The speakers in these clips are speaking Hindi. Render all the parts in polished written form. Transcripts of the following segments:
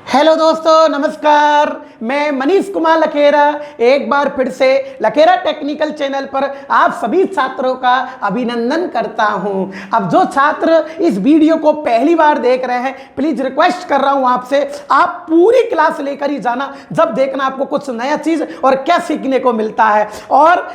हेलो दोस्तों, नमस्कार। मैं मनीष कुमार लखेरा एक बार फिर से लखेरा टेक्निकल चैनल पर आप सभी छात्रों का अभिनंदन करता हूं। अब जो छात्र इस वीडियो को पहली बार देख रहे हैं, प्लीज रिक्वेस्ट कर रहा हूं आपसे, आप पूरी क्लास लेकर ही जाना। जब देखना आपको कुछ नया चीज और क्या सीखने को मिलता है। और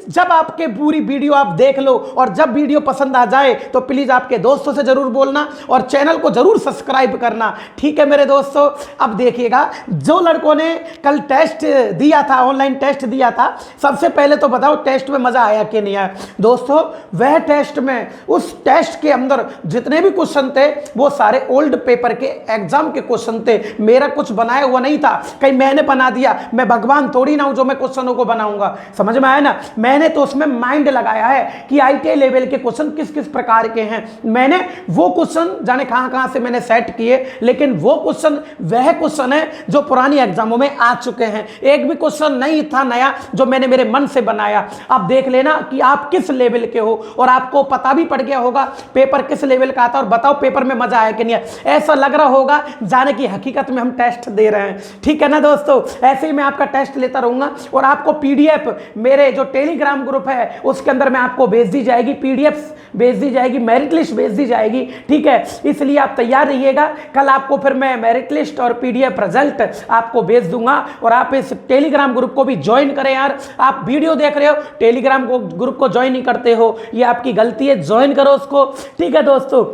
जब आपके पूरी वीडियो आप देख लो और जब वीडियो पसंद आ जाए तो प्लीज आपके दोस्तों से जरूर बोलना और चैनल को जरूर सब्सक्राइब करना। ठीक है मेरे दोस्तों, अब देखिएगा, जो लड़कों ने कल टेस्ट दिया था, ऑनलाइन टेस्ट दिया था, सबसे पहले तो बताओ टेस्ट में मजा आया कि नहीं आया। दोस्तों, वह टेस्ट में, उस टेस्ट के अंदर जितने भी क्वेश्चन थे वो सारे ओल्ड पेपर के एग्जाम के क्वेश्चन थे। मेरा कुछ बनाया हुआ नहीं था, कहीं मैंने बना दिया। मैं भगवान थोड़ी ना हूं जो मैं क्वेश्चनों को बनाऊंगा, समझ में आया ना। मैंने तो उसमें माइंड लगाया है कि ITI लेवल के क्वेश्चन किस किस प्रकार के हैं। मैंने वो क्वेश्चन जाने कहां से मैंने सेट किए, लेकिन वो क्वेश्चन वह क्वेश्चन है जो पुरानी एग्जामों में आ चुके हैं। एक भी क्वेश्चन नहीं था नया जो मैंने मेरे मन से बनाया। अब देख लेना कि आप किस लेवल के हो और आपको पता भी पड़ गया होगा पेपर किस लेवल का आता। और बताओ पेपर में मजा आया कि नहीं आया। ऐसा लग रहा होगा जाने की हकीकत में हम टेस्ट दे रहे हैं। ठीक है ना दोस्तों, ऐसे ही मैं आपका टेस्ट लेता रहूंगा और आपको PDF मेरे जो टेलीग्राम ग्रुप है उसके अंदर मैं आपको भेज दी जाएगी, PDF भेज दी जाएगी, मेरिट लिस्ट भेज दी जाएगी। ठीक है, इसलिए आप तैयार रहिएगा। कल आपको फिर मैं मेरिट लिस्ट और PDF रिजल्ट आपको भेज दूंगा और आप इस टेलीग्राम ग्रुप को भी ज्वाइन करें। यार, आप वीडियो देख रहे हो, टेलीग्राम ग्रुप को ज्वाइन नहीं करते हो, ये आपकी गलती है, ज्वाइन करो उसको। ठीक है दोस्तों,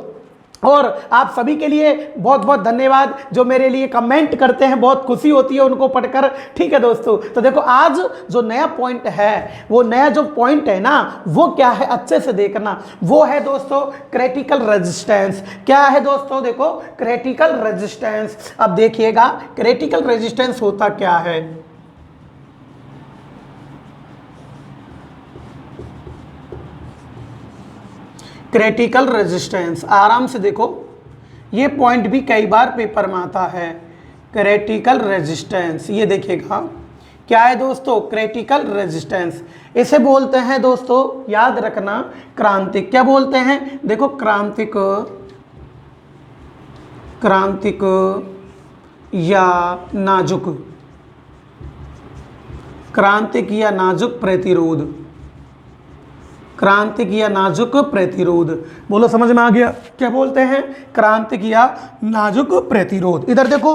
और आप सभी के लिए बहुत बहुत धन्यवाद जो मेरे लिए कमेंट करते हैं, बहुत खुशी होती है उनको पढ़कर। ठीक है दोस्तों, तो देखो आज जो नया पॉइंट है, वो नया जो पॉइंट है ना, वो क्या है अच्छे से देखना। वो है दोस्तों क्रिटिकल रेजिस्टेंस। क्या है दोस्तों, देखो क्रिटिकल रेजिस्टेंस। अब देखिएगा क्रिटिकल रेजिस्टेंस होता क्या है। क्रिटिकल रेजिस्टेंस, आराम से देखो, ये पॉइंट भी कई बार पेपर में आता है। क्रिटिकल रेजिस्टेंस, ये देखिएगा क्या है दोस्तों, क्रिटिकल रेजिस्टेंस। इसे बोलते हैं दोस्तों, याद रखना, क्रांतिक। क्या बोलते हैं, देखो क्रांतिक, क्रांतिक या नाजुक, क्रांतिक या नाजुक प्रतिरोध, क्रांतिक या नाजुक प्रतिरोध। बोलो समझ में आ गया, क्या बोलते हैं, क्रांतिक या नाजुक प्रतिरोध। इधर देखो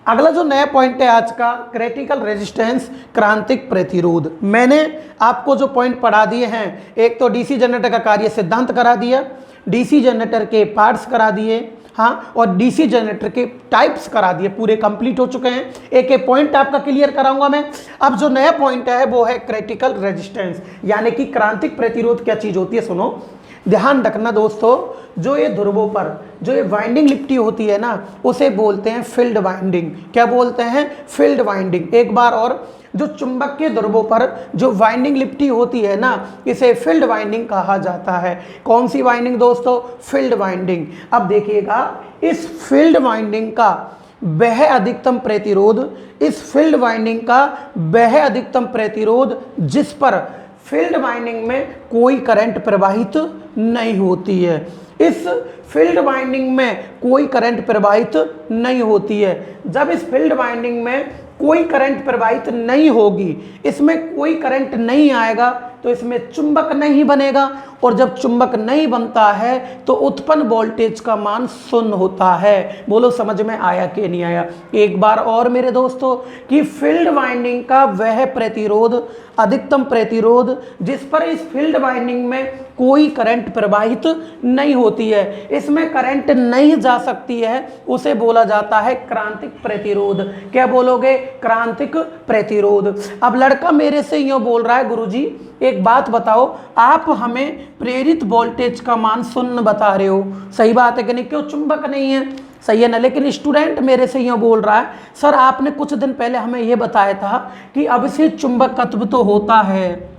अगला जो नया पॉइंट है आज का, क्रिटिकल रेजिस्टेंस, क्रांतिक प्रतिरोध। मैंने आपको जो पॉइंट पढ़ा दिए हैं, एक तो DC जनरेटर का कार्य सिद्धांत करा दिया, DC जनरेटर के पार्ट्स करा दिए, हाँ, और DC जनरेटर के टाइप्स करा दिए, पूरे कंप्लीट हो चुके हैं। एक एक पॉइंट आपका क्लियर कराऊंगा मैं। अब जो नया पॉइंट है वो है क्रिटिकल रेजिस्टेंस, यानी कि क्रांतिक प्रतिरोध। क्या चीज होती है, सुनो, ध्यान रखना दोस्तों। जो ये ध्रुवों पर जो ये वाइंडिंग लिपटी होती है ना, उसे बोलते हैं फील्ड वाइंडिंग। क्या बोलते हैं, फील्ड वाइंडिंग। एक बार और, जो चुंबकीय ध्रुवों पर जो वाइंडिंग लिपटी होती है ना, इसे फील्ड वाइंडिंग कहा जाता है। कौन सी वाइंडिंग दोस्तों, फील्ड वाइंडिंग। अब देखिएगा, इस फील्ड वाइंडिंग का वह अधिकतम प्रतिरोध, इस फील्ड वाइंडिंग का वह अधिकतम प्रतिरोध जिस पर फील्ड वाइंडिंग में कोई करंट प्रवाहित नहीं होती है। इस फील्ड वाइंडिंग में कोई करंट प्रवाहित नहीं होती है। जब इस फील्ड वाइंडिंग में कोई करंट प्रवाहित नहीं होगी, इसमें कोई करंट नहीं आएगा, तो इसमें चुंबक नहीं बनेगा। और जब चुंबक नहीं बनता है तो उत्पन्न वोल्टेज का मान 0 होता है। बोलो समझ में आया कि नहीं आया। एक बार और मेरे दोस्तों, कि फील्ड वाइंडिंग का वह प्रतिरोध, अधिकतम प्रतिरोध जिस पर इस फील्ड वाइंडिंग में कोई करंट प्रवाहित नहीं होती है, इसमें करंट नहीं जा सकती है, उसे बोला जाता है क्रांतिक प्रतिरोध। क्या बोलोगे, क्रांतिक प्रतिरोध। अब लड़का मेरे से यूं बोल रहा है, गुरुजी एक बात बताओ, आप हमें प्रेरित वोल्टेज का मान 0 बता रहे हो, सही बात है कि नहीं, क्यों, चुंबक नहीं है, सही है ना। लेकिन स्टूडेंट मेरे से यूँ बोल रहा है, सर आपने कुछ दिन पहले हमें यह बताया था कि अब से चुंबकत्व तो होता है,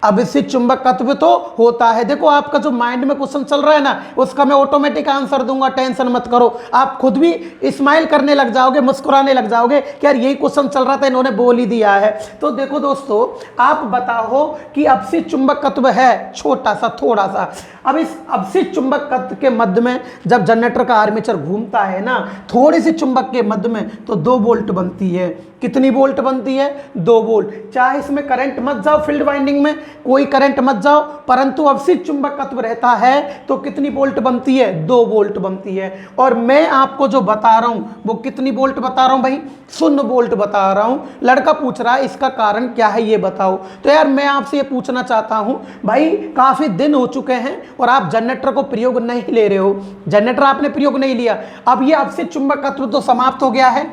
अब इससे चुंबकत्व तो होता है। देखो आपका जो माइंड में क्वेश्चन चल रहा है ना, उसका मैं ऑटोमेटिक आंसर दूंगा, टेंशन मत करो। आप खुद भी स्माइल करने लग जाओगे, मुस्कुराने लग जाओगे कि यार यही क्वेश्चन चल रहा था, इन्होंने बोल ही दिया है। तो देखो दोस्तों, आप बताओ कि अब से चुंबकत्व है छोटा सा, थोड़ा सा, अब इस अवशिष्ट चुंबकत्व के मध्य में जब जनरेटर का आर्मेचर घूमता है ना, थोड़ी सी चुंबक के मध्य में, तो 2 वोल्ट बनती है। कितनी वोल्ट बनती है? 2 वोल्ट। चाहे इसमें करंट मत जाओ, फील्ड वाइंडिंग में कोई करंट मत जाओ, परंतु अवशिष्ट चुंबकत्व रहता है तो कितनी वोल्ट बनती है? 2 वोल्ट बनती है। और मैं आपको जो बता रहा हूं वो कितनी वोल्ट बता रहा हूं भाई? 0 वोल्ट बता रहा हूं। लड़का पूछ रहा है इसका कारण क्या है ये बताओ। तो यार मैं आपसे ये पूछना चाहता हूं भाई, काफी दिन हो चुके हैं और आप जनरेटर को प्रयोग नहीं ले रहे हो। जनरेटर आपने प्रयोग नहीं लिया, अब ये अवशिष्ट चुंबकत्व तो समाप्त हो गया है।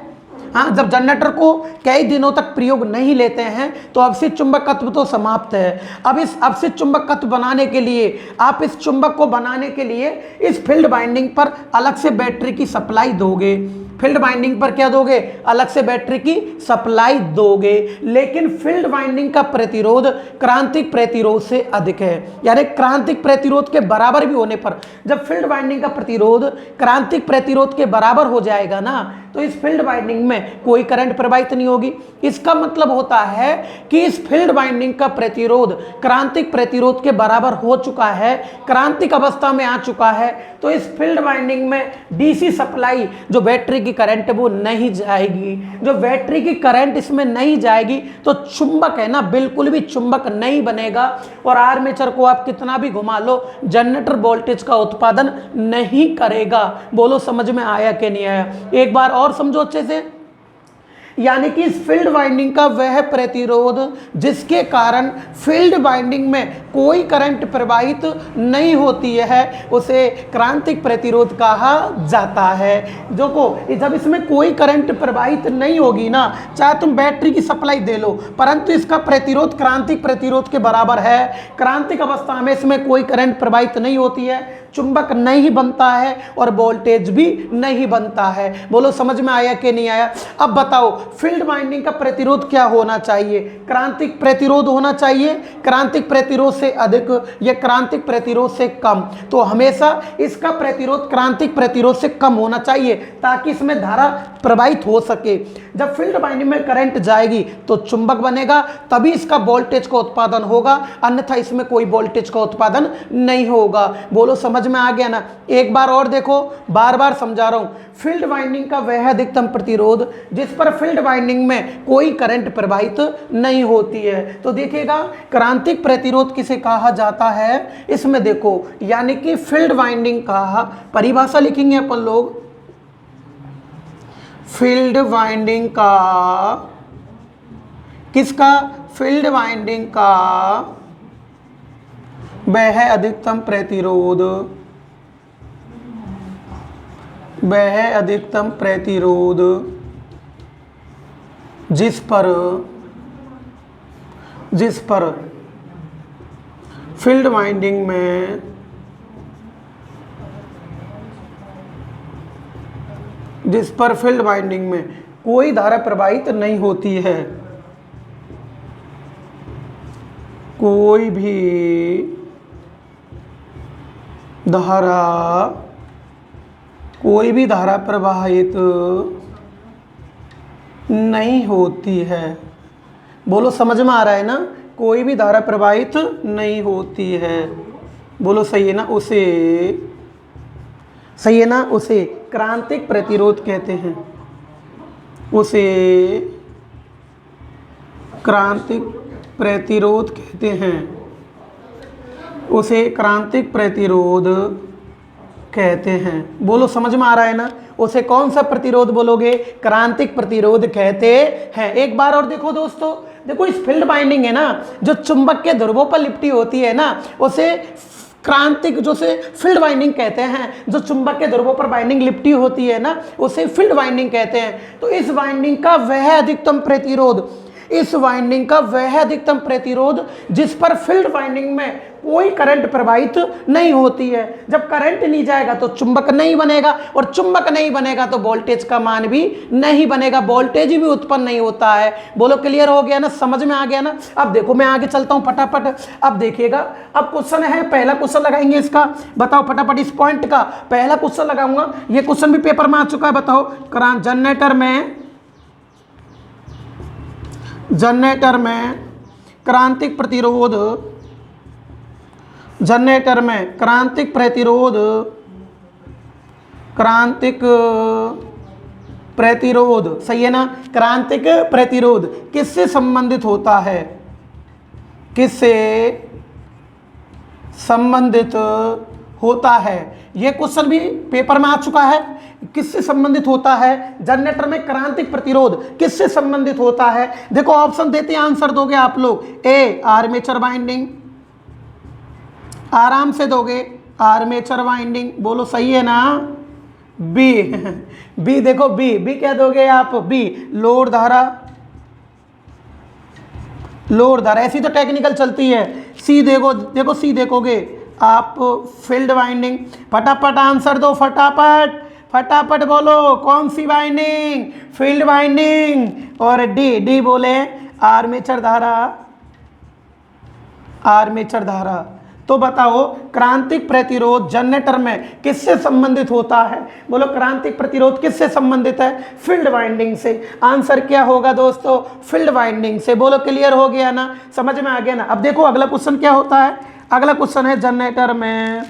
हाँ, जब जनरेटर को कई दिनों तक प्रयोग नहीं लेते हैं तो अवशिष्ट चुंबकत्व तो समाप्त है। अब इस अवशिष्ट चुंबकत्व बनाने के लिए, आप इस चुंबक को बनाने के लिए इस फील्ड वाइंडिंग पर अलग से बैटरी की सप्लाई दोगे। फील्ड वाइंडिंग पर क्या दोगे? अलग से बैटरी की सप्लाई दोगे। लेकिन फील्ड वाइंडिंग का प्रतिरोध क्रांतिक प्रतिरोध से अधिक है, यानी क्रांतिक प्रतिरोध के बराबर भी होने पर, जब फील्ड वाइंडिंग का प्रतिरोध क्रांतिक प्रतिरोध के बराबर हो जाएगा ना, तो इस फील्ड वाइंडिंग में कोई करंट प्रवाहित नहीं होगी। इसका मतलब होता है कि इस फील्ड वाइंडिंग का प्रतिरोध क्रांतिक प्रतिरोध के बराबर हो चुका है, क्रांतिक अवस्था में आ चुका है। तो इस फील्ड वाइंडिंग में डीसी सप्लाई, जो बैटरी की करंट है वो नहीं जाएगी। जो बैटरी की करंट इसमें नहीं जाएगी तो चुंबक है ना, बिल्कुल भी चुंबक नहीं बनेगा और आर्मेचर को आप कितना भी घुमा लो, जनरेटर वोल्टेज का उत्पादन नहीं करेगा। बोलो समझ में आया कि नहीं आया? एक बार और समझो अच्छे से। यानी कि इस फील्ड वाइंडिंग का वह प्रतिरोध जिसके कारण फील्ड वाइंडिंग में कोई करंट प्रवाहित नहीं होती है, उसे क्रांतिक प्रतिरोध कहा जाता है। जो को जब इसमें कोई करंट प्रवाहित नहीं होगी ना, चाहे तुम बैटरी की सप्लाई दे लो, परंतु इसका प्रतिरोध क्रांतिक प्रतिरोध के बराबर है। क्रांतिक अवस्था में इसमें कोई करंट प्रवाहित नहीं होती है, चुंबक नहीं बनता है और वोल्टेज भी नहीं बनता है। बोलो समझ में आया कि नहीं आया? अब बताओ फील्ड वाइंडिंग का प्रतिरोध क्या होना चाहिए? क्रांतिक प्रतिरोध होना चाहिए, क्रांतिक प्रतिरोध से अधिक या क्रांतिक प्रतिरोध से कम। तो हमेशा इसका प्रतिरोध क्रांतिक प्रतिरोध से कम होना चाहिए ताकि इसमें धारा प्रवाहित हो सके। जब फील्ड वाइंडिंग में करंट जाएगी तो चुंबक बनेगा, तभी इसका वोल्टेज का उत्पादन होगा, अन्यथा इसमें कोई वोल्टेज का उत्पादन नहीं होगा। बोलो समझ में आ गया ना? एक बार और देखो, बार बार समझा रहा हूं। फील्ड वाइंडिंग का वह अधिकतम प्रतिरोध जिस पर फील्ड वाइंडिंग में कोई करंट प्रवाहित नहीं होती है। तो देखिएगा क्रांतिक प्रतिरोध किसे कहा जाता है इसमें देखो, यानी कि फील्ड वाइंडिंग का परिभाषा लिखेंगे अपन लोग। फील्ड वाइंडिंग का किसका? फील्ड वाइंडिंग का वह अधिकतम प्रतिरोध, वह अधिकतम प्रतिरोध जिस पर फील्ड वाइंडिंग में कोई धारा प्रवाहित नहीं होती है, कोई भी धारा प्रवाहित नहीं होती है। बोलो समझ में आ रहा है ना? कोई भी धारा प्रवाहित नहीं होती है। बोलो सही है ना? सही है ना? उसे क्रांतिक प्रतिरोध कहते हैं, उसे क्रांतिक प्रतिरोध कहते हैं, उसे क्रांतिक प्रतिरोध कहते हैं। बोलो समझ में आ रहा है ना? उसे कौन सा प्रतिरोध बोलोगे? क्रांतिक प्रतिरोध कहते हैं। एक बार और देखो दोस्तों, देखो इस फील्ड वाइंडिंग है ना, जो चुंबक के ध्रुवों पर लिपटी होती है ना, उसे क्रांतिक, जो से फील्ड वाइंडिंग कहते हैं। जो चुंबक के ध्रुवों पर वाइंडिंग लिपटी होती है ना, उसे फील्ड वाइंडिंग कहते हैं। तो इस वाइंडिंग का वह अधिकतम प्रतिरोध, इस वाइंडिंग का वह अधिकतम प्रतिरोध जिस पर फील्ड वाइंडिंग में कोई करंट प्रवाहित नहीं होती है। जब करंट नहीं जाएगा तो चुंबक नहीं बनेगा, और चुंबक नहीं बनेगा तो वोल्टेज का मान भी नहीं बनेगा, वोल्टेज भी उत्पन्न नहीं होता है। बोलो क्लियर हो गया ना? समझ में आ गया ना? अब देखो मैं आगे चलता हूं फटाफट। अब देखिएगा, अब क्वेश्चन है, पहला क्वेश्चन लगाएंगे इसका। बताओ फटाफट इस पॉइंट का पहला क्वेश्चन लगाऊंगा। ये क्वेश्चन भी पेपर में आ चुका है। बताओ जनरेटर में क्रांतिक प्रतिरोध जनरेटर में क्रांतिक प्रतिरोध, क्रांतिक प्रतिरोध, सही है ना, क्रांतिक प्रतिरोध किससे संबंधित होता है, किससे संबंधित होता है। यह क्वेश्चन भी पेपर में आ चुका है। किससे संबंधित होता है, जनरेटर में क्रांतिक प्रतिरोध किससे संबंधित होता है। देखो ऑप्शन देते हैं, आंसर दोगे आप लोग। ए आर्मेचर वाइंडिंग, आराम से दोगे, आर्मेचर वाइंडिंग, बोलो सही है ना। बी बी देखो, बी क्या दोगे आप, बी लोड धारा, लोड धारा, ऐसी तो टेक्निकल चलती है। सी देखो सी देखोगे आप, फील्ड वाइंडिंग। फटाफट आंसर दो, फटाफट फटाफट बोलो, कौन सी वाइंडिंग, फील्ड वाइंडिंग। और डी बोले आर्मेचर धारा, आर्मेचर धारा। तो बताओ क्रांतिक प्रतिरोध जनरेटर में किससे संबंधित होता है, बोलो क्रांतिक प्रतिरोध किससे संबंधित है, फील्ड वाइंडिंग से। आंसर क्या होगा दोस्तों, फील्ड वाइंडिंग से। बोलो क्लियर हो गया ना, समझ में आ गया ना। अब देखो अगला क्वेश्चन क्या होता है, अगला क्वेश्चन है जनरेटर में,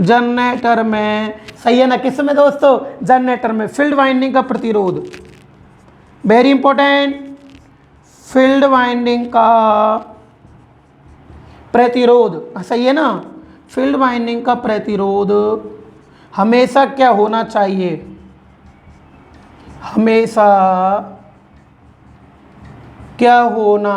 जनरेटर में, सही है ना, किस में दोस्तों, जनरेटर में फील्ड वाइंडिंग का प्रतिरोध, वेरी इंपॉर्टेंट, फील्ड वाइंडिंग का प्रतिरोध, सही है ना। फील्ड वाइंडिंग का प्रतिरोध हमेशा क्या होना चाहिए, हमेशा क्या होना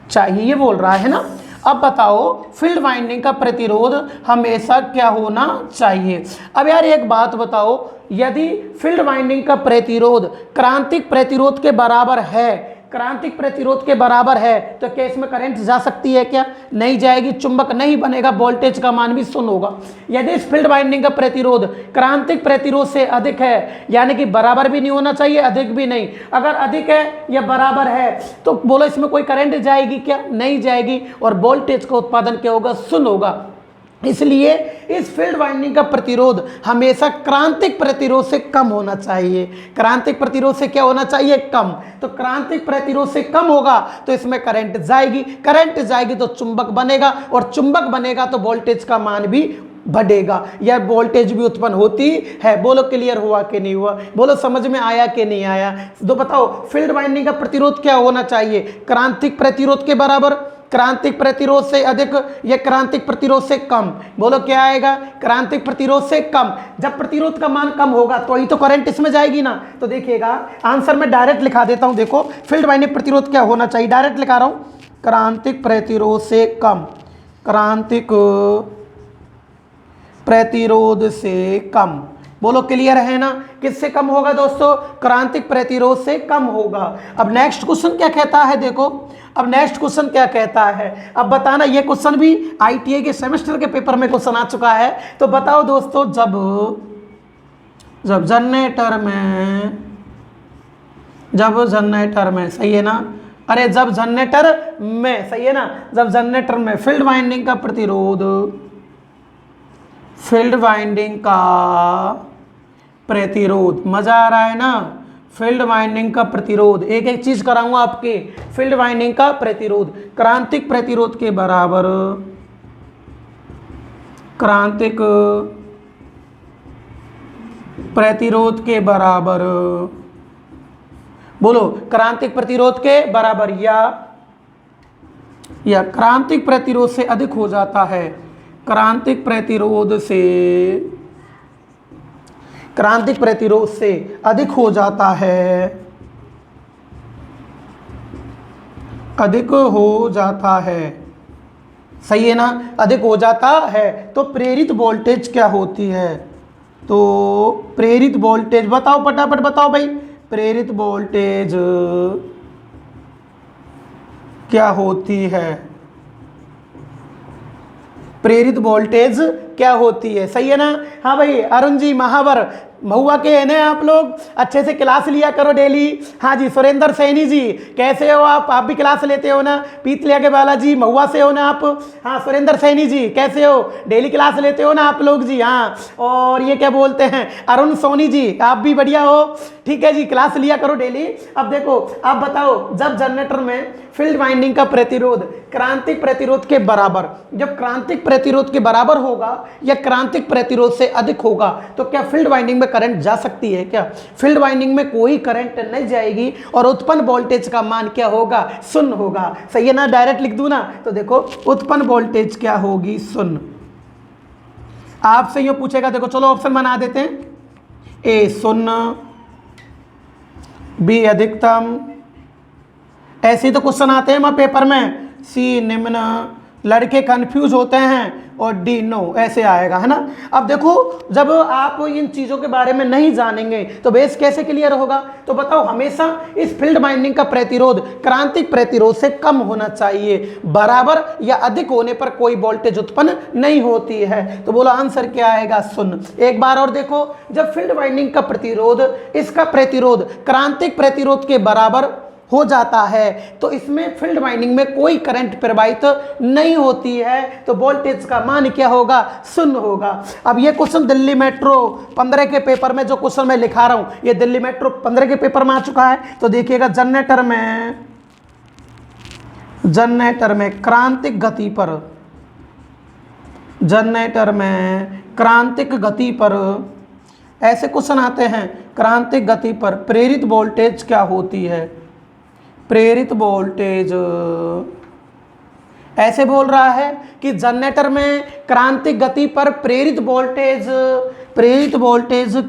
चाहिए, ये बोल रहा है ना। अब बताओ फील्ड वाइंडिंग का प्रतिरोध हमेशा क्या होना चाहिए। अब यार एक बात बताओ, यदि फील्ड वाइंडिंग का प्रतिरोध क्रांतिक प्रतिरोध के बराबर है, क्रांतिक प्रतिरोध के बराबर है, तो क्या इसमें करंट जा सकती है क्या, नहीं जाएगी, चुंबक नहीं बनेगा, वोल्टेज का मान भी शून्य होगा। यदि इस फील्ड वाइंडिंग का प्रतिरोध क्रांतिक प्रतिरोध से अधिक है, यानी कि बराबर भी नहीं होना चाहिए, अधिक भी नहीं, अगर अधिक है या बराबर है तो बोलो इसमें कोई करंट जाएगी क्या, नहीं जाएगी, और वोल्टेज का उत्पादन क्या होगा, शून्य होगा। इसलिए इस फील्ड वाइंडिंग का प्रतिरोध हमेशा क्रांतिक प्रतिरोध से कम होना चाहिए। क्रांतिक प्रतिरोध से क्या होना चाहिए, कम। तो क्रांतिक प्रतिरोध से कम होगा तो इसमें करंट जाएगी, करंट जाएगी तो चुंबक बनेगा, और चुंबक बनेगा तो वोल्टेज का मान भी बढ़ेगा, या वोल्टेज भी उत्पन्न होती है। बोलो क्लियर हुआ कि नहीं हुआ, बोलो समझ में आया कि नहीं आया। तो बताओ फील्ड वाइंडिंग का प्रतिरोध क्या होना चाहिए, क्रांतिक प्रतिरोध के बराबर, क्रांतिक प्रतिरोध से अधिक, या क्रांतिक प्रतिरोध से कम। बोलो क्या आएगा, क्रांतिक प्रतिरोध से कम। जब प्रतिरोध का मान कम होगा तो ही तो करंट इसमें जाएगी ना। तो देखिएगा आंसर में डायरेक्ट लिखा देता हूं, देखो फील्ड वाइंडिंग प्रतिरोध क्या होना चाहिए, डायरेक्ट लिखा रहा हूं, क्रांतिक प्रतिरोध से कम, क्रांतिक प्रतिरोध से कम। बोलो क्लियर है ना, किससे कम होगा दोस्तों, क्रांतिक प्रतिरोध से कम होगा। अब नेक्स्ट क्वेश्चन क्या कहता है, देखो अब नेक्स्ट क्वेश्चन क्या कहता है, अब बताना। ये क्वेश्चन भी आईटीआई के सेमेस्टर के पेपर में क्वेश्चन आ चुका है। तो बताओ दोस्तों, जब जनरेटर में, सही है ना, अरे जब जनरेटर में, सही है ना, जब जनरेटर में फील्ड वाइंडिंग का प्रतिरोध, फील्ड वाइंडिंग का प्रतिरोध, मजा आ रहा है ना, फील्ड वाइंडिंग का प्रतिरोध, एक एक चीज कराऊंगा आपके। फील्ड वाइंडिंग का प्रतिरोध क्रांतिक प्रतिरोध के बराबर, क्रांतिक प्रतिरोध के बराबर, बोलो क्रांतिक प्रतिरोध के बराबर, या क्रांतिक प्रतिरोध से अधिक हो जाता है, क्रांतिक प्रतिरोध से, क्रांतिक प्रतिरोध से अधिक हो जाता है, अधिक हो जाता है, सही है ना, अधिक हो जाता है। तो प्रेरित वोल्टेज क्या होती है, तो प्रेरित वोल्टेज बताओ, फटाफट बताओ भाई, प्रेरित वोल्टेज क्या होती है, प्रेरित वोल्टेज क्या होती है। सही है ना? हाँ भाई अरुण जी महावर महुआ के हैं ना आप लोग, अच्छे से क्लास लिया करो डेली। हाँ जी सुरेंद्र सैनी जी कैसे हो आप भी क्लास लेते हो ना? पीतलिया के बालाजी महुआ से हो ना आप? हाँ सुरेंद्र सैनी जी कैसे हो, डेली क्लास लेते हो ना आप लोग जी? हाँ और ये क्या बोलते हैं अरुण सोनी जी आप भी बढ़िया हो, ठीक है जी क्लास लिया करो डेली। अब देखो आप बताओ, जब जनरेटर में फील्ड वाइंडिंग का प्रतिरोध क्रांतिक प्रतिरोध के बराबर, जब क्रांतिक प्रतिरोध के बराबर होगा या क्रांतिक प्रतिरोध से अधिक होगा तो क्या फील्ड वाइंडिंग में करंट जा सकती है? क्या फील्ड वाइंडिंग में कोई करंट नहीं जाएगी और उत्पन्न वोल्टेज का मान क्या होगा? शून्य होगा। सही है ना? डायरेक्ट लिख दूं ना? तो देखो उत्पन्न वोल्टेज क्या होगी? शून्य। आपसे यूं पूछेगा, देखो चलो ऑप्शन बना देते हैं, ए शून्य, बी अधिकतम, ऐसे ही तो क्वेश्चन आते हैं वहाँ पेपर में, सी निम्न, लड़के कंफ्यूज होते हैं, और डी नो ऐसे आएगा, है ना? अब देखो जब आप इन चीज़ों के बारे में नहीं जानेंगे तो बेस कैसे क्लियर होगा? तो बताओ हमेशा इस फील्ड वाइंडिंग का प्रतिरोध क्रांतिक प्रतिरोध से कम होना चाहिए, बराबर या अधिक होने पर कोई वोल्टेज उत्पन्न नहीं होती है। तो बोलो आंसर क्या आएगा? शून्य। एक बार और देखो, जब फील्ड वाइंडिंग का प्रतिरोध इसका प्रतिरोध क्रांतिक प्रतिरोध के बराबर हो जाता है तो इसमें फील्ड वाइंडिंग में कोई करंट प्रवाहित नहीं होती है, तो वोल्टेज का मान क्या होगा? शून्य होगा। अब ये क्वेश्चन दिल्ली मेट्रो 15 के पेपर में, जो क्वेश्चन मैं लिखा रहा हूं ये दिल्ली मेट्रो 15 के पेपर में आ चुका है। तो देखिएगा जनरेटर में क्रांतिक गति पर, जनरेटर में क्रांतिक गति पर ऐसे क्वेश्चन आते हैं, क्रांतिक गति पर प्रेरित वोल्टेज क्या होती है? प्रेरित वोल्टेज ऐसे बोल रहा है कि जनरेटर में क्रांतिक गति पर प्रेरित वोल्टेज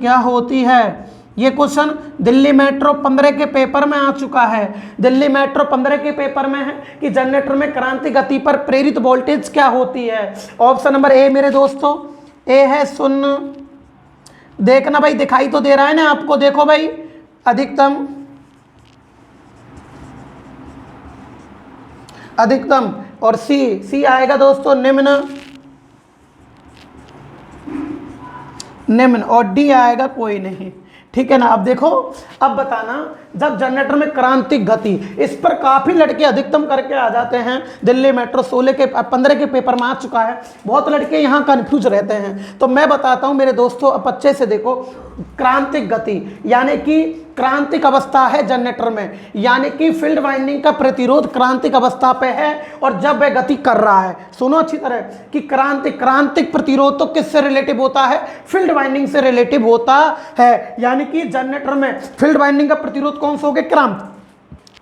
क्या होती है? ये क्वेश्चन दिल्ली मेट्रो 15 के पेपर में आ चुका है। दिल्ली मेट्रो 15 के पेपर में है कि जनरेटर में क्रांतिक गति पर प्रेरित वोल्टेज क्या होती है। ऑप्शन नंबर ए मेरे दोस्तों, ए है शून्य। देखना भाई दिखाई तो दे रहा है ना आपको, देखो भाई अधिकतम, और सी आएगा दोस्तों निम्न, और डी आएगा कोई नहीं। ठीक है ना? अब देखो, अब बताना, जब जनरेटर में क्रांतिक गति, इस पर काफ़ी लड़के अधिकतम करके आ जाते हैं। दिल्ली मेट्रो 15 के पेपर में आ चुका है, बहुत लड़के यहाँ कंफ्यूज रहते हैं। तो मैं बताता हूँ मेरे दोस्तों, अब अच्छे से देखो, क्रांतिक गति यानी कि क्रांतिक अवस्था है जनरेटर में, यानी कि फील्ड वाइंडिंग का प्रतिरोध क्रांतिक अवस्था पे है और जब वह गति कर रहा है, सुनो अच्छी तरह कि क्रांतिक प्रतिरोध तो किससे रिलेटिव होता है? फील्ड वाइंडिंग से रिलेटिव होता है। यानी कि जनरेटर में फील्ड वाइंडिंग का प्रतिरोध कौन सा हो गया?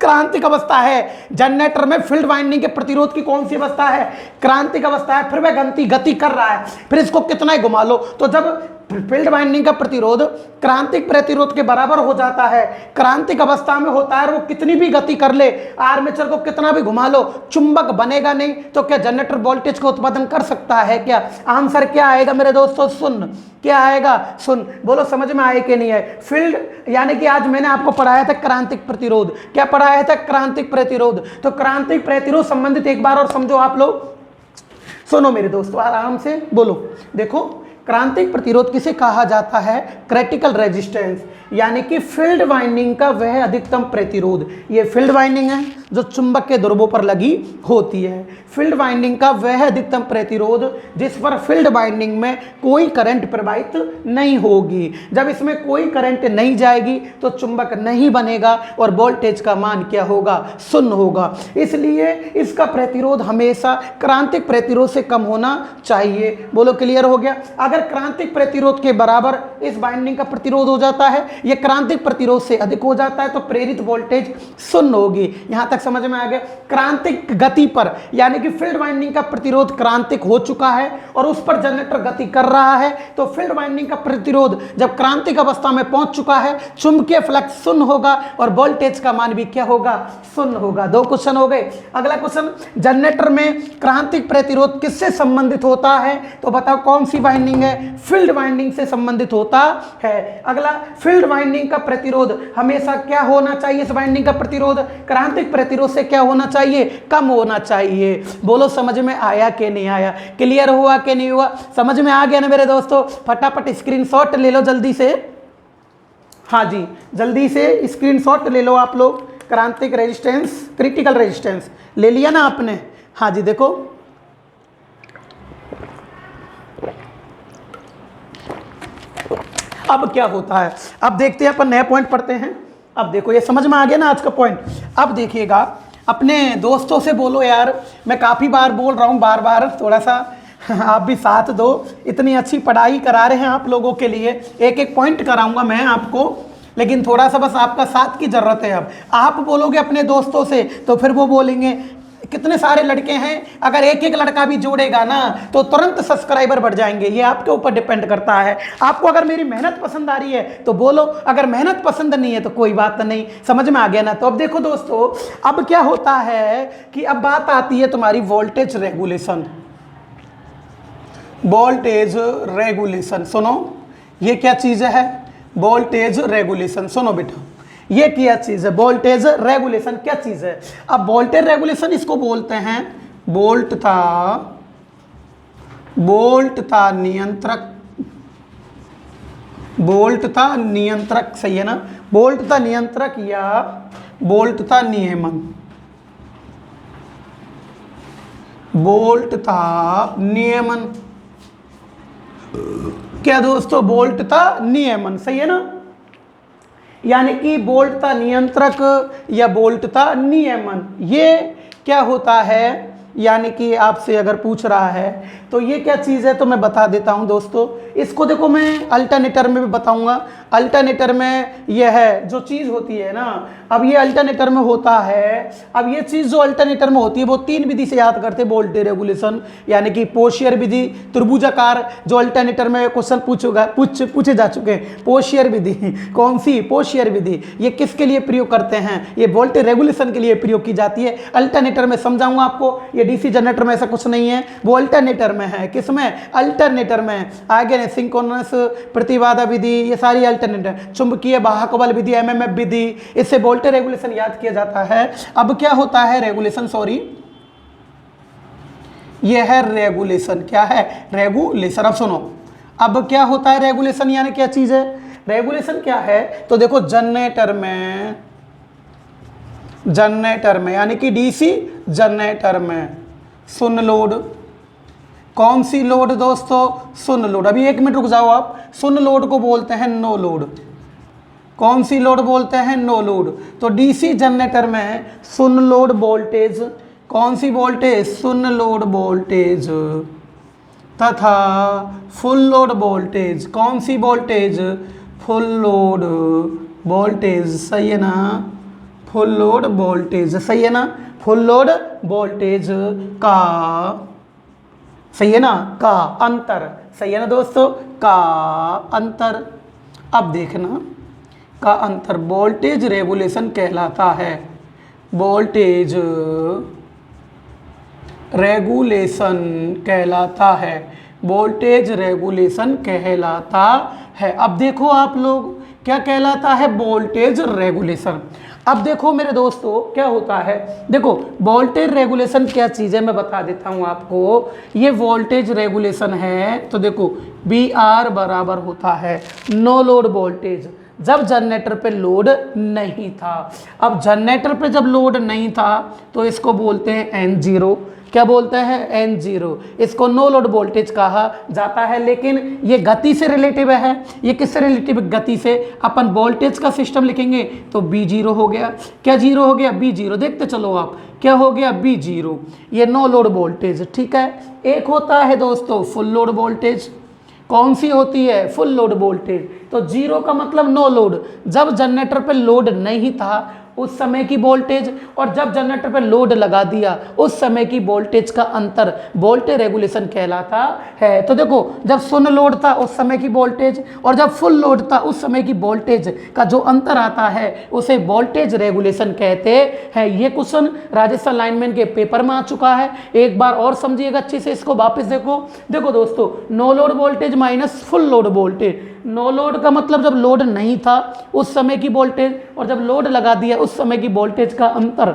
क्रांतिक अवस्था है। जनरेटर में फील्ड वाइंडिंग के प्रतिरोध की कौन सी अवस्था है? क्रांतिक अवस्था है। फिर वह गति कर रहा है, फिर इसको कितना ही घुमा लो, तो जब फील्ड वाइंडिंग का प्रतिरोध क्रांतिक प्रतिरोध के बराबर हो जाता है, क्रांतिक अवस्था में होता है, और वो कितनी भी गति कर ले, आर्मेचर को कितना भी घुमा लो, चुंबक बनेगा नहीं। तो क्या जनरेटर वोल्टेज का उत्पादन कर सकता है क्या? आंसर क्या आएगा मेरे दोस्तों? शून्य। क्या आएगा? शून्य। बोलो समझ में आए कि नहीं है? फील्ड यानी कि आज मैंने आपको पढ़ाया था क्रांतिक प्रतिरोध। क्या पढ़ाया था? क्रांतिक प्रतिरोध। तो क्रांतिक प्रतिरोध संबंधित एक बार और समझो आप लोग, सुनो मेरे दोस्तों आराम से बोलो। देखो क्रांतिक प्रतिरोध किसे कहा जाता है? क्रिटिकल रेजिस्टेंस, यानी कि फील्ड वाइंडिंग का वह अधिकतम प्रतिरोध। ये फील्ड वाइंडिंग है जो चुंबक के ध्रुवों पर लगी होती है। फील्ड वाइंडिंग का वह अधिकतम प्रतिरोध जिस पर फील्ड वाइंडिंग में कोई करंट प्रवाहित नहीं होगी। जब इसमें कोई करंट नहीं जाएगी तो चुंबक नहीं बनेगा और वोल्टेज का मान क्या होगा? शून्य होगा। इसलिए इसका प्रतिरोध हमेशा क्रांतिक प्रतिरोध से कम होना चाहिए। बोलो क्लियर हो गया? अगर क्रांतिक प्रतिरोध के बराबर इस वाइंडिंग का प्रतिरोध हो जाता है, यह क्रांतिक प्रतिरोध से अधिक हो जाता है, तो प्रेरित वोल्टेज शून्य होगी। यहां तक समझ में आ गया? क्रांतिक गति पर यानी कि फील्ड वाइंडिंग का प्रतिरोध क्रांतिक हो चुका है और उस पर जनरेटर गति कर रहा है, तो फील्ड वाइंडिंग का प्रतिरोध जब क्रांतिक अवस्था में पहुंच चुका है, चुंबकीय फ्लक्स शून्य होगा और वोल्टेज का मान भी क्या होगा? शून्य होगा। 2 क्वेश्चन हो गए। अगला क्वेश्चन, जनरेटर में क्रांतिक प्रतिरोध किससे संबंधित होता है? तो बताओ कौन सी वाइंडिंग है, फील्ड वाइंडिंग से संबंधित होता है। अगला, फील्ड वाइंडिंग का प्रतिरोध हमेशा क्या होना चाहिए? इस वाइंडिंग का प्रतिरोध क्रांतिक प्रतिरोध से क्या होना चाहिए? कम होना चाहिए। बोलो समझ में आया कि नहीं आया? क्लियर हुआ कि नहीं हुआ? समझ में आ गया ना मेरे दोस्तों? फटाफट स्क्रीनशॉट ले लो जल्दी से। हाँ जी, जल्दी से स्क्रीनशॉट ले लो आप लोग। क्रांतिक रेजिस्टेंस, क्रिटिकल रेजिस्टेंस ले लिया ना आपने? हाँ जी, देखो अब क्या होता है। अब देखते हैं, अपन नया पॉइंट पढ़ते हैं। अब देखो, ये समझ में आ गया ना आज का पॉइंट? अब देखिएगा, अपने दोस्तों से बोलो यार, मैं काफ़ी बार बोल रहा हूँ, बार बार थोड़ा सा आप भी साथ दो। इतनी अच्छी पढ़ाई करा रहे हैं आप लोगों के लिए, एक एक पॉइंट कराऊंगा मैं आपको, लेकिन थोड़ा सा बस आपका साथ की ज़रूरत है। अब आप बोलोगे अपने दोस्तों से तो फिर वो बोलेंगे। कितने सारे लड़के हैं, अगर एक एक लड़का भी जोड़ेगा ना तो तुरंत सब्सक्राइबर बढ़ जाएंगे। ये आपके ऊपर डिपेंड करता है। आपको अगर मेरी मेहनत पसंद आ रही है तो बोलो, अगर मेहनत पसंद नहीं है तो कोई बात नहीं। समझ में आ गया ना? तो अब देखो दोस्तों, अब क्या होता है कि अब बात आती है तुम्हारी वोल्टेज रेगुलेशन। वोल्टेज रेगुलेशन, सुनो ये क्या चीज़ है? Voltage regulation. सुनो बेटा, ये क्या चीज़ है? वोल्टेज रेगुलेशन क्या चीज़ है? अब वोल्टेज रेगुलेशन इसको बोलते हैं वोल्ट था नियंत्रक। वोल्ट था नियंत्रक, सही है ना? वोल्ट था नियंत्रक या वोल्ट था नियमन। वोल्ट था नियमन क्या दोस्तों? वोल्ट था नियमन, सही है ना? यानी कि वोल्ट था नियंत्रक या वोल्ट था नियमन। ये क्या होता है? यानी कि आपसे अगर पूछ रहा है तो ये क्या चीज़ है, तो मैं बता देता हूं दोस्तों। इसको देखो, मैं अल्टरनेटर में भी बताऊंगा। अल्टरनेटर में यह है जो चीज़ होती है ना, अब ये अल्टरनेटर में होता है। अब ये चीज़ जो अल्टरनेटर में होती है वो तीन विधि से याद करते हैं वोल्टेज रेगुलेशन, यानी कि पोशियर विधि, त्रिभुजाकार, जो अल्टरनेटर में क्वेश्चन पूछे जा चुके हैं। पोशियर विधि, कौन सी? पोशियर विधि। ये किसके लिए प्रयोग करते हैं? ये वोल्टेज रेगुलेशन के लिए प्रयोग की जाती है। अल्टरनेटर में समझाऊंगा आपको। ये डीसी जनरेटर में ऐसा कुछ नहीं है, वो अल्टरनेटर में है। किसमें? अल्टरनेटर में। आगे ने सिंक्रोनस प्रतिबाधा विधि, ये सारी अल्टरनेटर। चुंबकीय वाहक बल विधि, एमएमएफ विधि, इससे वोल्टेज रेगुलेशन याद किया जाता है। अब क्या होता है रेगुलेशन? सॉरी, ये है रेगुलेशन। क्या है? रेगुलेशन। अब सुनो, अब क्या होता है रेगुलेशन, यानी क्या चीज है? रेगुलेशन क्या है? तो देखो, जनरेटर में यानी कि डीसी जनरेटर में शून्य लोड। कौन सी लोड दोस्तों? शून्य लोड। अभी एक मिनट रुक जाओ आप। शून्य लोड को बोलते हैं नो लोड। कौन सी लोड बोलते हैं? No load. तो डीसी जनरेटर में शून्य लोड वोल्टेज, कौन सी वोल्टेज? शून्य लोड वोल्टेज, तथा फुल लोड वोल्टेज। कौन सी वोल्टेज? फुल लोड वोल्टेज, सही है ना? फुल लोड वोल्टेज, सही है ना? फुल लोड वोल्टेज का, सही है ना? का अंतर, सही है ना दोस्तों? का अंतर। अब देखना, का अंतर वोल्टेज रेगुलेशन कहलाता है। वोल्टेज रेगुलेशन कहलाता है। वोल्टेज रेगुलेशन कहलाता है। अब देखो आप लोग, क्या कहलाता है? Voltage regulation. अब देखो मेरे दोस्तों, क्या होता है? देखो, वोल्टेज रेगुलेशन क्या चीज़ है मैं बता देता हूँ आपको। ये वोल्टेज रेगुलेशन है, तो देखो VR बराबर होता है नो लोड वोल्टेज, जब जनरेटर पे लोड नहीं था। अब जनरेटर पे जब लोड नहीं था तो इसको बोलते हैं N0। क्या बोलते हैं? N0। इसको नो लोड वोल्टेज कहा जाता है। लेकिन ये गति से रिलेटिव है। ये किससे रिलेटिव? गति से। अपन वोल्टेज का सिस्टम लिखेंगे तो B0 हो गया। क्या जीरो हो गया? B0। देखते चलो आप, क्या हो गया? B0। ये नो लोड वोल्टेज, ठीक है। एक होता है दोस्तों फुल लोड वोल्टेज। कौन सी होती है? Full load voltage. तो जीरो का मतलब नो लोड, जब जनरेटर पे लोड नहीं था उस समय की वोल्टेज, और जब जनरेटर पर लोड लगा दिया उस समय की वोल्टेज का अंतर वोल्टेज रेगुलेशन कहलाता है। तो देखो, जब शून्य लोड था उस समय की वोल्टेज और जब फुल लोड था उस समय की वोल्टेज का जो अंतर आता है उसे वोल्टेज रेगुलेशन कहते हैं। ये क्वेश्चन राजस्थान लाइनमैन के पेपर में आ चुका है। एक बार और समझिएगा अच्छे से इसको, वापस देखो। देखो दोस्तों, no load voltage minus full load voltage. No load का मतलब जब लोड नहीं था उस समय की वोल्टेज, और जब लोड लगा दिया उस समय की वोल्टेज का अंतर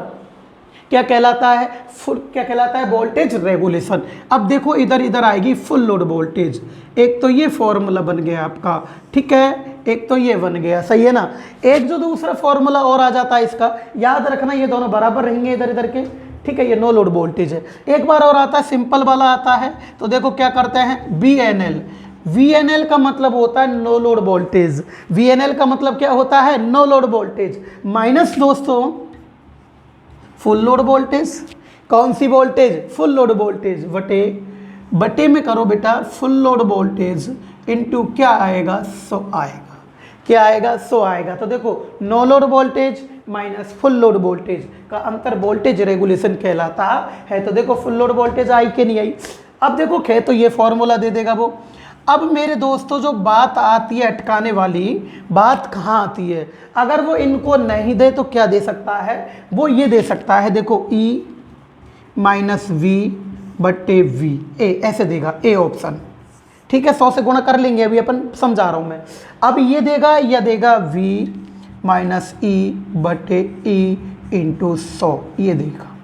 क्या कहलाता है? क्या कहलाता है? Voltage regulation. अब देखो, इधर आएगी फुल लोड वोल्टेज। एक तो ये फॉर्मूला बन गया आपका, ठीक है, एक तो ये बन गया, सही है ना। एक जो दूसरा फॉर्मूला और आ जाता है इसका, याद रखना ये दोनों बराबर रहेंगे इधर के, ठीक है। ये नो लोड वोल्टेज है। एक बार और आता है, सिंपल वाला आता है। तो देखो क्या करते हैं, VNL। VNL का मतलब होता है नो लोड वोल्टेज। VNL का मतलब क्या होता है? नो लोड वोल्टेज माइनस दोस्तों फुल लोड वोल्टेज। कौन सी वोल्टेज? फुल लोड वोल्टेज बटे में करो बेटा, फुल लोड वोल्टेज इनटू क्या आएगा? 100 आएगा। क्या आएगा? 100 आएगा। तो देखो, no load voltage minus full load voltage का अंतर वोल्टेज रेगुलेशन कहलाता है। तो देखो, फुल लोड वोल्टेज आई कि नहीं आई? अब देखो खे तो ये फॉर्मूला दे देगा वो। अब मेरे दोस्तों, जो बात आती है अटकाने वाली बात कहाँ आती है? अगर वो इनको नहीं दे तो क्या दे सकता है? वो ये दे सकता है, देखो, E माइनस V बट्टे V, ए ऐसे देगा, ए ऑप्शन, ठीक है। 100 से गुणा कर लेंगे, अभी अपन समझा रहा हूँ मैं। अब ये देगा या देगा V माइनस E बट्टे E इंटू 100, ये देगा।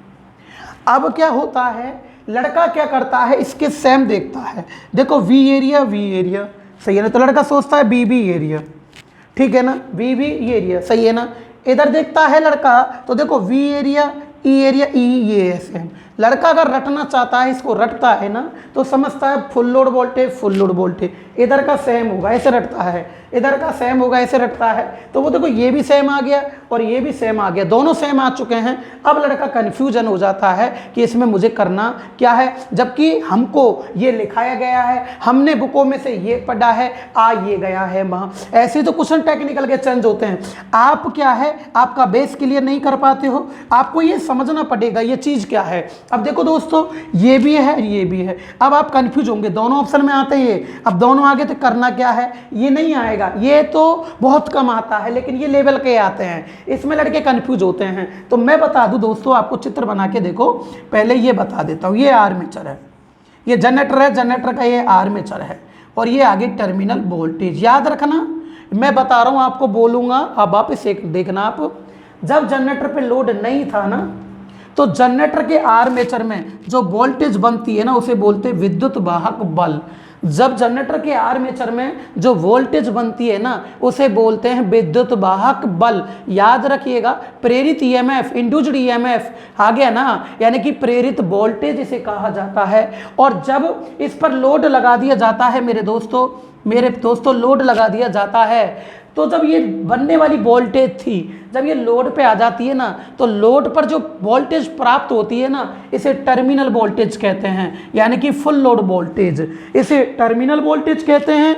अब क्या होता है, लड़का क्या करता है, इसके सेम देखता है। देखो, V एरिया सही है ना, तो लड़का सोचता है BB एरिया, ठीक है ना, BB एरिया सही है ना। इधर देखता है लड़का, तो देखो V area E area, E ये ऐसे। लड़का अगर रटना चाहता है, इसको रटता है ना, तो समझता है फुल लोड वोल्टेज इधर का सेम होगा, ऐसे रटता है, इधर का सेम होगा, ऐसे रटता है। तो वो देखो, ये भी सेम आ गया और ये भी सेम आ गया, दोनों सेम आ चुके हैं। अब लड़का कन्फ्यूजन हो जाता है कि इसमें मुझे करना क्या है, जबकि हमको ये लिखाया गया है, हमने बुकों में से ये पढ़ा है, आ ये गया है वहाँ। ऐसे तो क्वेश्चन टेक्निकल के चेंज होते हैं। आप क्या है, आपका बेस क्लियर नहीं कर पाते हो, आपको ये समझना पड़ेगा ये चीज़ क्या है। अब देखो दोस्तों, ये भी है, ये भी है। अब आप कंफ्यूज होंगे, दोनों ऑप्शन में आते हैं, अब दोनों आगे तो करना क्या है? ये नहीं आएगा, ये तो बहुत कम आता है, लेकिन ये लेवल के आते हैं, इसमें लड़के कंफ्यूज होते हैं। तो मैं बता दूं दोस्तों, आपको चित्र बना के देखो, पहले ये बता देता हूँ। ये आर्मेचर है, ये जनरेटर है, जनरेटर का ये आर्मेचर है, और ये आगे टर्मिनल वोल्टेज। याद रखना, मैं बता रहा हूँ आपको, बोलूँगा, अब वापस एक देखना आप। जब जनरेटर पे लोड नहीं था ना, तो जनरेटर के आर्मेचर में जो वोल्टेज बनती है ना, उसे बोलते हैं विद्युत वाहक बल। जब जनरेटर के आर्मेचर में जो वोल्टेज बनती है ना, उसे बोलते हैं विद्युत वाहक बल। याद रखिएगा, प्रेरित ईएमएफ, इंड्यूस्ड ईएमएफ आ गया ना, यानी कि प्रेरित वोल्टेज इसे कहा जाता है। और जब इस पर लोड लगा दिया जाता है मेरे दोस्तों लोड लगा दिया जाता है, तो जब ये बनने वाली वोल्टेज थी, जब ये लोड पे आ जाती है ना, तो लोड पर जो वोल्टेज प्राप्त होती है ना, इसे टर्मिनल वोल्टेज कहते हैं, यानी कि फुल लोड वोल्टेज, इसे टर्मिनल वोल्टेज कहते हैं,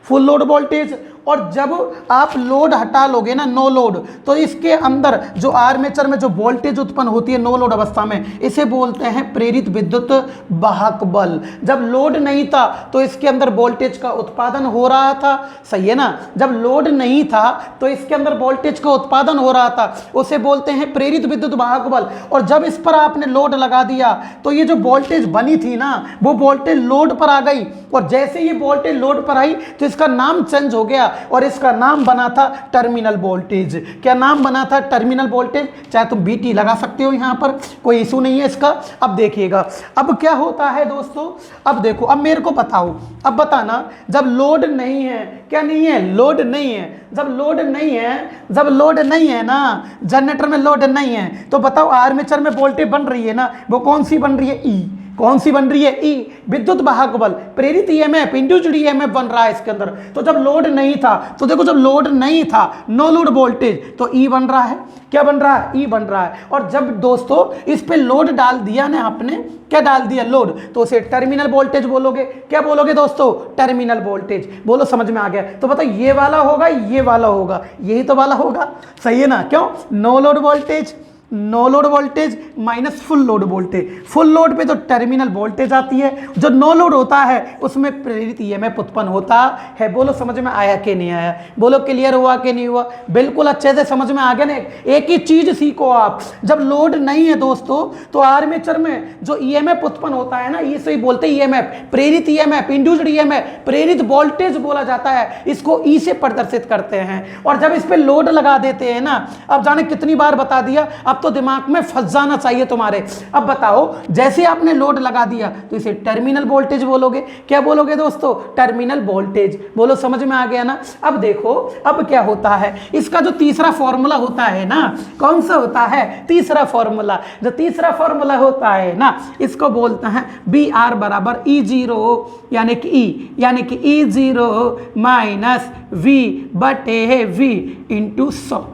फुल लोड वोल्टेज। और जब आप लोड हटा लोगे ना, नो लोड, तो इसके अंदर जो आर्मेचर में जो वोल्टेज उत्पन्न होती है नो लोड अवस्था में, इसे बोलते हैं प्रेरित विद्युत वाहक बल। जब लोड नहीं था तो इसके अंदर वोल्टेज का उत्पादन हो रहा था, सही है ना। जब लोड नहीं था तो इसके अंदर वोल्टेज का उत्पादन हो रहा था, उसे बोलते हैं प्रेरित विद्युत वाहक बल। और जब इस पर आपने लोड लगा दिया तो ये जो वोल्टेज बनी थी ना, वो वोल्टेज लोड पर आ गई, और जैसे ये वोल्टेज लोड पर आई तो इसका नाम चेंज हो गया, और इसका नाम बना था टर्मिनल वोल्टेज। क्या नाम बना था? Terminal voltage. चाहे तुम BT लगा सकते हो, यहाँ पर कोई इशू नहीं है इसका। अब देखिएगा, अब क्या होता है दोस्तों, अब देखो, अब मेरे को बताओ, अब बताना, जब लोड नहीं है, क्या नहीं है? लोड नहीं है। जब लोड नहीं है ना, जनरेटर में लोड नहीं है, तो बताओ आर्मेचर में वोल्टेज बन रही है ना, वो कौन सी बन रही है? E। कौन सी बन रही है? ई, विद्युत वाहक बल, प्रेरित ईएमएफ, इंड्यूस्ड ईएमएफ बन रहा है इसके अंदर। तो जब लोड नहीं था, तो देखो जब लोड नहीं था, नो लोड वोल्टेज, तो ई बन रहा है। क्या बन रहा है? ई बन रहा है। और जब दोस्तों इस पे लोड डाल दिया ना आपने, क्या डाल दिया? लोड, तो उसे टर्मिनल वोल्टेज बोलोगे। क्या बोलोगे दोस्तों? Terminal voltage. बोलो समझ में आ गया? तो बताओ ये वाला होगा, ये वाला होगा, यही तो वाला होगा, सही है ना? क्यों? No load voltage, no load voltage minus full load voltage. Full load पे तो टर्मिनल वोल्टेज आती है, जो नो लोड होता है उसमें प्रेरित ईएमएफ उत्पन्न होता है। बोलो समझ में आया कि नहीं आया? बोलो क्लियर हुआ कि नहीं हुआ? बिल्कुल अच्छे से समझ में आ गया ना। एक ही चीज सीखो आप, जब लोड नहीं है दोस्तों तो आर्मेचर में जो ईएमएफ उत्पन्न होता है ना, इसे ही बोलते हैं ईएमएफ, प्रेरित ईएमएफ, इंड्यूस्ड ईएमएफ, प्रेरित वोल्टेज बोला जाता है, इसको ई से प्रदर्शित करते हैं। और जब इस पे लोड लगा देते हैं ना, अब जाने कितनी बार बता दिया, अब तो दिमाग में फंस जाना चाहिए तुम्हारे। अब बताओ, जैसे आपने लोड लगा दिया तो इसे टर्मिनल वोल्टेज बोलोगे। क्या बोलोगे दोस्तों? Terminal voltage. बोलो समझ में आ गया ना? अब देखो अब क्या होता है, इसका जो तीसरा फॉर्मूला होता है ना, कौन सा होता है? तीसरा फॉर्मूला। जो तीसरा फॉर्मूला होता है ना, इसको बोलते हैं बी आर बराबर ई जीरो, यानी कि ई जीरो माइनस वी बटे वी इंटू 100।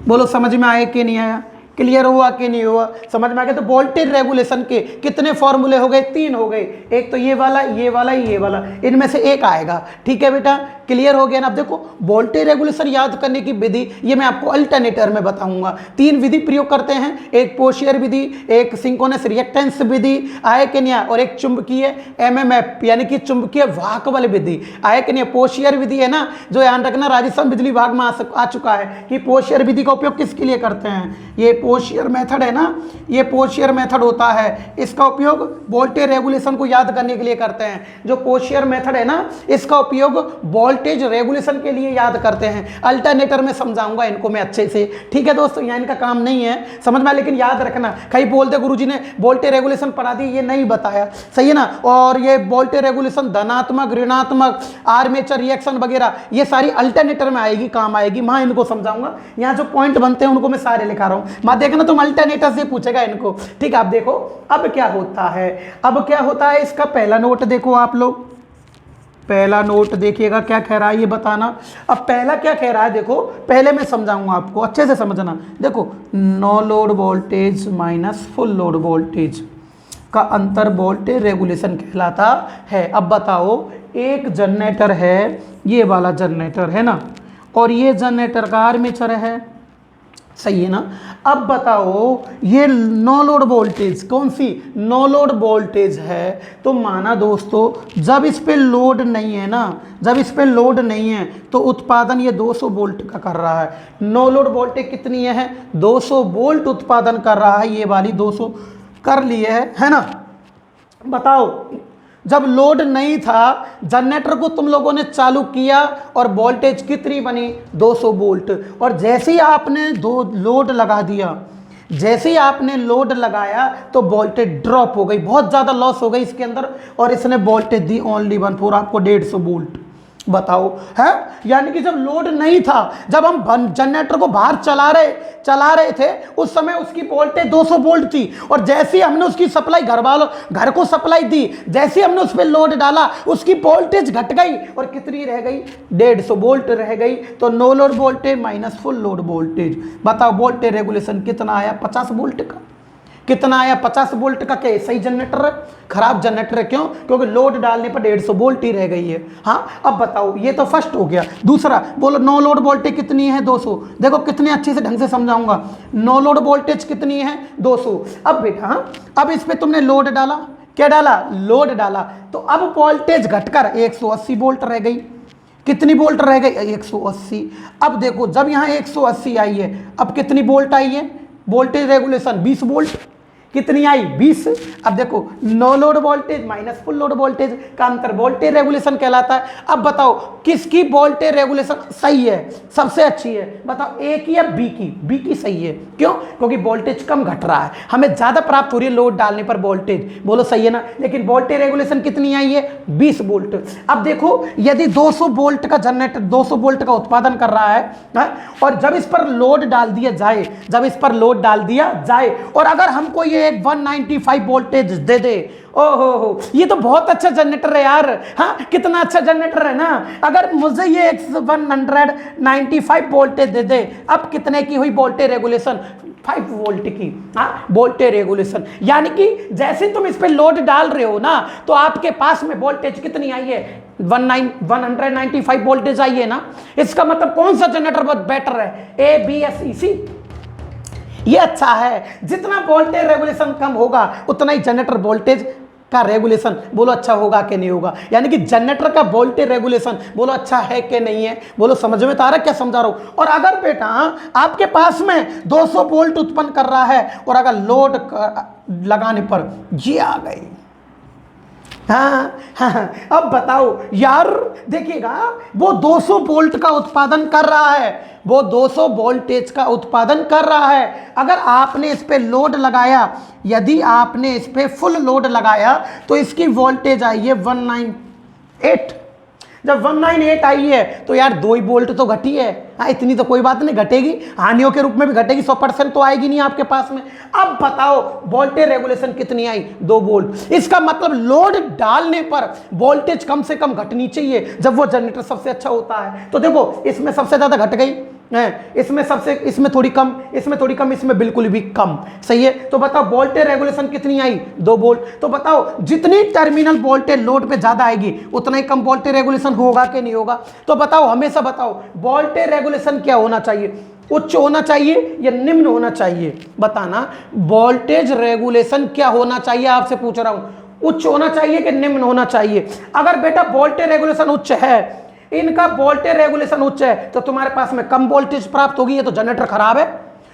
बोलो समझ में आया कि नहीं आया? क्लियर हुआ कि नहीं हुआ? समझ में आ गया? तो वोल्टेज रेगुलेशन के कितने फॉर्मूले हो गए? 3 हो गए। एक तो ये वाला, ये वाला, ये वाला, इनमें से एक आएगा। ठीक है बेटा, क्लियर हो गया ना? अब देखो वोल्टेज रेगुलेशन याद करने की विधि ये मैं आपको अल्टरनेटर में बताऊंगा। 3 विधि प्रयोग करते हैं, एक पोशियर विधि, एक सिंक्रोनस रिएक्टेंस विधि, आए कि नहीं, और एक चुंबकीय एमएमएफ यानी कि चुंबकीय वाहक बल विधि, आए कि नहीं? पोशियर विधि है ना, जो ध्यान रखना राजस्थान बिजली विभाग में आ चुका है कि पोशियर विधि का उपयोग किसके लिए करते हैं। ये पोशियर मेथड है ना, ये पोशियर मेथड होता है, इसका उपयोग वोल्टेज रेगुलेशन को याद करने के लिए करते हैं। जो पोशियर मेथड है ना, इसका उपयोग वोल्टेज रेगुलेशन के लिए याद करते हैं। अल्टरनेटर में समझाऊंगा इनको मैं अच्छे से। ठीक है दोस्तों, यहाँ इनका काम नहीं है समझ में, लेकिन याद रखना। कहीं बोलते गुरुजी ने वोल्टेज रेगुलेशन पढ़ा दी, ये नहीं बताया, सही है ना? और ये वोल्टेज रेगुलेशन धनात्मक, ऋणात्मक, आर्मेचर रिएक्शन वगैरह, ये सारी अल्टरनेटर में आएगी, काम आएगी, वहां इनको समझाऊंगा। यहाँ जो पॉइंट बनते हैं उनको मैं सारे लिखा रहा हूँ, मैं देखना तुम अल्टरनेटर से पूछेगा इनको। ठीक है, आप देखो अब क्या होता है। अब क्या होता है, इसका पहला नोट देखो आप लोग, पहला नोट देखिएगा क्या कह रहा है ये बताना। अब पहला क्या कह रहा है देखो, पहले मैं समझाऊंगा आपको, अच्छे से समझना। देखो no load voltage minus full load voltage का अंतर वोल्टेज रेगुलेशन कहलाता है। अब बताओ, एक जनरेटर है, ये वाला जनरेटर है ना, और ये जनरेटर का आर्मेचर है, सही है ना? अब बताओ, ये नो लोड वोल्टेज, कौन सी? नो लोड वोल्टेज है। तो माना दोस्तों जब इस पे लोड नहीं है ना, जब इस पे लोड नहीं है तो उत्पादन ये 200 वोल्ट का कर रहा है। नो लोड वोल्टेज कितनी है? 200 वोल्ट उत्पादन कर रहा है, ये वाली 200 कर लिए है ना? बताओ, जब लोड नहीं था, जनरेटर को तुम लोगों ने चालू किया और वोल्टेज कितनी बनी? 200 वोल्ट। और जैसे ही आपने लोड लगा दिया, जैसे ही आपने लोड लगाया तो वोल्टेज ड्रॉप हो गई, बहुत ज़्यादा लॉस हो गई इसके अंदर, और इसने वोल्टेज दी ओनली 14 आपको 150 वोल्ट। बताओ है, यानी कि जब लोड नहीं था, जब हम जनरेटर को बाहर चला रहे थे, उस समय उसकी वोल्टेज 200 वोल्ट थी, और जैसे ही हमने उसकी सप्लाई घर को सप्लाई दी, जैसे ही हमने उस पर लोड डाला, उसकी वोल्टेज घट गई और कितनी रह गई? 150 वोल्ट रह गई। तो no load voltage minus full load voltage. बताओ वोल्टेज रेगुलेशन कितना आया? 50 वोल्ट का। कितना आया? 50 वोल्ट का। क्या सही जनरेटर है? खराब जनरेटर है। क्यों? क्योंकि लोड डालने पर 150 वोल्ट ही रह गई है। हाँ, अब बताओ, ये तो फर्स्ट हो गया। दूसरा बोलो, नो लोड वोल्टेज कितनी है? 200। देखो कितने अच्छे से ढंग से समझाऊंगा। नो लोड वोल्टेज कितनी है? 200। अब बेटा, हाँ, अब इस पे तुमने लोड डाला, क्या डाला? लोड डाला, तो अब वोल्टेज घटकर 180 वोल्ट रह गई। कितनी वोल्ट रह गई? 180। अब देखो, जब यहाँ 180 आई है, अब कितनी वोल्ट आई है? Voltage regulation 20 volt. कितनी आई? 20। अब देखो, no load voltage minus full load voltage का अंतर वोल्टेज रेगुलेशन कहलाता है। अब बताओ किसकी वोल्टेज रेगुलेशन सही है, सबसे अच्छी है? बताओ, ए की या बी की? बी की सही है। क्यों? क्योंकि वोल्टेज कम घट रहा है, हमें ज़्यादा प्राप्त हो रही है लोड डालने पर वोल्टेज। बोलो सही है ना? लेकिन वोल्टेज रेगुलेशन कितनी आई है? 20 वोल्ट। अब देखो, यदि 200 वोल्ट का जनरेटर 200 वोल्ट का उत्पादन कर रहा है, और जब इस पर लोड डाल दिया जाए, और अगर हमको ये एक 195 वोल्टेज दे दे, ओहो ये तो बहुत अच्छा जनरेटर है यार। हाँ कितना अच्छा जनरेटर है ना। अगर मुझे ये 195 वोल्टेज दे दे, अब कितने की हुई वोल्टेज रेगुलेशन, 5 वोल्ट की। हाँ वोल्टेज रेगुलेशन, यानी कि जैसे तुम इस पे लोड डाल रहे हो ना, तो आपके पास में वोल्टेज कितनी आई है, 195 वोल्टेज आई है ना। इसका मतलब कौन सा जनरेटर बहुत बेटर है, ए बी एस ई सी, ये अच्छा है। जितना वोल्टेज रेगुलेशन कम होगा उतना ही जनरेटर वोल्टेज का रेगुलेशन बोलो अच्छा होगा कि नहीं होगा, यानी कि जनरेटर का वोल्टेज रेगुलेशन बोलो अच्छा है कि नहीं है। बोलो समझ में तो आ रहा है क्या समझा रहा हूं। और अगर बेटा आपके पास में 200 वोल्ट उत्पन्न कर रहा है और अगर लोड लगाने पर ये आ गई, हाँ, अब बताओ यार, देखिएगा वो 200 वोल्ट का उत्पादन कर रहा है, वो 200 वोल्टेज का उत्पादन कर रहा है। अगर आपने इस पे लोड लगाया, यदि आपने इस पे फुल लोड लगाया तो इसकी वोल्टेज आई है 198। जब 198 आई है तो यार 2 ही वोल्ट तो घटी है। हाँ इतनी तो कोई बात नहीं, घटेगी, हानियों के रूप में भी घटेगी, 100% तो आएगी नहीं आपके पास में। अब बताओ वोल्टेज रेगुलेशन कितनी आई, 2 वोल्ट। इसका मतलब लोड डालने पर वोल्टेज कम से कम घटनी चाहिए जब वो जनरेटर सबसे अच्छा होता है। तो देखो इसमें सबसे ज्यादा घट गई है, इसमें थोड़ी कम, इसमें थोड़ी कम, इसमें बिल्कुल भी कम, सही है। तो बताओ वोल्टेज रेगुलेशन कितनी आई, 2 वोल्ट। तो बताओ जितनी टर्मिनल वोल्टेज लोड पे ज्यादा आएगी उतना ही कम वोल्टेज रेगुलेशन होगा कि नहीं होगा। तो बताओ हमेशा बताओ वोल्टेज रेगुलेशन क्या होना चाहिए, उच्च होना चाहिए या निम्न होना चाहिए, बताना। वोल्टेज रेगुलेशन क्या होना चाहिए, आपसे पूछ रहा हूं, उच्च होना चाहिए कि निम्न होना चाहिए। अगर बेटा वोल्टेज रेगुलेशन उच्च है, इनका वोल्टेज रेगुलेशन उच्च है, तो तुम्हारे पास में कम वोल्टेज प्राप्त होगी। ये तो जनरेटर खराब है,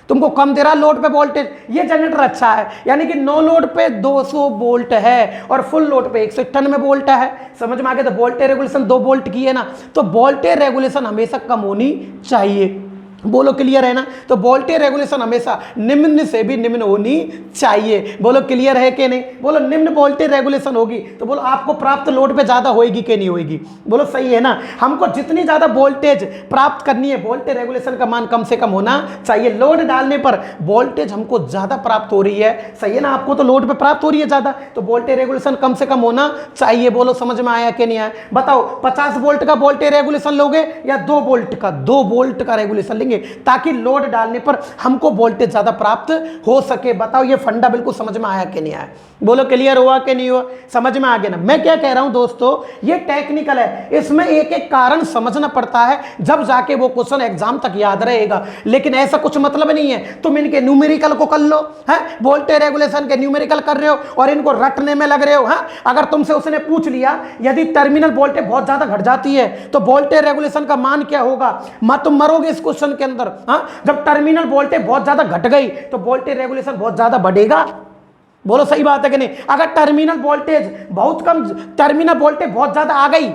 तुमको कम दे रहा लोड पे वोल्टेज। ये जनरेटर अच्छा है, यानी कि नो लोड पे 200 वोल्ट है और फुल लोड पे 198 वोल्ट है। समझ में आ गया। तो वोल्टेज रेगुलेशन 2 वोल्ट की है ना, तो वोल्टेज रेगुलेशन हमेशा कम होनी चाहिए। बोलो क्लियर है ना। तो वोल्टेज रेगुलेशन हमेशा निम्न से भी निम्न होनी चाहिए। बोलो क्लियर है कि नहीं। बोलो निम्न वोल्टेज रेगुलेशन होगी तो बोलो आपको प्राप्त लोड पे ज्यादा होएगी कि नहीं होएगी। बोलो सही है ना। हमको जितनी ज्यादा वोल्टेज प्राप्त करनी है, वोल्टेज रेगुलेशन का मान कम से कम होना चाहिए। लोड डालने पर वोल्टेज हमको ज्यादा प्राप्त हो रही है, सही है ना, आपको तो लोड पे प्राप्त हो रही है ज्यादा, तो वोल्टेज रेगुलेशन कम से कम होना चाहिए। बोलो समझ में आया कि नहीं आया। बताओ 50 वोल्ट का वोल्टेज रेगुलेशन लोगे या 2 वोल्ट का, 2 वोल्ट का रेगुलेशन लेंगे ताकि लोड डालने पर हमको वोल्टेज ज्यादा प्राप्त हो सके। बताओ ये फंडा बिल्कुल समझ में आया कि नहीं आया। बोलो क्लियर हुआ कि नहीं हुआ, समझ में आ गया ना। मैं क्या कह रहा हूं दोस्तों, ये टेक्निकल है, इसमें एक एक कारण समझना पड़ता है, जब जाके वो क्वेश्चन एग्जाम तक याद रहेगा। लेकिन ऐसा कुछ मतलब नहीं है तुम इनके न्यूमेरिकल को कर लो, है वोल्टेज रेगुलेशन के न्यूमेरिकल कर रहे हो और इनको रटने में लग रहे हो। हाँ अगर तुमसे उसने पूछ लिया यदि टर्मिनल वोल्टेज बहुत ज्यादा घट जाती है तो वोल्टेज रेगुलेशन का मान क्या होगा, तुम मरोगे इस क्वेश्चन के अंदर। हाँ जब टर्मिनल वोल्टेज बहुत ज्यादा घट गई तो वोल्टेज रेगुलेशन बहुत ज्यादा बढ़ेगा। बोलो सही बात है कि नहीं। अगर टर्मिनल वोल्टेज बहुत कम, टर्मिनल वोल्टेज बहुत ज्यादा आ गई,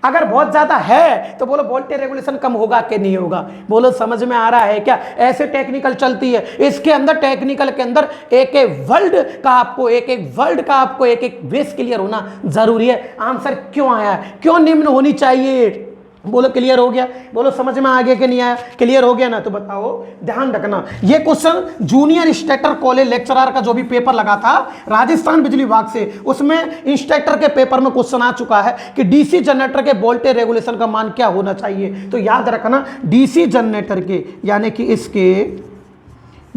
अगर बहुत ज्यादा है तो बोलो वोल्टेज रेगुलेशन कम होगा कि नहीं होगा। बोलो समझ में आ रहा है क्या। ऐसे टेक्निकल चलती है। इसके अंदर टेक्निकल के अंदर एक एक वर्ड का आपको एक एक बेस क्लियर होना जरूरी है। आंसर क्यों आया, क्यों निम्न होनी चाहिए। बोलो क्लियर हो गया। बोलो समझ में आ गया कि नहीं आया। क्लियर हो गया ना। तो बताओ ध्यान रखना, ये question junior instructor college lecturer का जो भी पेपर लगा था राजस्थान बिजली विभाग से, उसमें इंस्ट्रक्टर के पेपर में क्वेश्चन आ चुका है कि डीसी जनरेटर के वोल्टेज रेगुलेशन का मान क्या होना चाहिए। तो याद रखना डीसी जनरेटर के यानी कि इसके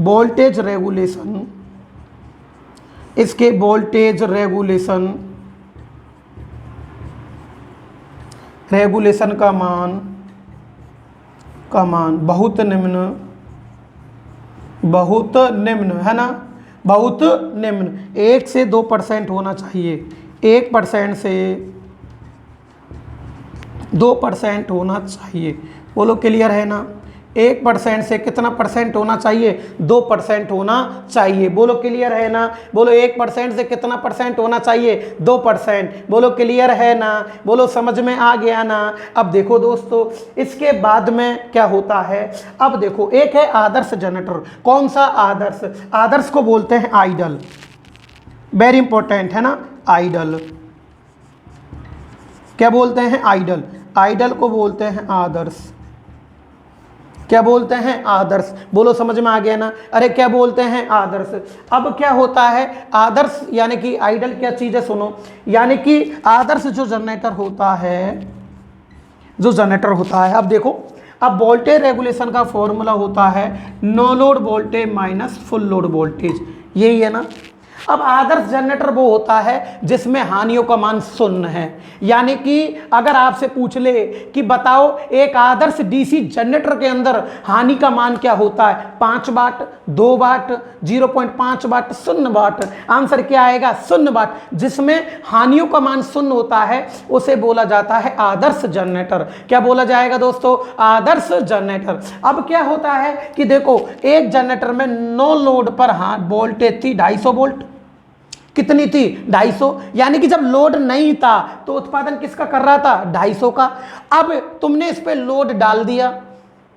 वोल्टेज रेगुलेशन, इसके वोल्टेज रेगुलेशन का मान बहुत निम्न है ना, बहुत निम्न 1 से 2% होना चाहिए। 1% से 2% होना चाहिए। बोलो क्लियर है ना। 1% से कितना परसेंट होना चाहिए, 2% होना चाहिए। बोलो क्लियर है ना। बोलो 1% से कितना परसेंट होना चाहिए, 2%। बोलो क्लियर है ना। बोलो समझ में आ गया ना। अब देखो दोस्तों इसके बाद में क्या होता है। अब देखो एक है आदर्श जनरेटर। कौन सा आदर्श, आदर्श को बोलते हैं आइडल, वेरी इंपॉर्टेंट है ना। आइडल क्या बोलते हैं, आइडल, आइडल को बोलते हैं आदर्श, क्या बोलते हैं? आदर्श। बोलो समझ में आ गया ना? अरे क्या बोलते हैं? आदर्श। अब क्या होता है आदर्श यानी कि आइडल क्या चीज़ है? सुनो, यानी कि आदर्श जो जनरेटर होता है, जो जनरेटर होता है, अब देखो, अब वोल्टेज रेगुलेशन का फॉर्मूला होता है no load voltage minus full load voltage, यही है ना। अब आदर्श जनरेटर वो होता है जिसमें हानियों का मान शून्य है। यानी कि अगर आपसे पूछ ले कि बताओ एक आदर्श डीसी जनरेटर के अंदर हानि का मान क्या होता है? 5 वाट, 2 वाट, 0.5 वाट, 0 वाट। आंसर क्या आएगा? 0 वाट। जिसमें हानियों का मान शून्य होता है उसे बोला जाता है आदर्श जनरेटर। क्या बोला जाएगा दोस्तों? आदर्श जनरेटर। अब क्या होता है कि देखो, एक जनरेटर में नो लोड पर हाँ वोल्टेज थी 250 वोल्ट। कितनी थी? 250। यानी कि जब लोड नहीं था तो उत्पादन किसका कर रहा था? 250 का। अब तुमने इस पे लोड डाल दिया,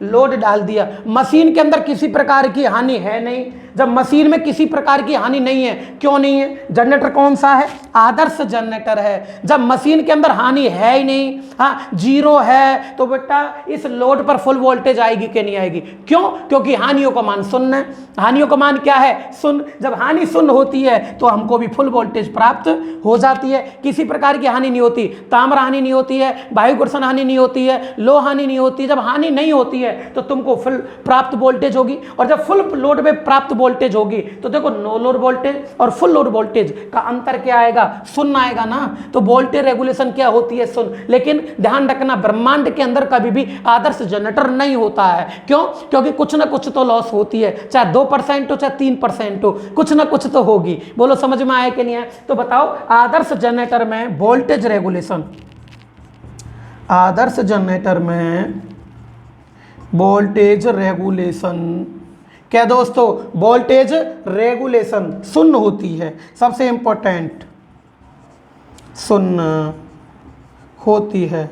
लोड डाल दिया, मशीन के अंदर किसी प्रकार की हानि है नहीं। जब मशीन में किसी प्रकार की हानि नहीं है, क्यों नहीं है? जनरेटर कौन सा है? आदर्श जनरेटर है। जब मशीन के अंदर हानि है ही नहीं, हाँ जीरो है, तो बेटा इस लोड पर फुल वोल्टेज आएगी कि नहीं आएगी? क्यों? क्योंकि हानियों का मान शून्य है। हानियों का मान क्या है? शून्य। जब हानि शून्य होती है तो हमको भी फुल वोल्टेज प्राप्त हो जाती है। किसी प्रकार की हानि नहीं होती, ताम्र हानि नहीं होती है, वायु घर्षण हानि नहीं होती है, लो हानि नहीं होती है। जब हानि नहीं होती है तो तुमको फुल प्राप्त वोल्टेज होगी। और जब फुल लोड में प्राप्त वोल्टेज होगी तो देखो नो लोड वोल्टेज और फुल लोड वोल्टेज का अंतर क्या आएगा? शून्य आएगा ना। तो वोल्टेज रेगुलेशन क्या होती है? शून्य। लेकिन ध्यान रखना, ब्रह्मांड के अंदर कभी भी आदर्श जनरेटर नहीं होता है। क्यों? क्योंकि कुछ ना कुछ तो लॉस होती है, चाहे 2% हो चाहे 3% हो, कुछ ना कुछ तो होगी। बोलो समझ में आया कि नहीं आया? तो बताओ आदर्श जनरेटर में वोल्टेज रेगुलेशन, आदर्श जनरेटर में वोल्टेज रेगुलेशन क्या दोस्तों? वोल्टेज रेगुलेशन शून्य होती है। सबसे इंपॉर्टेंट, शून्य होती है।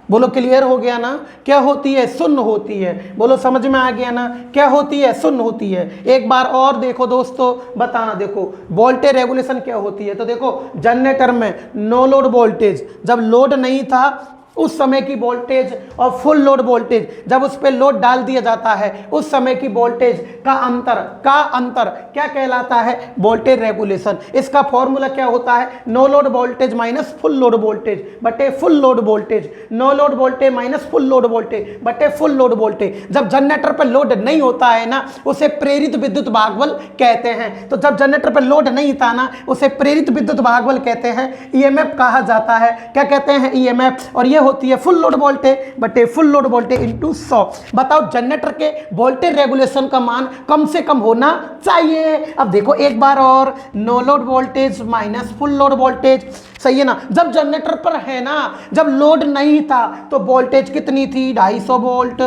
बोलो क्लियर हो गया ना? क्या होती है? शून्य होती है। बोलो समझ में आ गया ना? क्या होती है? शून्य होती है। एक बार और देखो दोस्तों, बताना। देखो वोल्टेज रेगुलेशन क्या होती है, तो देखो जनरेटर में नो लोड वोल्टेज, जब लोड नहीं था उस समय की वोल्टेज, और फुल लोड वोल्टेज जब उस पर लोड डाल दिया जाता है उस समय की वोल्टेज का अंतर क्या कहलाता है? Voltage regulation. इसका फॉर्मूला क्या होता है? No load voltage minus full load voltage बटे full load voltage. No load voltage minus full load voltage बटे फुल लोड वोल्टेज। जब जनरेटर पर लोड नहीं होता है ना, उसे प्रेरित विद्युत भागबल कहते हैं। तो जब जनरेटर पर लोड नहीं था ना, उसे प्रेरित विद्युत भागबल कहते हैं, ईएमएफ कहा जाता है। क्या कहते हैं? ईएमएफ। और ये होती है फुल लोड वोल्टेज बटे फुल लोड वोल्टेज इंटू 100। बताओ जनरेटर के वोल्टेज रेगुलेशन का मान कम से कम होना चाहिए। अब देखो एक बार और, no load voltage minus full load voltage, सही है ना। जब जनरेटर पर है ना, जब लोड नहीं था तो वोल्टेज कितनी थी? 250 वोल्ट।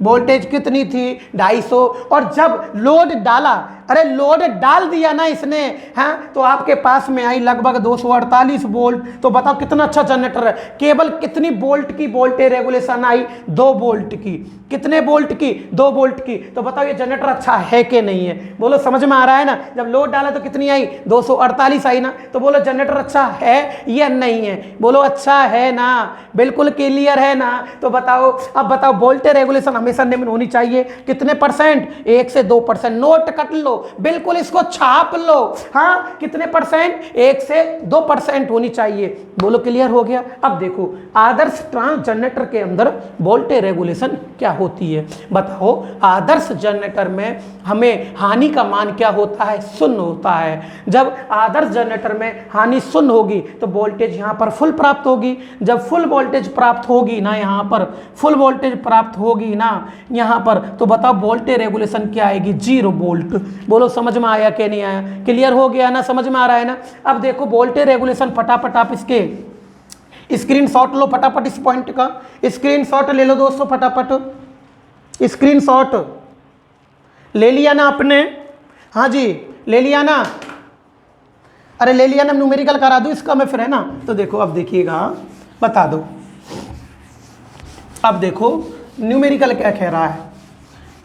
वोल्टेज कितनी थी? 250। और जब लोड डाला, अरे लोड डाल दिया ना इसने, हाँ, तो आपके पास में आई लगभग 248 वोल्ट। तो बताओ कितना अच्छा जनरेटर है। केवल कितनी वोल्ट की वोल्टेज रेगुलेशन आई? 2 वोल्ट की। कितने वोल्ट की? 2 वोल्ट की। तो बताओ ये जनरेटर अच्छा है कि नहीं है? बोलो समझ में आ रहा है ना? जब लोड डाला तो कितनी आई? 248 आई ना। तो बोलो जनरेटर अच्छा है या नहीं है? बोलो अच्छा है ना? बिल्कुल क्लियर है ना? तो बताओ, अब बताओ वोल्टेज रेगुलेशन हमेशा निम्न होनी चाहिए। कितने परसेंट? 1 से 2%। नोट कर लो, बिल्कुल इसको छाप लो। हाँ, कितने परसेंट? 1 से 2% होनी चाहिए। बोलो क्लियर हो गया? अब देखो आदर्श ट्रांस जनरेटर के अंदर वोल्टेज रेगुलेशन क्या होती है? बताओ आदर्श जनरेटर में हमें हानि का मान क्या होता है? शून्य होता है। जब आदर्श जनरेटर में हानि शून्य होगी तो वोल्टेज यहाँ पर फुल प्राप्त होगी। जब फुल वोल्टेज प्राप्त होगी ना, यहाँ पर फुल वोल्टेज प्राप्त होगी ना यहाँ पर, तो बताओ वोल्टेज रेगुलेशन क्या आएगी? 0 वोल्ट। बोलो समझ में आया कि नहीं आया? क्लियर हो गया ना? समझ में आ रहा है ना? अब देखो वोल्टेज रेगुलेशन फटाफट आप इसके स्क्रीनशॉट लो, फटाफट इस पॉइंट का स्क्रीनशॉट ले लो दोस्तों, फटाफट स्क्रीनशॉट ले लिया ना आपने? हाँ जी ले लिया ना? अरे ले लिया ना? न्यूमेरिकल करा दूं इसका मैं फिर, है ना? तो देखो अब देखिएगा, बता दो। अब देखो न्यूमेरिकल क्या कह रहा है,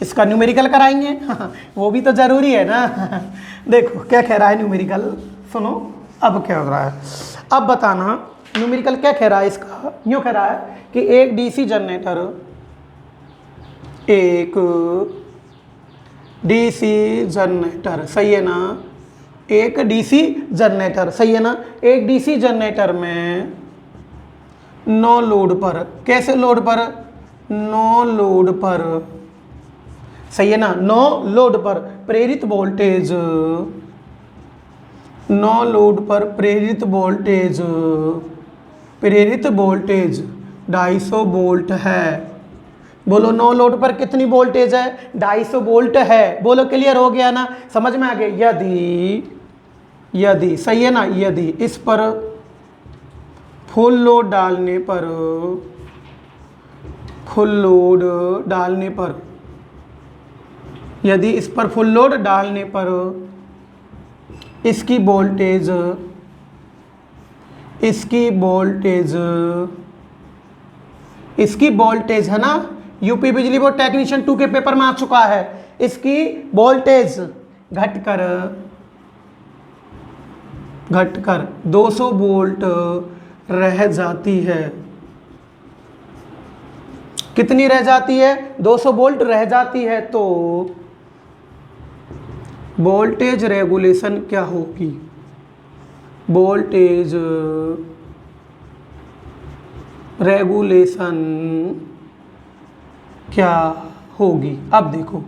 इसका न्यूमेरिकल कराएंगे। वो भी तो जरूरी है ना। देखो क्या कह रहा है न्यूमेरिकल, सुनो अब क्या हो रहा है। अब बताना न्यूमेरिकल क्या कह रहा है इसका। यूँ कह रहा है कि एक डीसी जनरेटर एक डीसी जनरेटर, सही है ना, एक डीसी जनरेटर, सही है ना। एक डीसी जनरेटर में नो लोड पर, कैसे लोड पर, नो लोड पर, सही है ना, नो लोड पर प्रेरित वोल्टेज, नो लोड पर प्रेरित वोल्टेज, प्रेरित वोल्टेज 250 वोल्ट है। बोलो नो लोड पर कितनी वोल्टेज है, 250 वोल्ट है। बोलो क्लियर हो गया ना, समझ में आ गया। यदि सही है ना, यदि इस पर फुल लोड डालने पर, फुल लोड डालने पर, यदि इस पर फुल लोड डालने पर इसकी वोल्टेज, इसकी वोल्टेज, इसकी वोल्टेज है ना, यूपी बिजली बोर्ड टेक्नीशियन 2 के पेपर में आ चुका है। इसकी वोल्टेज घटकर 200 वोल्ट रह जाती है। कितनी रह जाती है, 200 वोल्ट रह जाती है, तो वोल्टेज रेगुलेशन क्या होगी, वोल्टेज रेगुलेशन क्या होगी। अब देखो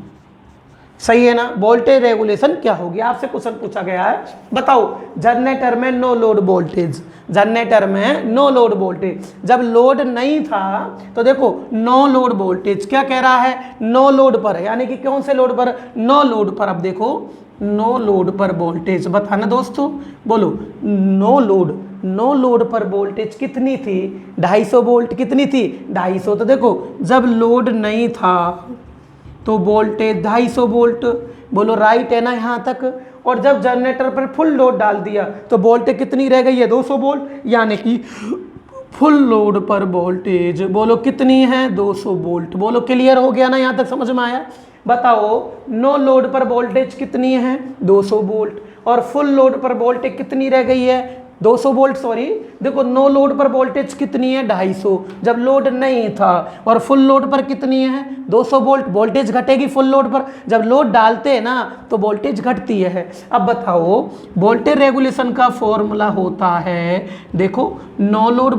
सही है ना, वोल्टेज रेगुलेशन क्या होगी, आपसे क्वेश्चन पूछा गया है, बताओ। जनरेटर में नो लोड वोल्टेज, जनरेटर में नो लोड वोल्टेज, जब लोड नहीं था तो देखो नो लोड वोल्टेज क्या कह रहा है, नो लोड पर, यानी कि कौन से लोड पर, नो लोड पर। अब देखो नो लोड पर वोल्टेज बताना दोस्तों, बोलो नो लोड पर वोल्टेज कितनी थी, 250 वोल्ट। कितनी थी, 250। तो देखो जब लोड नहीं था तो वोल्टेज 250 वोल्ट, बोलो राइट है ना यहाँ तक। और जब जनरेटर पर फुल लोड डाल दिया तो वोल्टेज कितनी रह गई है, 200 वोल्ट, यानी कि फुल लोड पर वोल्टेज बोलो कितनी है, 200 वोल्ट। बोलो क्लियर हो गया ना, यहाँ तक समझ में आया। बताओ नो लोड पर वोल्टेज कितनी है, 200 वोल्ट, और फुल लोड पर वोल्टेज कितनी रह गई है, 200 वोल्ट, सॉरी। देखो नो लोड पर वोल्टेज कितनी है, 250, जब लोड नहीं था। और फुल लोड पर कितनी है, 200 वोल्ट। वोल्टेज घटेगी फुल लोड पर, जब लोड डालते हैं ना तो वोल्टेज घटती है। अब बताओ वोल्टेज रेगुलेशन का फॉर्मूला होता है, देखो no load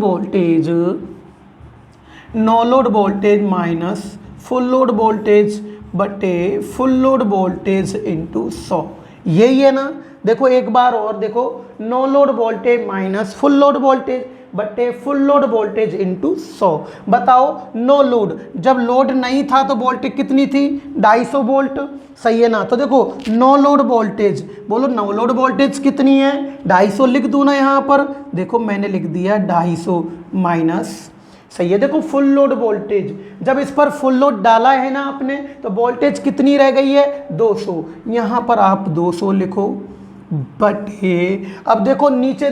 voltage minus full load voltage बटे फुल लोड वोल्टेज इंटू 100, यही है ना। देखो एक बार और देखो, no load voltage minus full load voltage बटे फुल लोड वोल्टेज इंटू 100। बताओ नो लोड, जब लोड नहीं था तो वोल्टेज कितनी थी, 250 वोल्ट, सही है ना। तो देखो नो लोड वोल्टेज, बोलो नो लोड वोल्टेज कितनी है, 250 लिख दूँ ना यहाँ पर, देखो मैंने लिख दिया 250 माइनस, सही है। देखो फुल लोड वोल्टेज, जब इस पर फुल लोड डाला है ना आपने तो वोल्टेज कितनी रह गई है, 200, यहाँ पर आप 200 लिखो बटे, अब देखो नीचे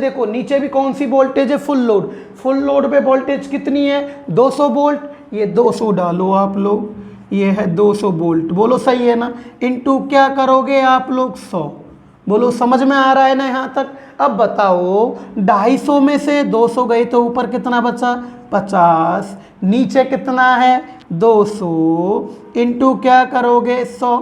भी कौन सी वोल्टेज है, फुल लोड पे वोल्टेज कितनी है, 200 वोल्ट, ये 200 डालो आप लोग, ये है 200 वोल्ट, बोलो सही है ना। इनटू क्या करोगे आप लोग, 100। बोलो समझ में आ रहा है ना यहाँ तक। अब बताओ 250 में से 200 गए तो ऊपर कितना बचा, 50, नीचे कितना है 200, इनटू क्या करोगे 100।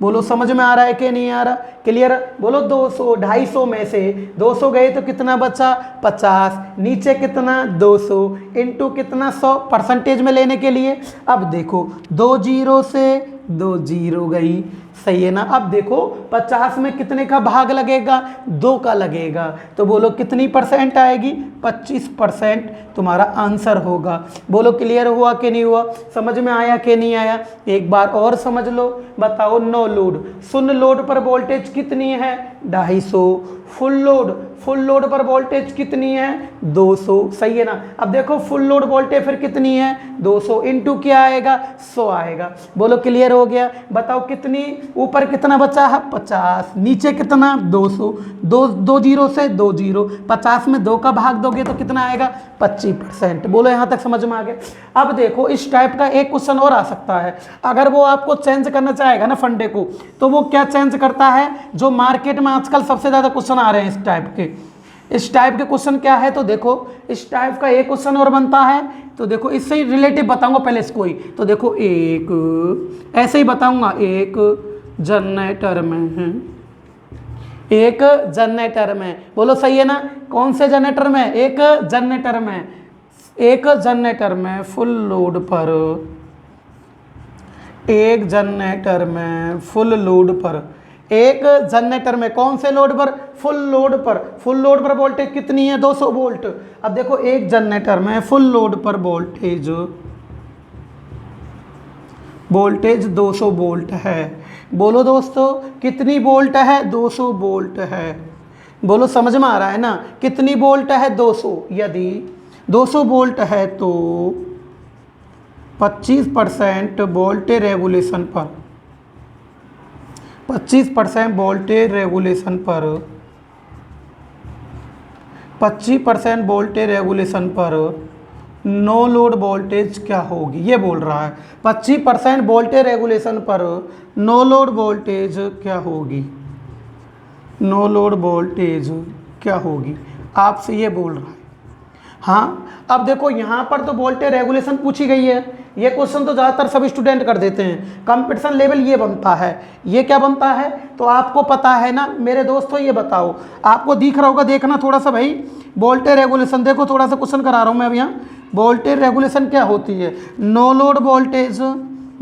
बोलो समझ में आ रहा है कि नहीं आ रहा, क्लियर। बोलो 200, 250 में से 200 गए तो कितना बचा, 50, नीचे कितना 200, इनटू कितना 100, परसेंटेज में लेने के लिए। अब देखो 2 जीरो से 2 जीरो गई, सही है ना। अब देखो 50 में कितने का भाग लगेगा, 2 का लगेगा, तो बोलो कितनी परसेंट आएगी, 25% तुम्हारा आंसर होगा। बोलो क्लियर हुआ कि नहीं हुआ, समझ में आया कि नहीं आया, एक बार और समझ लो। बताओ नो लोड, शून्य लोड पर वोल्टेज कितनी है, 250, फुल लोड पर वोल्टेज कितनी है, 200, सही है ना। अब देखो फुल लोड वोल्टेज फिर कितनी है, 200, इनटू क्या आएगा, 100 आएगा। बोलो क्लियर हो गया। बताओ कितनी, ऊपर कितना बचा है, 50, नीचे कितना 200, 2 जीरो से 2 जीरो, 50 में 2 का भाग दोगे तो कितना आएगा, 25%। बोलो यहाँ तक समझ में आ गया। अब देखो इस टाइप का एक क्वेश्चन और आ सकता है, अगर वो आपको चेंज करना चाहेगा ना फंडे को, तो वो क्या चेंज करता है, जो मार्केट में आजकल सबसे ज़्यादा क्वेश्चन आ रहे हैं इस टाइप के, इस टाइप के क्वेश्चन क्या है, तो देखो इस टाइप का एक क्वेश्चन और बनता है, तो देखो इससे ही रिलेटिव बताऊंगा पहले इसको ही। तो देखो एक ऐसे ही बताऊंगा, एक जनरेटर में है, एक जनरेटर में, बोलो सही है ना, कौन से जनरेटर में, एक जनरेटर में, एक जनरेटर में फुल लोड पर, एक जनरेटर में फुल लोड पर, एक जनरेटर में कौन से लोड पर, फुल लोड पर, फुल लोड पर वोल्टेज कितनी है, 200 वोल्ट। अब देखो एक जनरेटर में फुल लोड पर वोल्टेज 200 वोल्ट है। बोलो दोस्तों कितनी वोल्ट है, 200 वोल्ट है। बोलो समझ में आ रहा है ना, कितनी वोल्ट है, 200। यदि 200 वोल्ट है तो 25% वोल्टेज रेगुलेशन पर, 25% वोल्टेज रेगुलेशन पर, 25% वोल्टेज रेगुलेशन पर नो लोड वोल्टेज क्या होगी, ये बोल रहा है। 25% वोल्टेज रेगुलेशन पर नो लोड वोल्टेज क्या होगी, नो लोड वोल्टेज क्या होगी, आपसे ये बोल रहा है। हाँ अब देखो यहाँ पर तो वोल्टेज रेगुलेशन पूछी गई है, ये क्वेश्चन तो ज़्यादातर सब स्टूडेंट कर देते हैं। कंपटीशन लेवल ये बनता है, ये क्या बनता है, तो आपको पता है ना मेरे दोस्तों, ये बताओ आपको दिख रहा होगा, देखना थोड़ा सा भाई, वोल्टेज रेगुलेशन देखो, थोड़ा सा क्वेश्चन करा रहा हूँ मैं अब यहाँ। वोल्टेज रेगुलेशन क्या होती है, no load voltage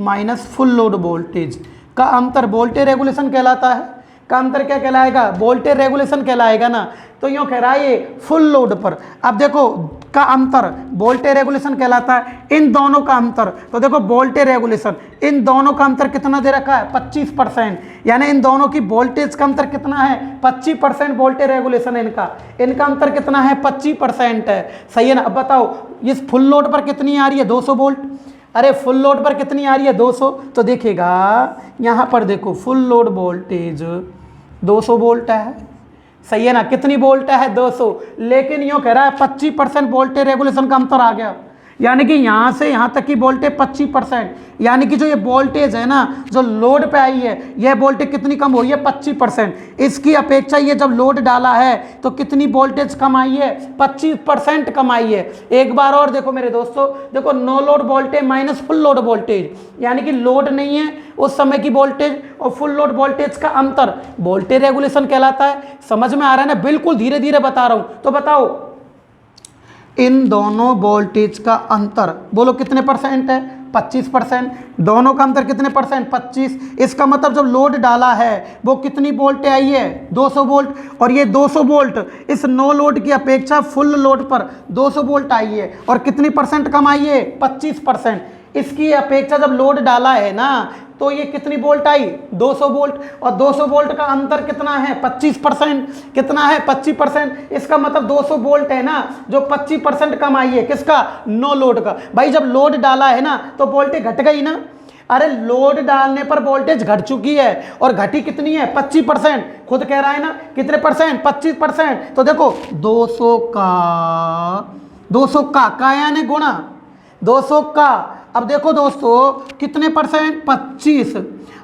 minus full load voltage का अंतर वोल्टेज रेगुलेशन कहलाता है। का अंतर क्या कहलाएगा, वोल्टेज रेगुलेशन कहलाएगा ना। तो यूँ कह रहा है ये फुल लोड पर, अब देखो का अंतर वोल्टेज रेगुलेशन कहलाता है, इन दोनों का अंतर। तो देखो वोल्टेज रेगुलेशन, इन दोनों का अंतर कितना दे रखा है, 25%, यानी इन दोनों की वोल्टेज का अंतर कितना है, 25% वोल्टेज रेगुलेशन है इनका, इनका अंतर कितना है, 25% है। सही है ना। अब बताओ इस फुल लोड पर कितनी आ रही है, 200 वोल्ट। अरे फुल लोड पर कितनी आ रही है, 200। तो देखिएगा यहाँ पर देखो फुल लोड वोल्टेज 200 वोल्ट है, सही है ना, कितनी वोल्ट है, 200। लेकिन यूँ कह रहा है 25% वोल्टेज रेगुलेशन का अंतर आ गया, यानी कि यहाँ से यहाँ तक की वोल्टेज 25%, यानी कि जो ये वोल्टेज है ना जो लोड पे आई है, यह वोल्टेज कितनी कम हुई है, 25%। इसकी अपेक्षा ये जब लोड डाला है तो कितनी वोल्टेज कम आई है, 25% कम आई है। एक बार और देखो मेरे दोस्तों, देखो no load voltage minus full load voltage, यानी कि लोड नहीं है उस समय की वोल्टेज और फुल लोड वोल्टेज का अंतर वोल्टेज रेगुलेशन कहलाता है। समझ में आ रहा है ना, बिल्कुल धीरे धीरे बता रहा हूँ। तो बताओ इन दोनों वोल्टेज का अंतर बोलो कितने परसेंट है, 25%। दोनों का अंतर कितने परसेंट, 25। इसका मतलब जब लोड डाला है वो कितनी वोल्ट आई है, 200 वोल्ट। और ये 200 वोल्ट इस नो लोड की अपेक्षा फुल लोड पर 200 वोल्ट आई है, और कितनी परसेंट कम आई है, 25%। इसकी अपेक्षा जब लोड डाला है ना तो ये कितनी वोल्ट आई, 200 वोल्ट। और 200 वोल्ट का अंतर कितना है, 25%। कितना है, 25%। इसका मतलब 200 वोल्ट है ना जो 25% कम आई है, किसका, नो लोड का। भाई जब लोड डाला है ना तो वोल्टेज घट गई ना। अरे लोड डालने पर वोल्टेज घट चुकी है, और घटी कितनी है, 25%। खुद कह रहा है ना कितने परसेंट, 25%। तो देखो 200 का यानी गुणा 200 का। अब देखो दोस्तों कितने परसेंट, 25।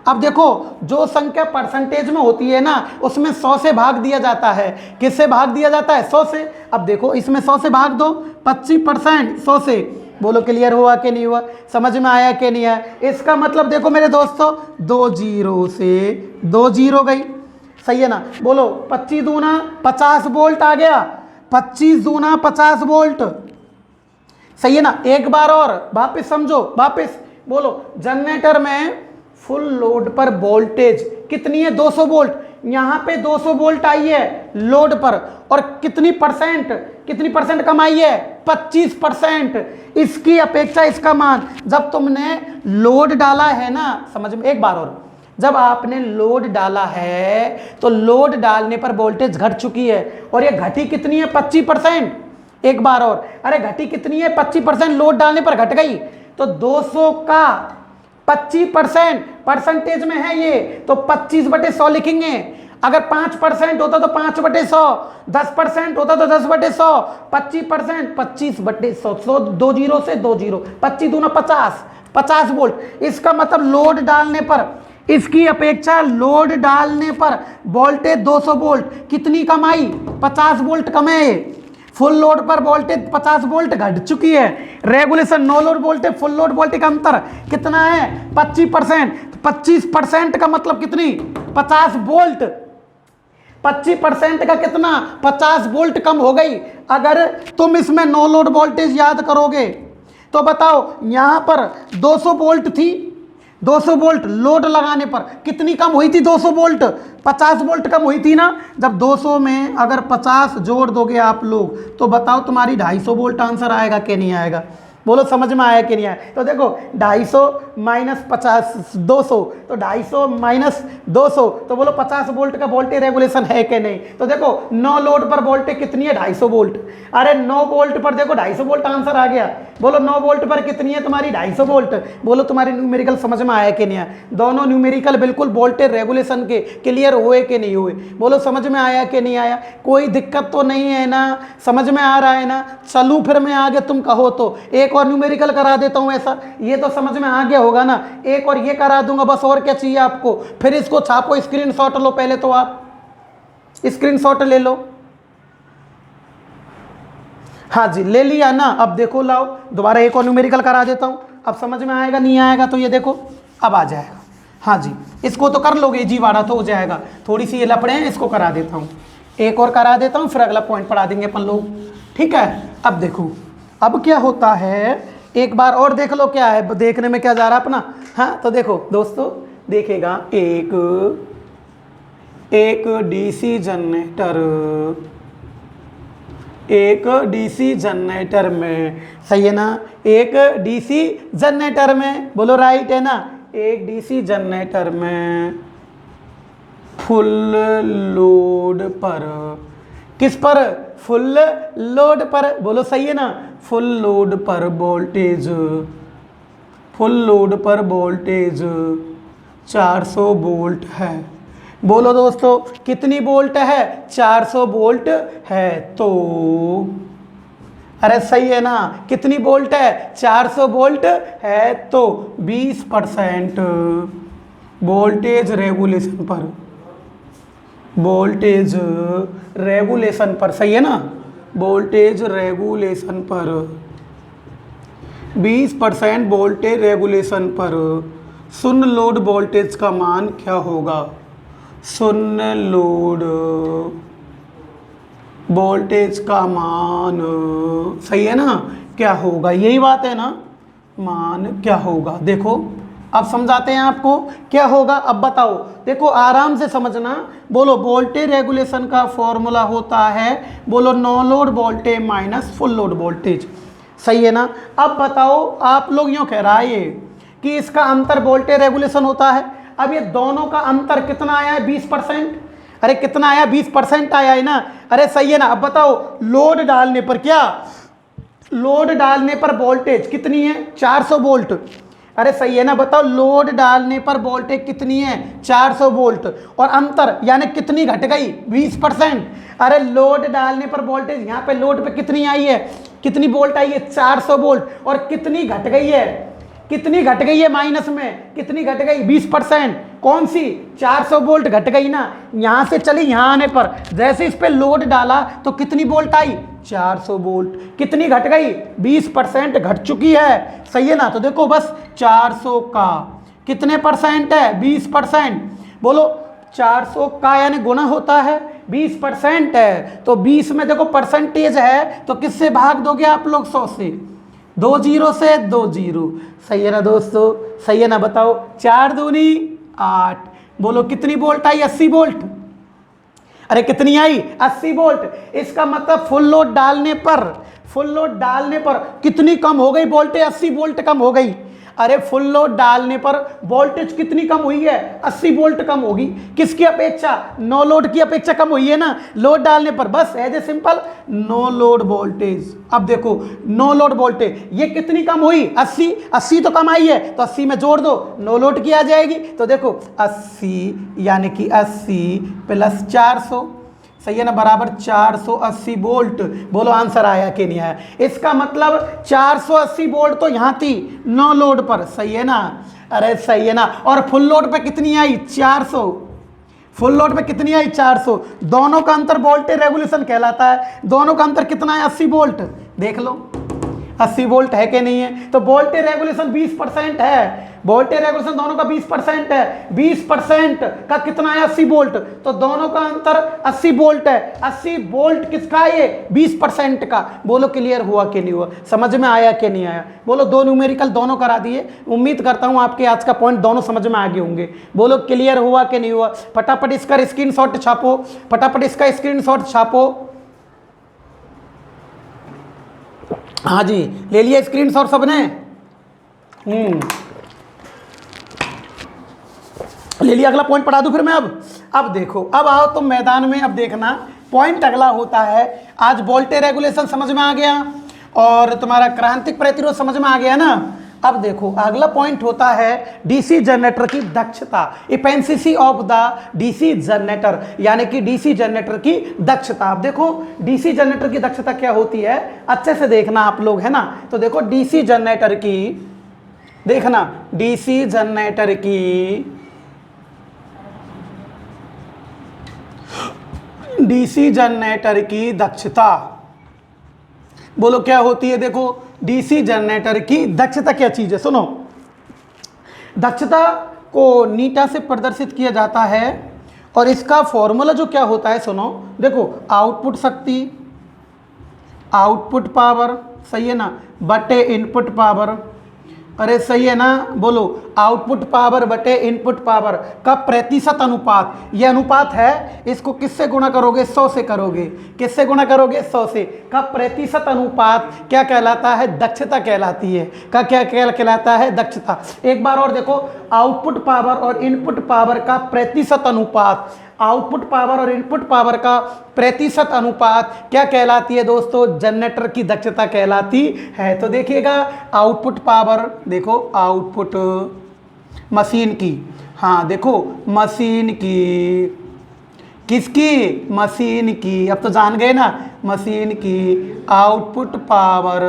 अब देखो जो संख्या परसेंटेज में होती है ना उसमें 100 से भाग दिया जाता है। किससे भाग दिया जाता है, 100 से। अब देखो इसमें 100 से भाग दो, 25% 100 से। बोलो क्लियर हुआ कि नहीं हुआ, समझ में आया कि नहीं आया। इसका मतलब देखो मेरे दोस्तों 2 जीरो से 2 जीरो गई, सही है ना। बोलो 25 दूना 50 वोल्ट आ गया, 25 दूना 50 वोल्ट, सही है ना। एक बार और वापस समझो, वापस बोलो जनरेटर में फुल लोड पर वोल्टेज कितनी है, 200 वोल्ट। यहाँ पे 200 वोल्ट आई है लोड पर, और कितनी परसेंट कम आई है, 25%। इसकी अपेक्षा इसका मान जब तुमने लोड डाला है ना, समझ में, एक बार और, जब आपने लोड डाला है तो लोड डालने पर वोल्टेज घट चुकी है, और ये घटी कितनी है, 25%। एक बार और, अरे घटी कितनी है, 25%। लोड डालने पर घट गई, तो 200 का 25% परसेंटेज में है ये, तो 25/100 लिखेंगे। अगर 5% होता तो 5/100, 10% होता तो 10/100, 25% 25/100, 2 जीरो से 2 जीरो, 25 दूना 50 वोल्ट। इसका मतलब लोड डालने पर इसकी अपेक्षा लोड डालने पर वोल्टेज 200 वोल्ट कितनी कम आई, 50 वोल्ट कम है। फुल लोड पर वोल्टेज 50 वोल्ट घट चुकी है। Regulation no load voltage full load voltage का अंतर कितना है, 25%। 25% का मतलब कितनी, 50 वोल्ट। 25% का कितना, 50 वोल्ट कम हो गई। अगर तुम इसमें नो लोड वोल्टेज याद करोगे तो बताओ यहां पर 200 वोल्ट थी, 200 वोल्ट लोड लगाने पर कितनी कम हुई थी, 200 वोल्ट, 50 वोल्ट कम हुई थी ना। जब 200 में अगर 50 जोड़ दोगे आप लोग तो बताओ तुम्हारी 250 वोल्ट आंसर आएगा कि नहीं आएगा, बोलो समझ में आया कि नहीं आया। तो देखो 250 माइनस 50 200, तो 250 माइनस 200 तो बोलो 50 वोल्ट का वोल्टेज रेगुलेशन है कि नहीं। तो देखो नो लोड पर वोल्टेज कितनी है, 250 वोल्ट। अरे 9 वोल्ट पर देखो 250 वोल्ट आंसर आ गया। बोलो 9 वोल्ट पर कितनी है तुम्हारी, 250 वोल्ट। बोलो तुम्हारी न्यूमेरिकल समझ में आया कि नहीं आया। दोनों न्यूमेरिकल बिल्कुल वोल्टेज रेगुलेशन के क्लियर हुए कि नहीं हुए, बोलो समझ में आया कि नहीं आया। कोई दिक्कत तो नहीं है ना, समझ में आ रहा है ना। चलूँ फिर मैं आगे, तुम कहो तो एक और न्यूमेरिकल करा देता हूं ऐसा, ये तो समझ में आ गया होगा ना। एक और ये करा दूंगा बस, और क्या चाहिए आपको। फिर इसको छापो, स्क्रीनशॉट लो, पहले तो आप स्क्रीनशॉट ले लो। हाँ जी ले लिया ना। अब देखो लाओ दोबारा एक और न्यूमेरिकल करा देता हूं, अब समझ में आएगा, नहीं आएगा तो ये देखो अब आ जाएगा। हाँ जी इसको तो कर लोगे, जी वाड़ा तो हो जाएगा। थोड़ी सी ये लपड़े हैं, इसको करा देता हूं, एक और करा देता हूं, फिर अगला पॉइंट पढ़ा देंगे अपन लोग, ठीक है। अब देखो अब क्या होता है, एक बार और देख लो क्या है, देखने में क्या जा रहा अपना। हाँ तो देखो दोस्तों देखेगा, एक डीसी जनरेटर, एक डीसी जनरेटर में, सही है ना, एक डीसी जनरेटर में, बोलो राइट है ना। एक डीसी जनरेटर में फुल लोड पर, किस पर, फुल लोड पर, बोलो सही है ना। फुल लोड पर वोल्टेज, फुल लोड पर वोल्टेज 400 वोल्ट है। बोलो दोस्तों कितनी वोल्ट है, 400 वोल्ट है। तो अरे सही है ना, कितनी वोल्ट है, 400 वोल्ट है। तो 20% वोल्टेज रेगुलेशन पर, वोल्टेज रेगुलेशन पर, सही है ना, वोल्टेज रेगुलेशन पर 20% वोल्टेज रेगुलेशन पर शून्य लोड वोल्टेज का मान क्या होगा, शून्य लोड वोल्टेज का मान, सही है ना, क्या होगा, यही बात है ना, मान क्या होगा। देखो अब समझाते हैं आपको क्या होगा। अब बताओ, देखो आराम से समझना। बोलो वोल्टेज रेगुलेशन का फॉर्मूला होता है, बोलो no load voltage minus full load voltage, सही है ना। अब बताओ आप लोग यूँ कह रहा है ये कि इसका अंतर वोल्टेज रेगुलेशन होता है। अब ये दोनों का अंतर कितना आया है, 20%। अरे कितना आया, 20% आया है ना। अरे सही है ना। अब बताओ लोड डालने पर, क्या लोड डालने पर वोल्टेज कितनी है, 400 वोल्ट। अरे सही है ना, बताओ लोड डालने पर वोल्टेज कितनी है, 400 वोल्ट। और अंतर यानी कितनी घट गई, 20%। अरे लोड डालने पर वोल्टेज, यहाँ पे लोड पे कितनी आई है, कितनी वोल्ट आई है, 400 वोल्ट। और कितनी घट गई है, कितनी घट गई है माइनस में, कितनी घट गई, 20%। कौन सी, 400 वोल्ट घट गई ना। यहाँ से चली यहाँ आने पर, जैसे इस पे लोड डाला तो कितनी वोल्ट आई, 400 वोल्ट। कितनी घट गई, 20% घट चुकी है, सही है ना। तो देखो बस 400 का कितने परसेंट है, 20%। बोलो 400 का यानी गुना होता है 20% है, तो 20 में देखो परसेंटेज है, तो किससे भाग दोगे आप लोग, 100 से, 2 जीरो से 2 जीरो, सही है ना दोस्तों, सही है ना। बताओ 4 दूनी 8, बोलो कितनी वोल्ट आई, 80 वोल्ट। अरे कितनी आई, 80 वोल्ट। इसका मतलब फुल लोड डालने पर, फुल लोड डालने पर कितनी कम हो गई वोल्टेज, 80 वोल्ट कम हो गई। अरे फुल लोड डालने पर वोल्टेज कितनी कम हुई है, 80 वोल्ट कम होगी। किसकी अपेक्षा, नो लोड की अपेक्षा कम हुई है ना, लोड डालने पर। बस as a simple no load voltage. अब देखो नो लोड वोल्टेज ये कितनी कम हुई, 80, 80 तो कम आई है, तो 80 में जोड़ दो, नो लोड की आ जाएगी। तो देखो 80 यानी कि 80 प्लस 400, सही है ना, बराबर 480 वोल्ट। बोलो आंसर आया कि नहीं आया। इसका मतलब 480 वोल्ट तो यहाँ थी नो लोड पर, सही है ना। अरे सही है ना। और फुल लोड पे कितनी आई? 400। फुल लोड पे कितनी आई? 400। दोनों का अंतर वोल्टेज रेगुलेशन कहलाता है। दोनों का अंतर कितना है? 80 वोल्ट। देख लो 80 वोल्ट है कि नहीं है? तो वोल्टेज रेगुलेशन 20% है। वोल्टेज रेगुलेशन दोनों का 20% है। 20% का कितना है? 80 वोल्ट। तो दोनों का अंतर 80 वोल्ट है। 80 वोल्ट किसका है? ये 20% का। बोलो क्लियर हुआ कि नहीं हुआ? समझ में आया कि नहीं आया? बोलो दो न्यूमेरिकल दोनों करा दिए। उम्मीद करता हूं आपके आज का पॉइंट दोनों समझ में आ गए होंगे। बोलो क्लियर हुआ कि नहीं हुआ? फटाफट इसका स्क्रीनशॉट छापो, फटाफट इसका स्क्रीनशॉट छापो। हाँ जी, ले लिया स्क्रीनशॉट सबने? ले लिया। अगला पॉइंट पढ़ा दूं फिर मैं। अब देखो, अब आओ तुम मैदान में। अब देखना पॉइंट अगला होता है, आज वोल्टेज रेगुलेशन समझ में आ गया और तुम्हारा क्रांतिक प्रतिरोध समझ में आ गया ना। अब देखो अगला पॉइंट होता है डीसी जनरेटर की दक्षता, efficiency of the DC generator, यानी कि डीसी जनरेटर की दक्षता। अब देखो डीसी जनरेटर की दक्षता क्या होती है, अच्छे से देखना आप लोग, है ना। तो देखो डीसी जनरेटर की, देखना डीसी जनरेटर की, डीसी जनरेटर की दक्षता, बोलो क्या होती है? देखो डीसी जनरेटर की दक्षता क्या चीज है? सुनो, दक्षता को नीटा से प्रदर्शित किया जाता है और इसका फॉर्मूला जो क्या होता है, सुनो देखो, आउटपुट शक्ति, आउटपुट पावर, सही है ना, बटे इनपुट पावर। अरे सही है ना, बोलो आउटपुट पावर बटे इनपुट पावर का प्रतिशत अनुपात। ये अनुपात है, इसको किससे गुणा करोगे? 100 से करोगे। किससे गुणा करोगे? 100 से। का प्रतिशत अनुपात क्या कहलाता है? दक्षता कहलाती है। का क्या कहलाता है? दक्षता। एक बार और देखो, आउटपुट पावर और इनपुट पावर का प्रतिशत अनुपात, आउटपुट पावर और इनपुट पावर का प्रतिशत अनुपात क्या कहलाती है दोस्तों? जनरेटर की दक्षता कहलाती है। तो देखिएगा आउटपुट पावर, देखो आउटपुट मशीन की, हाँ देखो मशीन की, किसकी? मशीन की। अब तो जान गए ना, मशीन की आउटपुट पावर,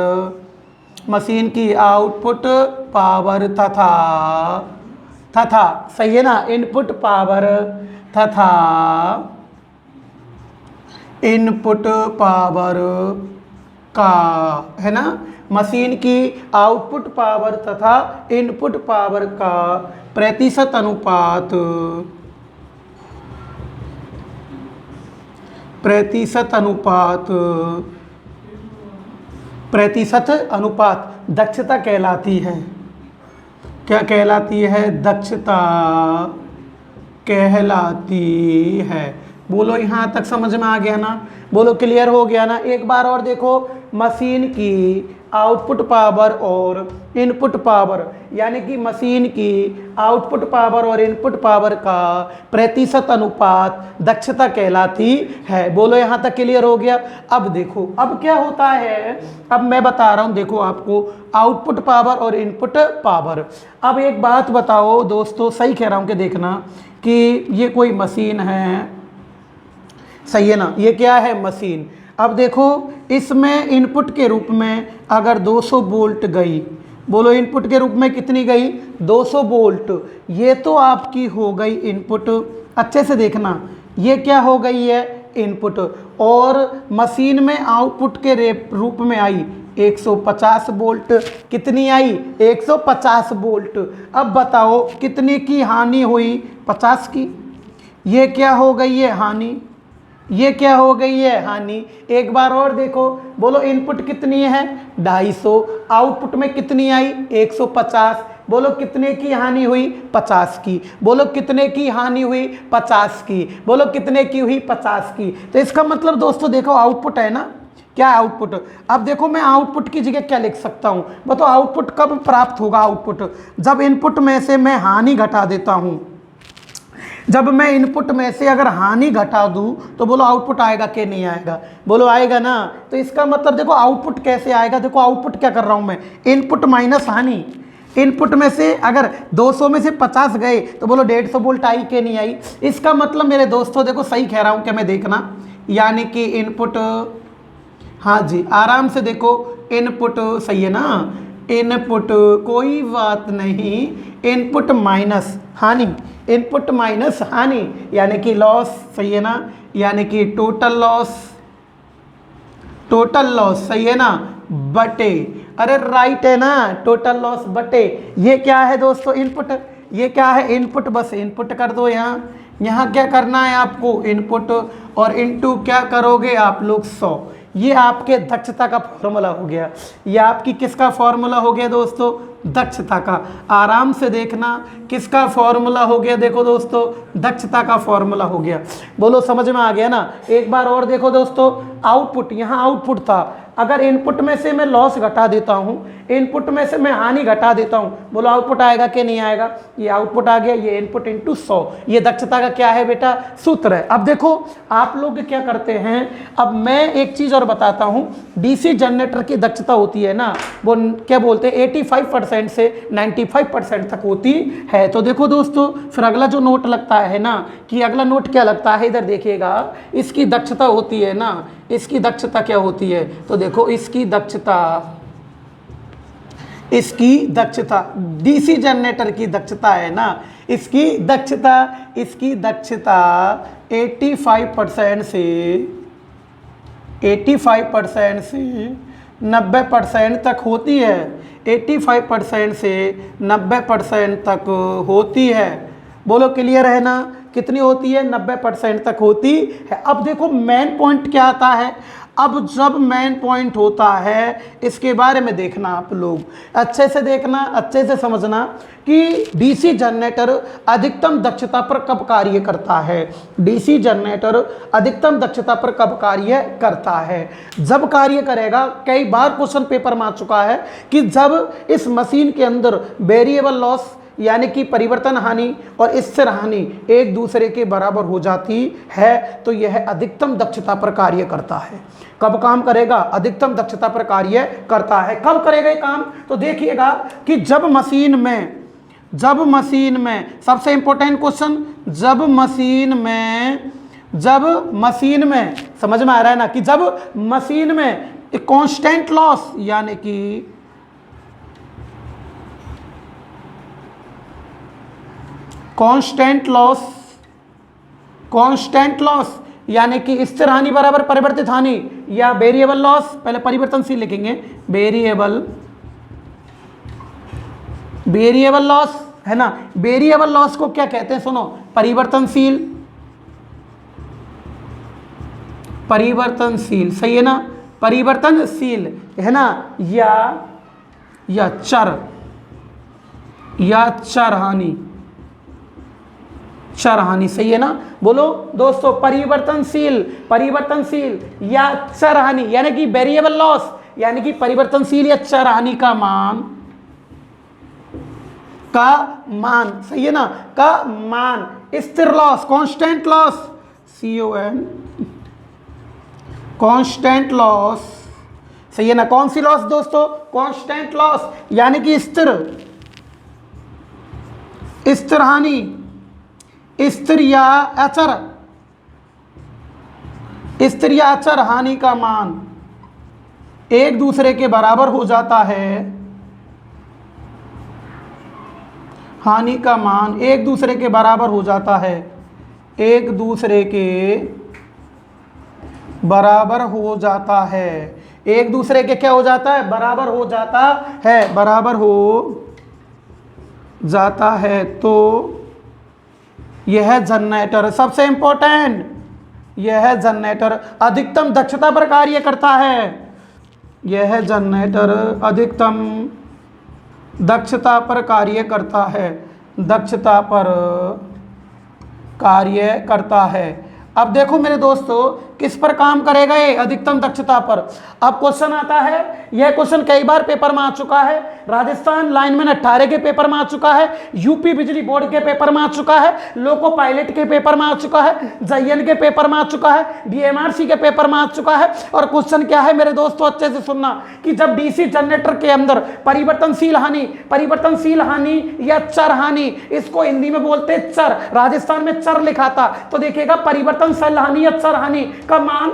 मशीन की आउटपुट पावर तथा सही है ना, इनपुट पावर तथा इनपुट पावर का, है ना, मशीन की आउटपुट पावर तथा इनपुट पावर का प्रतिशत अनुपात, प्रतिशत अनुपात, प्रतिशत अनुपात दक्षता कहलाती है। क्या कहलाती है? दक्षता कहलाती है। बोलो यहाँ तक समझ में आ गया ना? बोलो क्लियर हो गया ना? एक बार और देखो, मशीन की आउटपुट पावर और इनपुट पावर, यानी कि मशीन की आउटपुट पावर और इनपुट पावर का प्रतिशत अनुपात दक्षता कहलाती है। बोलो यहाँ तक क्लियर हो गया? अब देखो अब क्या होता है, अब मैं बता रहा हूँ, देखो आपको आउटपुट पावर और इनपुट पावर। अब एक बात बताओ दोस्तों, सही कह रहा हूँ कि देखना कि ये कोई मशीन है, सही है ना, ये क्या है? मशीन। अब देखो इसमें इनपुट के रूप में अगर 200 वोल्ट गई, बोलो इनपुट के रूप में कितनी गई? 200 वोल्ट। ये तो आपकी हो गई इनपुट, अच्छे से देखना, ये क्या हो गई है? इनपुट। और मशीन में आउटपुट के रूप में आई 150 वोल्ट। कितनी आई? 150 वोल्ट। अब बताओ कितने की हानि हुई? 50 की। ये क्या हो गई है? हानि। ये क्या हो गई है? हानि। एक बार और देखो, बोलो इनपुट कितनी है? 250। आउटपुट में कितनी आई? 150। बोलो कितने की हानि हुई? 50 की। बोलो कितने की हानि हुई? 50 की। बोलो कितने की हुई? 50 की। तो इसका मतलब दोस्तों देखो आउटपुट है ना, क्या आउटपुट? अब देखो मैं आउटपुट की जगह क्या लिख सकता हूँ? बताओ आउटपुट कब प्राप्त होगा? आउटपुट जब इनपुट में से मैं हानि घटा देता हूँ। जब मैं इनपुट में से अगर हानि घटा दूं तो बोलो आउटपुट आएगा कि नहीं आएगा? बोलो आएगा ना। तो इसका मतलब देखो आउटपुट कैसे आएगा? देखो आउटपुट क्या कर रहा हूं मैं? इनपुट माइनस हानि। इनपुट में से अगर 200 में से 50 गए तो बोलो 150 वोल्ट आई कि नहीं आई? इसका मतलब मेरे दोस्तों देखो सही कह रहा हूं कि मैं, देखना, यानी कि इनपुट, हाँ जी आराम से देखो, इनपुट सही है ना, इनपुट, कोई बात नहीं, इनपुट माइनस हानि, इनपुट माइनस हानि यानी कि लॉस, सही है ना, यानी कि टोटल लॉस, टोटल लॉस, सही है ना, बटे, अरे राइट है ना, टोटल लॉस बटे, ये क्या है दोस्तों, इनपुट, ये क्या है इनपुट, बस इनपुट कर दो यहाँ, यहाँ क्या करना है आपको, इनपुट, और इनटू क्या करोगे आप लोग 100, ये आपके दक्षता का फॉर्मूला हो गया, ये आपकी किसका फॉर्मूला हो गया दोस्तों, दक्षता का। आराम से देखना किसका फॉर्मूला हो गया, देखो दोस्तों दक्षता का फॉर्मूला हो गया, बोलो समझ में आ गया ना। एक बार और देखो दोस्तों, आउटपुट, यहाँ आउटपुट था, अगर इनपुट में से मैं लॉस घटा देता हूँ, इनपुट में से मैं हानि घटा देता हूँ, बोलो आउटपुट आएगा कि नहीं आएगा, ये आउटपुट आ गया, ये इनपुट इंटू 100, ये दक्षता का क्या है बेटा, सूत्र है। अब देखो आप लोग क्या करते हैं, अब मैं एक चीज़ और बताता हूँ, डीसी जनरेटर की दक्षता होती है ना, वो क्या बोलते हैं 85% से 95% तक होती है। तो देखो दोस्तों फिर अगला जो नोट लगता है ना, कि अगला नोट क्या लगता है, इधर देखिएगा, इसकी दक्षता होती है ना, इसकी दक्षता क्या होती है, तो देखो इसकी दक्षता, इसकी दक्षता डीसी जनरेटर की दक्षता है ना, इसकी दक्षता, इसकी दक्षता 85% से 85% से 90% तक होती है, 85% से 90% तक होती है, बोलो क्लियर है ना, कितनी होती है, 90% तक होती है। अब देखो मेन पॉइंट क्या आता है, अब जब मेन पॉइंट होता है, इसके बारे में देखना आप लोग, अच्छे से देखना, अच्छे से समझना कि डीसी जनरेटर अधिकतम दक्षता पर कब कार्य करता है, डीसी जनरेटर अधिकतम दक्षता पर कब कार्य करता है, जब कार्य करेगा, कई बार क्वेश्चन पेपर में आ चुका है कि जब इस मशीन के अंदर वेरिएबल लॉस यानी कि परिवर्तन हानि और स्थिर हानि एक दूसरे के बराबर हो जाती है, तो यह अधिकतम दक्षता पर कार्य करता है। कब काम करेगा, अधिकतम दक्षता पर कार्य करता है। कब करेगा ये काम, तो देखिएगा कि जब मशीन में सबसे इंपॉर्टेंट क्वेश्चन, जब मशीन में समझ में आ रहा है ना, कि जब मशीन में कांस्टेंट लॉस यानी कि कांस्टेंट लॉस यानी कि स्थिर हानि बराबर परिवर्तित हानि, या वेरिएबल लॉस, पहले परिवर्तनशील लिखेंगे, वेरिएबल लॉस है ना, वेरिएबल लॉस को क्या कहते हैं, सुनो, परिवर्तनशील, सही है ना, परिवर्तनशील है ना, या चर हानि, सही है ना, बोलो दोस्तों, परिवर्तनशील या चर हानि यानी कि वेरिएबल लॉस यानी कि परिवर्तनशील या चर हानि का मान, सही है ना, का मान, स्थिर loss, constant loss, constant loss, सही है ना, कौन सी लॉस दोस्तों, कांस्टेंट लॉस यानी कि स्थिर हानि, स्थिर या अचर हानि का मान एक दूसरे के बराबर हो जाता है, हानि का मान एक दूसरे के बराबर हो जाता है, एक दूसरे के बराबर हो जाता है, एक दूसरे के क्या हो जाता है, बराबर हो जाता है, बराबर हो जाता है, तो यह जनरेटर, सबसे इंपॉर्टेंट, यह जनरेटर अधिकतम दक्षता पर कार्य करता है, यह जनरेटर अधिकतम दक्षता पर कार्य करता है, दक्षता पर कार्य करता है। अब देखो मेरे दोस्तों किस पर काम करेगा ये, अधिकतम दक्षता पर। अब क्वेश्चन आता है, यह क्वेश्चन कई बार पेपर में आ चुका है, राजस्थान लाइनमैन 18 के पेपर में आ चुका है, यूपी बिजली बोर्ड के पेपर में आ चुका है, लोको पायलट के पेपर में आ चुका है, JN के पेपर में आ चुका है, DMRC के पेपर में आ चुका है। और क्वेश्चन क्या है मेरे दोस्तों, अच्छे से सुनना, कि जब डीसी जनरेटर के अंदर परिवर्तनशील हानि या चर हानि, इसको हिंदी में बोलते हैं चर, राजस्थान में चर लिखा था, तो देखिएगा परिवर्तनशील हानि या चर हानि का मान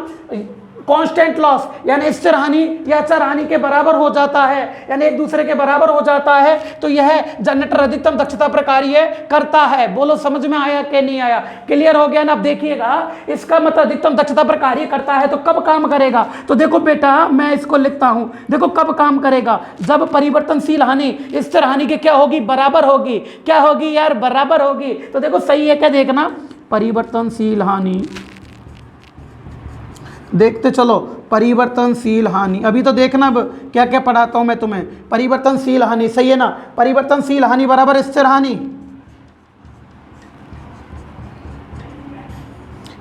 कांस्टेंट लॉस यानी स्थिर हानि या अचर हानि के बराबर हो जाता है, यानी एक दूसरे के बराबर हो जाता है, तो यह जनरेटर अधिकतम दक्षता पर कार्य करता है। बोलो समझ में आया कि नहीं आया? क्लियर हो गया ना? अब देखिएगा, इसका मतलब अधिकतम दक्षता पर कार्य करता है तो कब काम करेगा? तो देखो बेटा, मैं इसको लिखता हूं, देखो कब काम करेगा, जब परिवर्तनशील हानि स्थिर हानि के क्या होगी? बराबर होगी। क्या होगी यार? बराबर होगी। तो देखो सही है क्या? देखना, परिवर्तनशील हानि, देखते चलो, परिवर्तनशील हानि, अभी तो देखना अब क्या क्या पढ़ाता हूं मैं तुम्हें। परिवर्तनशील हानि, सही है ना? परिवर्तनशील हानि बराबर स्थिर हानि,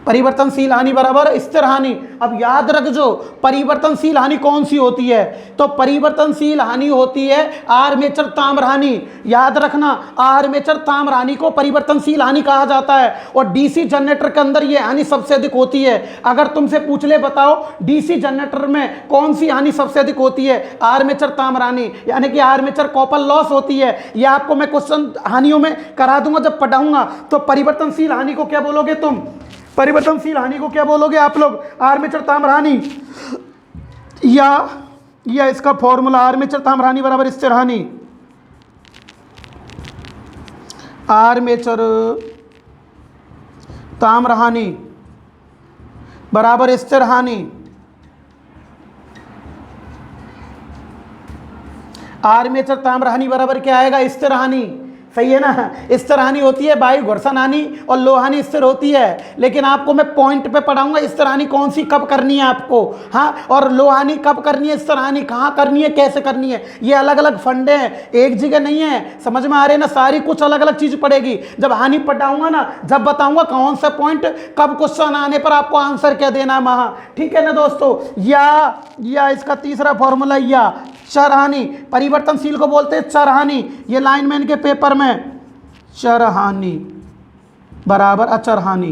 परिवर्तनशील हानि बराबर स्थिर हानि। अब याद रख जो, परिवर्तनशील हानि कौन सी होती है? तो परिवर्तनशील हानि होती है आर्मेचर ताम्र हानि। याद रखना, आर्मेचर ताम्र हानि को परिवर्तनशील हानि कहा जाता है, और डीसी जनरेटर के अंदर यह हानि सबसे अधिक होती है। अगर तुमसे पूछ ले, बताओ डीसी जनरेटर में कौन सी हानि सबसे अधिक होती है? आर्मेचर ताम्र हानि, यानी कि आर्मेचर कॉपर लॉस होती है। यह आपको मैं क्वेश्चन हानियों में करा दूंगा जब पढ़ाऊंगा। तो परिवर्तनशील हानि को क्या बोलोगे तुम? परिवर्तनशील हानि को क्या बोलोगे आप लोग? आर्मेचर ताम्र हानि, या इसका फॉर्मूला आर्मेचर ताम्र हानि बराबर स्थिर हानि, आर्मेचर ताम्र हानि बराबर स्थिर हानि, आर्मेचर ताम्र हानि बराबर क्या आएगा? स्थिर हानि। सही है ना? स्थिर हानि होती है वायु घर्षण हानि, और लो हानि स्थिर होती है। लेकिन आपको मैं पॉइंट पे पढ़ाऊंगा स्थिर हानि कौन सी कब करनी है आपको, हाँ, और लो हानि कब करनी है, स्थिर हानि कहाँ करनी है, कैसे करनी है, ये अलग अलग फंडे हैं, एक जगह नहीं है। समझ में आ रहे हैं ना? सारी कुछ अलग अलग चीज पड़ेगी। जब हानि पढ़ाऊंगा ना, जब बताऊंगा कौन सा पॉइंट कब क्वेश्चन आने पर आपको आंसर क्या देना है। ठीक है ना दोस्तों? या इसका तीसरा फॉर्मूला, या चर हानि, परिवर्तनशील को बोलते हैं चर हानि। ये लाइनमैन के पेपर में, चर हानि बराबर अचर हानि,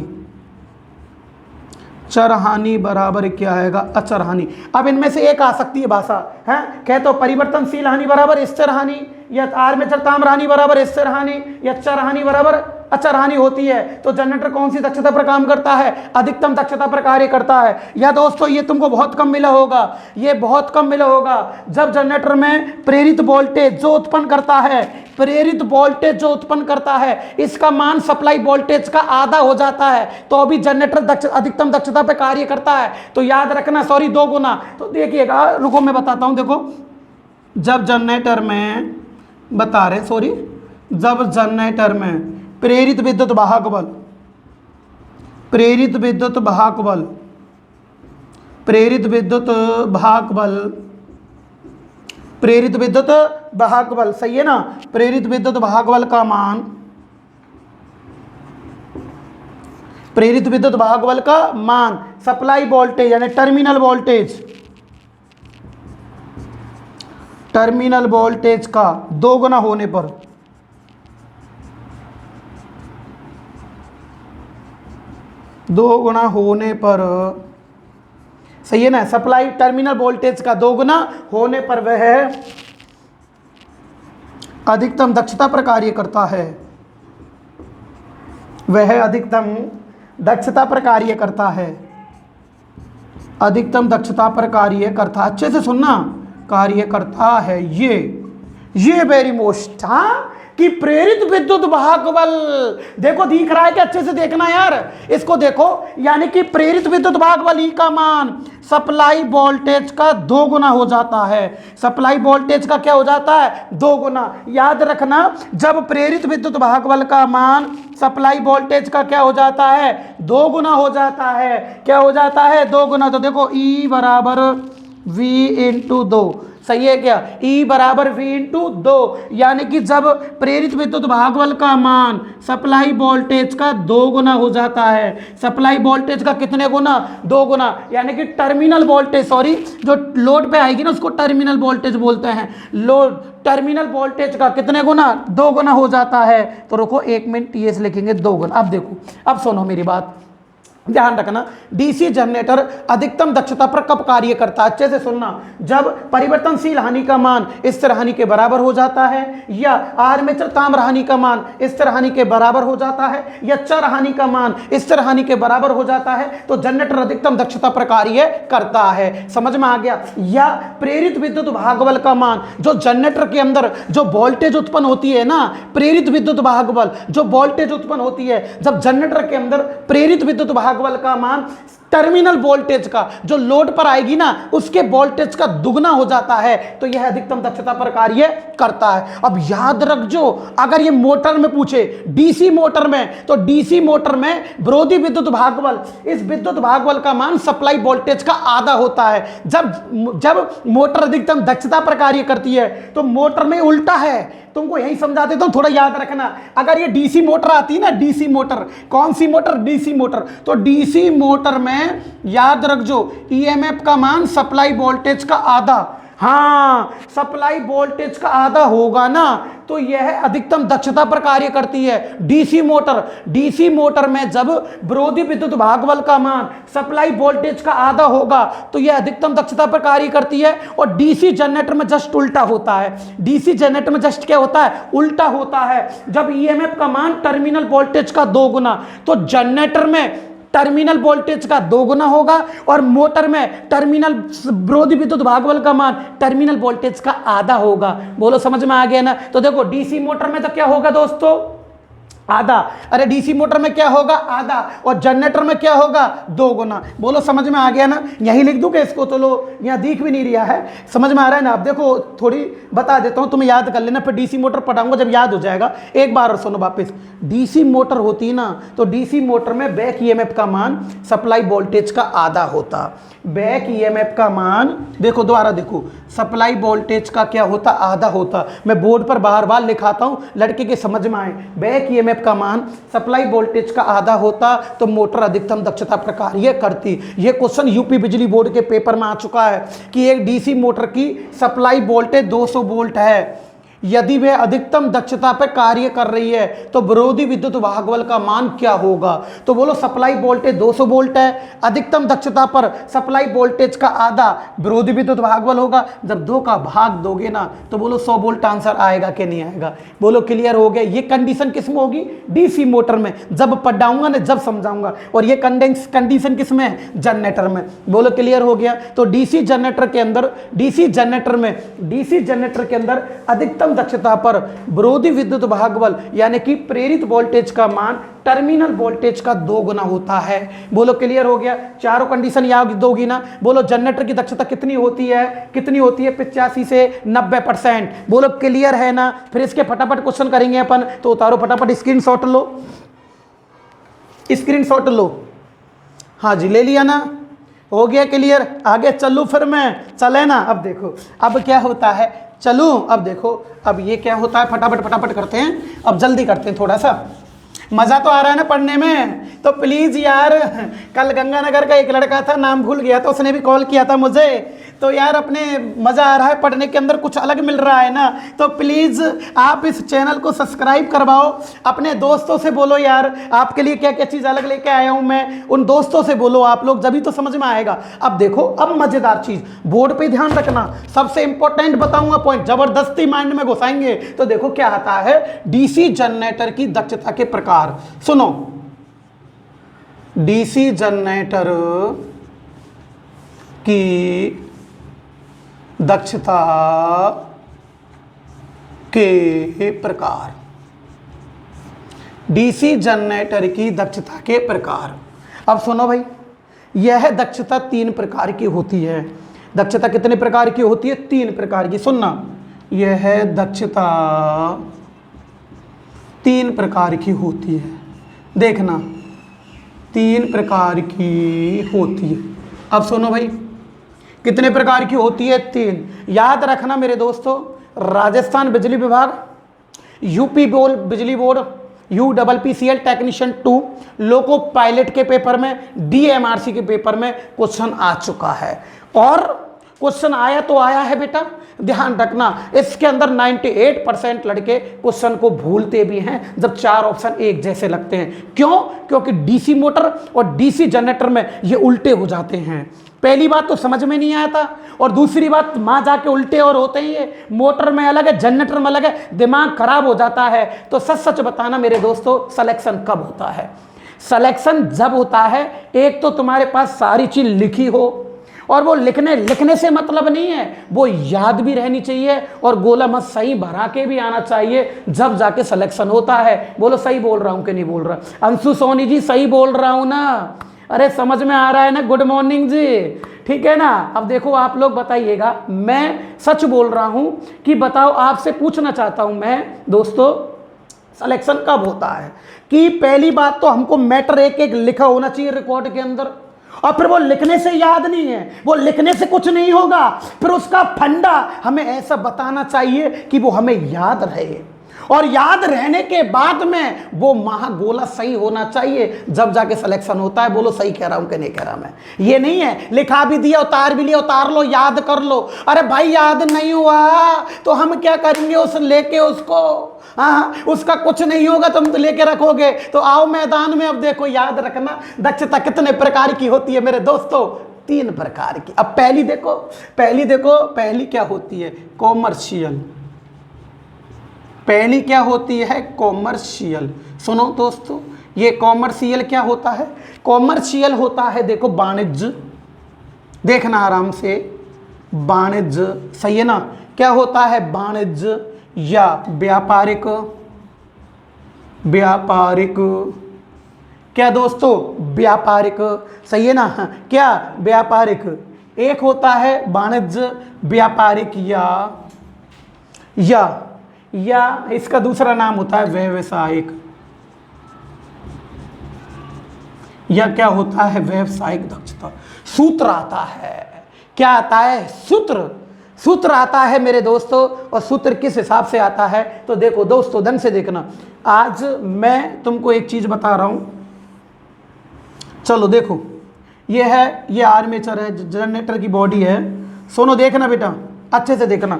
चर हानि बराबर क्या आएगा? अचर हानि। अब इनमें से एक आ सकती है भाषा, है कह तो परिवर्तनशील हानि बराबर स्थिर हानि, या आर्मेचर ताम्र हानि बराबर स्थिर हानि, या चर हानि बराबर अचर हानि होती है। तो जनरेटर कौन सी दक्षता पर काम करता है? अधिकतम दक्षता पर कार्य करता है। या दोस्तों ये तुमको बहुत कम मिला होगा, ये बहुत कम मिला होगा, जब जनरेटर में प्रेरित वोल्टेज जो उत्पन्न करता है, प्रेरित वोल्टेज जो उत्पन्न करता है, इसका मान सप्लाई वोल्टेज का आधा हो जाता है, तो अभी जनरेटर अधिकतम दक्षता पर कार्य करता है। तो याद रखना, सॉरी 2 गुना। तो देखिएगा, रुको मैं बताता हूं। देखो, जब जनरेटर में बता रहे, सॉरी, जब जनरेटर में प्रेरित विद्युत वाहक बल, प्रेरित विद्युत वाहक बल, प्रेरित विद्युत वाहक बल, प्रेरित विद्युत वाहक बल, सही है ना? प्रेरित विद्युत वाहक बल का मान, प्रेरित विद्युत वाहक बल का मान सप्लाई वोल्टेज यानी टर्मिनल वोल्टेज, टर्मिनल वोल्टेज का 2 गुना होने पर, 2 गुना होने पर, सही है ना? सप्लाई टर्मिनल वोल्टेज का 2 गुना होने पर वह अधिकतम दक्षता पर कार्य करता है, वह अधिकतम दक्षता पर कार्य करता है, अधिकतम दक्षता पर कार्य करता, अच्छे से सुनना, कार्य करता है। ये वेरी मोस्ट, हाँ, कि प्रेरित विद्युत वाहक बल, देखो दिख रहा है कि अच्छे से देखना यार, इसको देखो, यानी कि प्रेरित विद्युत वाहक बल ई का मान सप्लाई वोल्टेज का 2 गुना हो जाता है। सप्लाई वोल्टेज का क्या हो जाता है? 2 गुना। याद रखना, जब प्रेरित विद्युत वाहक बल का मान सप्लाई वोल्टेज का क्या हो जाता है? 2 गुना हो जाता है। क्या हो जाता है? 2 गुना। तो देखो E बराबर V इंटू 2, सही है क्या? E बराबर V इंटू 2, यानी कि जब प्रेरित विद्युत वाहक बल का मान सप्लाई वोल्टेज का 2 गुना हो जाता है। सप्लाई वोल्टेज का कितने गुना? 2 गुना, यानी कि टर्मिनल वोल्टेज, सॉरी, जो लोड पे आएगी ना उसको टर्मिनल वोल्टेज बोलते हैं। लोड टर्मिनल वोल्टेज का कितने गुना? 2 गुना हो जाता है। तो रुको 1 मिनट, ये लिखेंगे 2 गुना। अब देखो, अब सुनो मेरी बात, ध्यान रखना, डीसी जनरेटर अधिकतम दक्षता पर कब कार्य करता है, अच्छे से सुनना, जब परिवर्तनशील हानि का मान स्थिर हानि के बराबर हो जाता है, या आर्मेचर ताम्र हानि का मान स्थिर हानि के बराबर हो जाता है, या चर हानि का मान स्थिर हानि के बराबर हो जाता है, तो जनरेटर अधिकतम दक्षता पर कार्य करता है। समझ में आ गया। या प्रेरित विद्युत भागबल का मान, जो जनरेटर के अंदर जो वोल्टेज उत्पन्न होती है ना, प्रेरित विद्युत भागबल जो वोल्टेज उत्पन्न होती है, जब जनरेटर के अंदर प्रेरित विद्युत भागबल का मान टर्मिनल वोल्टेज का जो लोड पर आएगी ना, उसके वोल्टेज का दुगना हो जाता है, तो यह अधिकतम दक्षता पर कार्य करता है। अब याद रख, जो अगर ये मोटर में पूछे, डीसी मोटर में, तो डीसी मोटर में विरोधी विद्युत भागबल, इस विद्युत भागबल का मान सप्लाई वोल्टेज का आधा होता है। जब मोटर अधिकतम दक्षता पर कार्य करती है, तो मोटर में उल्टा है। तुमको यही समझा देता हूं, थोड़ा याद रखना। अगर ये डीसी मोटर आती है ना, डीसी मोटर, कौन सी मोटर, डीसी मोटर, तो डीसी मोटर में याद रख, जो ईएमएफ का मान सप्लाई वोल्टेज का आधा, हाँ सप्लाई वोल्टेज का आधा होगा ना, तो यह अधिकतम दक्षता पर कार्य करती है। डीसी मोटर में जब विरोधी विद्युत भागबल का मान सप्लाई वोल्टेज का आधा होगा, तो यह अधिकतम दक्षता पर कार्य करती है। और डीसी जनरेटर में जस्ट उल्टा होता है। डीसी जनरेटर में जस्ट क्या होता है, उल्टा होता है। जब ईएमएफ का मान टर्मिनल वोल्टेज का 2 गुना, तो जनरेटर में टर्मिनल वोल्टेज का 2 गुना होगा, और मोटर में टर्मिनल विरोधी विद्युत भागबल का मान टर्मिनल वोल्टेज का आधा होगा। बोलो समझ में आ गया ना। तो देखो डीसी मोटर में तो क्या होगा दोस्तों, आधा। अरे डीसी मोटर में क्या होगा, आधा, और जनरेटर में क्या होगा, 2 गुना। बोलो समझ में आ गया ना। यही लिख दूं कि इसको, तो लो यहाँ दिख भी नहीं रहा है, समझ में आ रहा है ना। अब देखो थोड़ी बता देता हूँ, तुम्हें याद कर लेना, फिर डीसी मोटर पढ़ाऊंगा जब याद हो जाएगा। एक बार और सुनो वापस। डीसी मोटर होती है ना, तो डीसी मोटर में बैक ईएमएफ का मान सप्लाई वोल्टेज का आधा होता। बैक ईएमएफ का मान, देखो दोबारा देखो, सप्लाई वोल्टेज का क्या होता, आधा होता। मैं बोर्ड पर बार बार लिखाता हूँ, लड़के के समझ में आए। बैक ईएमएफ का मान सप्लाई वोल्टेज का आधा होता, तो मोटर अधिकतम दक्षता पर कार्य करती। यह क्वेश्चन यूपी बिजली बोर्ड के पेपर में आ चुका है कि एक डीसी मोटर की सप्लाई वोल्टेज 200 वोल्ट है, यदि वह अधिकतम दक्षता पर कार्य कर रही है, तो विरोधी विद्युत भागबल का मान क्या होगा। तो बोलो सप्लाई वोल्टेज 200 वोल्ट है, अधिकतम दक्षता पर सप्लाई वोल्टेज का आधा विरोधी विद्युत भागबल होगा। जब 2 का भाग दोगे ना, तो बोलो 100 वोल्ट आंसर आएगा कि नहीं आएगा। बोलो क्लियर हो गया। ये कंडीशन किस में होगी, डीसी मोटर में, जब पढ़ाऊंगा ना, जब समझाऊंगा। और ये कंडीशन किस में है, जनरेटर में। बोलो क्लियर हो गया। तो डीसी जनरेटर के अंदर अधिकतम दक्षता पर विरोधी विद्युत भागबल यानी कि प्रेरित वोल्टेज का मान टर्मिनल वोल्टेज का 2 गुना होता है। बोलो क्लियर हो गया। चारों कंडीशन याद दोगी ना। बोलो जनरेटर की दक्षता कितनी होती है, 85 से 90%। बोलो क्लियर है ना। फिर इसके फटाफट क्वेश्चन करेंगे अपन, तो उतारो फटाफट स्क्रीनशॉट लो। हाँ जी, ले लिया ना, हो गया क्लियर। आगे चलूं फिर मैं, चले ना। अब देखो अब क्या होता है, चलूं। अब देखो अब ये क्या होता है, फटाफट करते हैं। अब जल्दी करते हैं, थोड़ा सा मज़ा तो आ रहा है ना पढ़ने में। तो प्लीज़ यार, कल गंगानगर का एक लड़का था, नाम भूल गया, तो उसने भी कॉल किया था मुझे। तो यार अपने मज़ा आ रहा है पढ़ने के अंदर, कुछ अलग मिल रहा है ना। तो प्लीज़ आप इस चैनल को सब्सक्राइब करवाओ, अपने दोस्तों से बोलो यार आपके लिए क्या क्या चीज़ अलग लेके आया हूँ मैं, उन दोस्तों से बोलो आप लोग, जब ही तो समझ में आएगा। अब देखो, अब मज़ेदार चीज़, बोर्ड पे ध्यान रखना, सबसे इंपॉर्टेंट बताऊंगा पॉइंट, ज़बरदस्ती माइंड में घुसाएंगे। तो देखो क्या आता है, डीसी जनरेटर की दक्षता के प्रकार। सुनो, डीसी जनरेटर की दक्षता के प्रकार। डीसी जनरेटर की दक्षता के प्रकार। अब सुनो भाई, यह दक्षता 3 प्रकार की होती है। दक्षता कितने प्रकार की होती है, 3 प्रकार की। सुनना, यह दक्षता 3 प्रकार की होती है। देखना, 3 प्रकार की होती है। अब सुनो भाई, कितने प्रकार की होती है, 3। याद रखना मेरे दोस्तों, राजस्थान बिजली विभाग, यूपी बिजली board, UPPCL technician 2, loco pilot के पेपर में, DMRC के पेपर में क्वेश्चन आ चुका है। क्वेश्चन आया तो आया है बेटा, ध्यान रखना। इसके अंदर 98% लड़के क्वेश्चन को भूलते भी हैं जब 4 ऑप्शन एक जैसे लगते हैं। क्यों? क्योंकि डीसी मोटर और डीसी जनरेटर में ये उल्टे हो जाते हैं। पहली बात तो समझ में नहीं आया था, और दूसरी बात वहां जाके उल्टे और होते ही है। मोटर में अलग है, जनरेटर में अलग है, दिमाग खराब हो जाता है। तो सच सच बताना मेरे दोस्तों, सिलेक्शन कब होता है? सिलेक्शन जब होता है, एक तो तुम्हारे पास सारी चीज लिखी हो, और वो लिखने से मतलब नहीं है, वो याद भी रहनी चाहिए, और गोला मत सही भरा के भी आना चाहिए, जब जाके सिलेक्शन होता है। बोलो सही बोल रहा हूं कि नहीं बोल रहा? अंशु सोनी जी सही बोल रहा हूं ना? अरे समझ में आ रहा है ना? गुड मॉर्निंग जी, ठीक है ना? अब देखो आप लोग बताइएगा, मैं सच बोल रहा हूं कि बताओ, आपसे पूछना चाहता हूं मैं दोस्तों, सिलेक्शन कब होता है? कि पहली बात तो हमको मैटर एक एक लिखा होना चाहिए रिकॉर्ड के अंदर, और फिर वो लिखने से याद नहीं है, वो लिखने से कुछ नहीं होगा। फिर उसका फंडा हमें ऐसा बताना चाहिए कि वो हमें याद रहे, और याद रहने के बाद में वो महागोला सही होना चाहिए, जब जाके सिलेक्शन होता है। बोलो सही कह रहा हूं कि नहीं कह रहा मैं? ये नहीं है लिखा भी दिया, उतार भी लिया, उतार लो, याद कर लो। अरे भाई याद नहीं हुआ तो हम क्या करेंगे उस लेके उसको? हाँ, उसका कुछ नहीं होगा, तुम तो लेके रखोगे। तो आओ मैदान में। अब देखो, याद रखना दक्षता कितने प्रकार की होती है मेरे दोस्तों, 3 प्रकार की। अब पहली देखो, पहली क्या होती है? कॉमर्शियल। पहली क्या होती है? कॉमर्शियल। सुनो दोस्तों, ये कॉमर्शियल क्या होता है? कॉमर्शियल होता है, देखो, वाणिज्य। देखना आराम से, वाणिज्य, सही है ना? क्या होता है? वाणिज्य या व्यापारिक। व्यापारिक क्या दोस्तों? व्यापारिक, सही है ना? क्या? व्यापारिक। एक होता है वाणिज्य, व्यापारिक, या इसका दूसरा नाम होता है व्यावसायिक। या क्या होता है? व्यावसायिक दक्षता। सूत्र आता है, क्या आता है? सूत्र आता है मेरे दोस्तों। और सूत्र किस हिसाब से आता है? तो देखो दोस्तों, ढंग से देखना। आज मैं तुमको एक चीज बता रहा हूं, चलो देखो, ये आर्मेचर है, जनरेटर की बॉडी है। सुनो, देखना बेटा, अच्छे से देखना।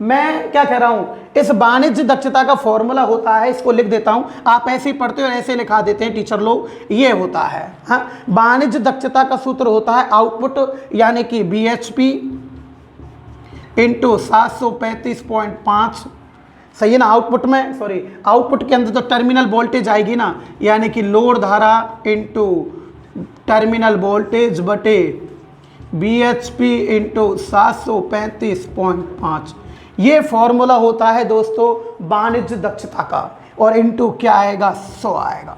मैं क्या कह रहा हूं, इस वाणिज्य दक्षता का फॉर्मूला होता है, इसको लिख देता हूं, आप ऐसे ही पढ़ते हो और ऐसे लिखा देते हैं टीचर लोग। ये होता है, हाँ, वाणिज्य दक्षता का सूत्र होता है आउटपुट यानी कि BHP इंटू 735.5, सही है ना? आउटपुट में, सॉरी, आउटपुट के अंदर तो टर्मिनल वोल्टेज आएगी ना, यानी कि लोड धारा इंटू टर्मिनल वोल्टेज बटे BHP इंटू 735.5। ये फॉर्मूला होता है दोस्तों वाणिज्य दक्षता का, और इंटू क्या आएगा? 100 आएगा।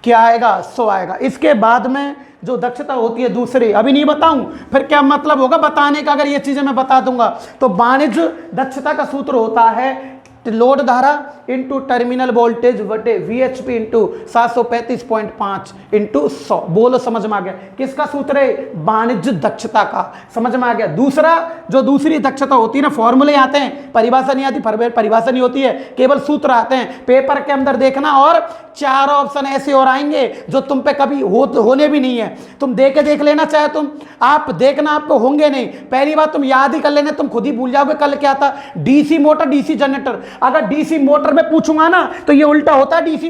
क्या आएगा? 100 आएगा। इसके बाद में जो दक्षता होती है दूसरी, अभी नहीं बताऊं, फिर क्या मतलब होगा बताने का? अगर ये चीजें मैं बता दूंगा तो वाणिज्य दक्षता का सूत्र होता है लोड धारा इंटू टर्मिनल वोल्टेज बटे VHP इंटू 735.5 इंटू 100। बोलो समझ में आ गया? किसका सूत्र है? वाणिज्य दक्षता का। समझ में आ गया? दूसरा, जो दूसरी दक्षता होती है ना, फॉर्मूले आते हैं, परिभाषा नहीं आती, परिभाषा नहीं होती है, केवल सूत्र आते हैं। पेपर के अंदर देखना, और 4 ऑप्शन ऐसे और आएंगे जो तुम पे कभी होने भी नहीं है। तुम देख लेना, चाहे तुम आप देखना, आपको होंगे नहीं। पहली बात तुम याद ही कर लेना, तुम खुद ही भूल जाओगे कल क्या था। DC motor, DC generator. अगर डीसी मोटर में पूछूंगा ना तो ये उल्टा होता है। डीसी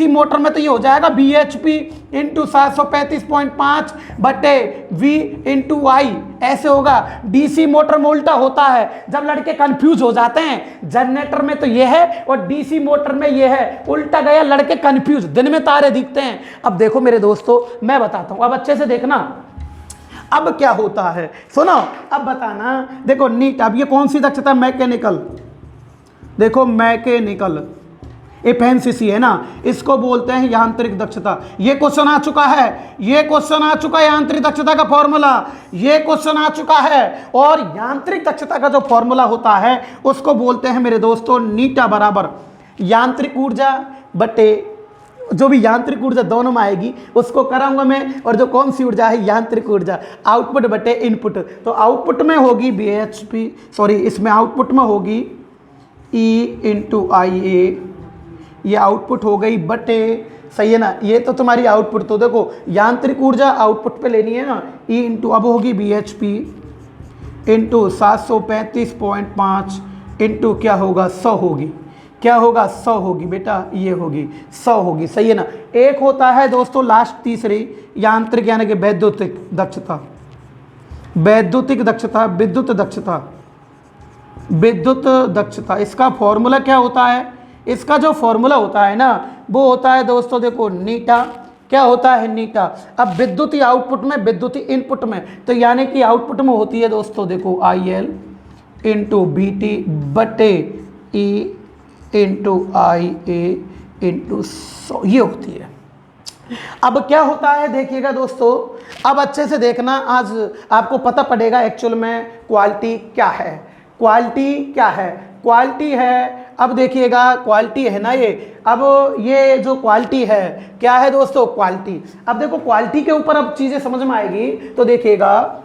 मोटर में तो ये हो जाएगा BHP इंटू 735.5 बटे V इंटू I, ऐसे होगा। डीसी मोटर में उल्टा होता है, जब लड़के कंफ्यूज हो जाते हैं। जनरेटर में तो ये है और डीसी मोटर में ये है, उल्टा गया, लड़के कंफ्यूज, दिन में तारे दिखते हैं। अब देखो मेरे दोस्तों, मैं बताता हूं, अब अच्छे से देखना। अब क्या होता है सुनो, अब बताना। देखो नीट, अब ये कौन सी दक्षता? मैकेनिकल। देखो मैकेनिकल, एफएनसीसी है ना, इसको बोलते हैं यांत्रिक दक्षता। ये क्वेश्चन आ चुका है, यांत्रिक दक्षता का फॉर्मूला, ये क्वेश्चन आ चुका है। और यांत्रिक दक्षता का जो फॉर्मूला होता है उसको बोलते हैं मेरे दोस्तों नीटा बराबर यांत्रिक ऊर्जा बटे, जो भी यांत्रिक ऊर्जा दोनों में आएगी उसको कराऊंगा मैं, और जो कौन सी ऊर्जा है? यांत्रिक ऊर्जा, आउटपुट बटे इनपुट। तो आउटपुट में होगी BHP, सॉरी, इसमें आउटपुट में होगी E इंटू IA, ये आउटपुट हो गई बटे, सही है ना? ये तो तुम्हारी आउटपुट, तो देखो यांत्रिक ऊर्जा आउटपुट पे लेनी है ना, E इंटू, अब होगी BHP इंटू 735.5 इंटू क्या होगा 100 होगी, क्या होगा 100 होगी बेटा, ये होगी 100 होगी, सही है ना। एक होता है दोस्तों लास्ट तीसरी यांत्रिक यानी कि वैद्युतिक दक्षता, वैद्युतिक दक्षता, विद्युत दक्षता, विद्युत दक्षता। इसका फॉर्मूला क्या होता है, इसका जो फॉर्मूला होता है ना वो होता है दोस्तों देखो नीटा, क्या होता है नीटा। अब विद्युतीय आउटपुट में, विद्युतीय इनपुट में, तो यानी कि आउटपुट में होती है दोस्तों देखो IL इंटू BT बटे E इंटू IA इंटू 100, ये होती है। अब क्या होता है देखिएगा दोस्तों, अब अच्छे से देखना, आज आपको पता पड़ेगा एक्चुअल में क्वालिटी क्या है, क्वालिटी क्या है, क्वालिटी है। अब देखिएगा क्वालिटी है ना ये, अब ये जो क्वालिटी है क्या है दोस्तों, क्वालिटी। अब देखो क्वालिटी के ऊपर अब चीजें समझ में आएगी, तो देखिएगा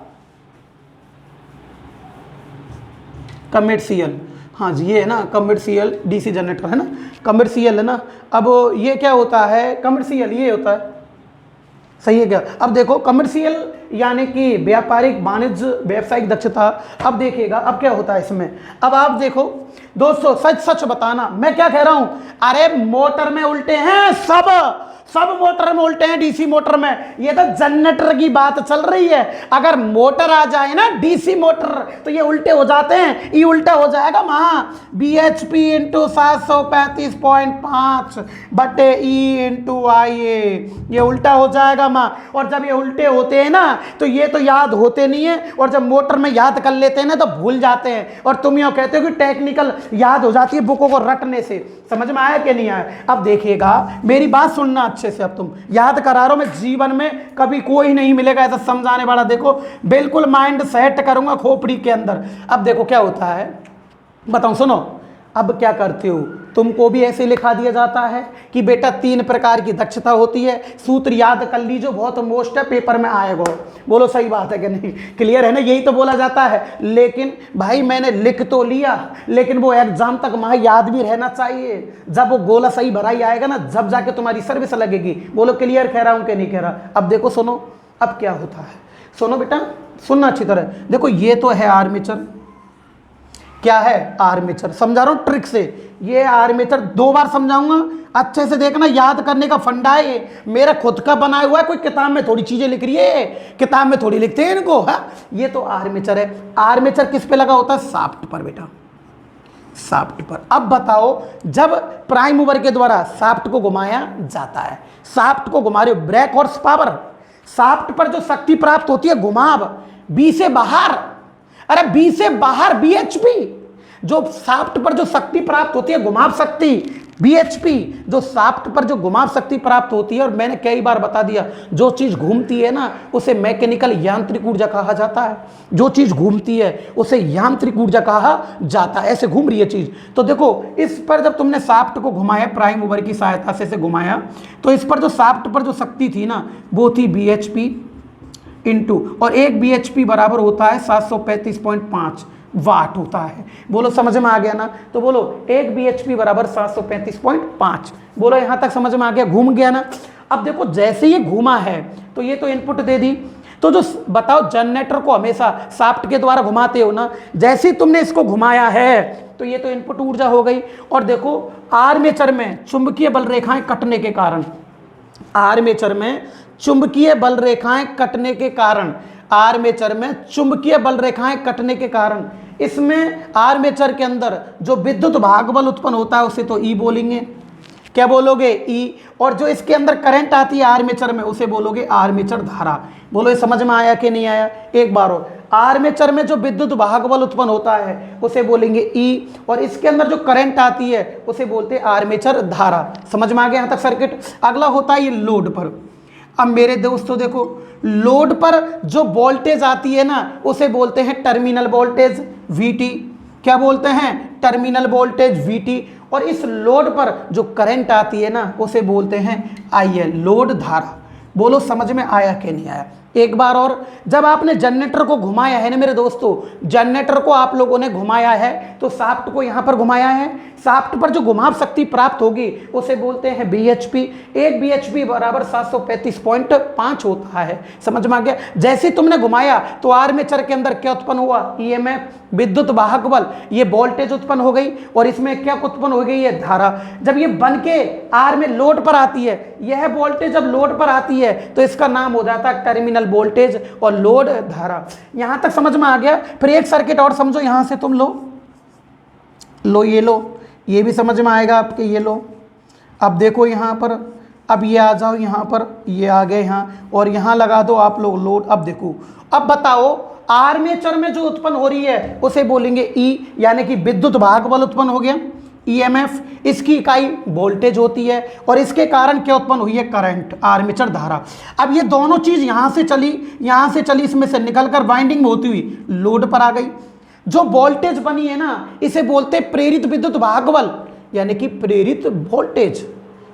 कमर्शियल, हाँ जी ये है ना कमर्शियल DC जनरेटर है ना, कमर्शियल है ना। अब ये क्या होता है, कमर्शियल ये होता है, सही है क्या। अब देखो कमर्शियल यानी कि व्यापारिक वाणिज्य व्यावसायिक दक्षता। अब देखिएगा अब क्या होता है इसमें, अब आप देखो दोस्तों सच सच बताना मैं क्या कह रहा हूं, अरे मोटर में उल्टे हैं, सब मोटर में उल्टे हैं DC मोटर में, ये तो जनरेटर की बात चल रही है। अगर मोटर आ जाए ना DC मोटर तो ये उल्टे हो जाते हैं, ये उल्टा हो जाएगा वहाँ BHP इंटू 735.5 बटे E इंटू IA, ये उल्टा हो जाएगा माँ। और जब ये उल्टे होते हैं ना तो ये तो याद होते नहीं है, और जब मोटर में याद कर लेते हैं ना तो भूल जाते हैं। और तुम यूँ कहते हो कि टेक्निकल याद हो जाती है बुकों को रटने से। समझ में आया कि नहीं आया। अब देखिएगा मेरी बात सुनना अच्छे से, अब तुम याद करा रहे हो, मैं जीवन में कभी कोई नहीं मिलेगा ऐसा समझाने वाला। देखो बिल्कुल माइंड सेट करूंगा खोपड़ी के अंदर। अब देखो क्या होता है बताऊं, सुनो। अब क्या करते हो, तुमको भी ऐसे लिखा दिया जाता है कि बेटा 3 प्रकार की दक्षता होती है, सूत्र याद कर लीजिए, बहुत मोस्ट है, पेपर में आएगा। बोलो सही बात है कि नहीं, क्लियर है ना, यही तो बोला जाता है। लेकिन भाई मैंने लिख तो लिया, लेकिन वो एग्जाम तक वहाँ याद भी रहना चाहिए। जब वो गोला सही भरा ही आएगा ना, जब जाके तुम्हारी सर्विस लगेगी। बोलो क्लियर कह रहा हूँ कि नहीं कह रहा। अब देखो सुनो, अब क्या होता है, सुनो बेटा सुनना अच्छी तरह। देखो ये तो है आर्मेचर, क्या है आर्मेचर, समझा रहा हूं ट्रिक से। ये आर्मेचर 2 बार समझाऊंगा, अच्छे से देखना, याद करने का फंडा है ये, मेरा खुद का बनाया हुआ है, कोई किताब में थोड़ी चीजें लिख रही है, किताब में थोड़ी लिखते हैं इनको। हाँ ये तो आर्मेचर है। आर्मेचर किस पे लगा होता है, शाफ्ट पर बेटा, शाफ्ट पर। अब बताओ जब प्राइम मूवर के द्वारा शाफ्ट को घुमाया जाता है, शाफ्ट को घुमा रहे हो, ब्रेक हॉर्स पावर, शाफ्ट पर जो शक्ति प्राप्त होती है घुमाव, बी से बाहर, अरे बी से बाहर BHP, जो शाफ्ट पर जो शक्ति प्राप्त होती है घुमाव शक्ति, BHP जो शाफ्ट पर जो घुमाव शक्ति प्राप्त होती है। और मैंने कई बार बता दिया, जो चीज घूमती है ना उसे मैकेनिकल यांत्रिक ऊर्जा कहा जाता है, जो चीज घूमती है उसे यांत्रिक ऊर्जा कहा जाता है। ऐसे घूम रही है चीज, तो देखो इस पर जब तुमने शाफ्ट को घुमाया, प्राइम मूवर की सहायता से घुमाया, तो इस पर जो शाफ्ट पर जो शक्ति थी ना वो थी BHP इंटू, और एक BHP बराबर होता है 735.5 वाट होता है। बोलो समझ में आ गया ना, तो बोलो एक BHP बराबर 735.5। बोलो यहां तक समझ में आ गया, घूम गया ना। अब देखो जैसे ये घूमा है तो ये तो इनपुट दे दी, तो जो बताओ जनरेटर को हमेशा शाफ्ट के द्वारा घुमाते हो ना, जैसे ही तुमने इसको घुमाया है तो ये तो इनपुट ऊर्जा हो गई। और देखो आर्मेचर में चुंबकीय बल रेखाएं कटने के कारण, आर्मेचर में चुंबकीय बल रेखाएं कटने के कारण, आर्मेचर में चुंबकीय बल रेखाएं कटने के कारण, इसमें आर्मेचर के अंदर जो विद्युत भाग बल उत्पन्न होता है उसे तो ई बोलेंगे, क्या बोलोगे ई। और जो इसके अंदर करंट आती है आर्मेचर में उसे बोलोगे आर्मेचर धारा। बोलो ये समझ में आया कि नहीं आया, एक बार और। आर्मेचर में जो विद्युत भाग बल उत्पन्न होता है उसे बोलेंगे ई, और इसके अंदर जो करंट आती है उसे बोलते हैं आर्मेचर धारा। समझ में आ गया यहाँ तक सर्किट। अगला होता है ये लोड पर। अब मेरे दोस्तों देखो, लोड पर जो वोल्टेज आती है ना उसे बोलते हैं टर्मिनल वोल्टेज VT, क्या बोलते हैं टर्मिनल वोल्टेज VT। और इस लोड पर जो करंट आती है ना उसे बोलते हैं IL, लोड धारा। बोलो समझ में आया कि नहीं आया। एक बार और, जब आपने जनरेटर को घुमाया है ना मेरे दोस्तों, जनरेटर को आप लोगों ने घुमाया है तो शाफ्ट को यहाँ पर घुमाया है, शाफ्ट पर जो घुमाव शक्ति प्राप्त होगी उसे बोलते हैं bhp। एक bhp बराबर 735.5 होता है। समझ में आ गया? जैसे तुमने घुमाया तो आर्मेचर के अंदर क्या उत्पन्न हुआ? ईएमएफ, विद्युत वाहक बल, ये वोल्टेज उत्पन्न हो गई और इसमें क्या उत्पन्न हो गई? ये धारा। जब ये बन के आर में लोड पर आती है, यह वोल्टेज जब लोड पर आती है तो इसका नाम हो जाता है टर्मिनल वोल्टेज और लोड धारा। यहां तक समझ में आ गया? फिर एक सर्किट और समझो, यहां से तुम लो ये लो, ये भी समझ में आएगा आपके, ये लो। अब देखो यहाँ पर, अब ये आ जाओ यहाँ पर, ये आ गए यहाँ और यहाँ लगा दो आप लोग लोड। अब देखो, अब बताओ आर्मेचर में जो उत्पन्न हो रही है उसे बोलेंगे ई, यानी कि विद्युत वाहक बल उत्पन्न हो गया, ईएमएफ। इसकी इकाई वोल्टेज होती है और इसके कारण क्या उत्पन्न हुई है? करंट, आर्मेचर धारा। अब ये दोनों चीज यहां से चली, इसमें से निकलकर वाइंडिंग में होती हुई लोड पर आ गई। जो वोल्टेज बनी है ना, इसे बोलते हैं प्रेरित विद्युत वाहक बल, यानी कि प्रेरित वोल्टेज।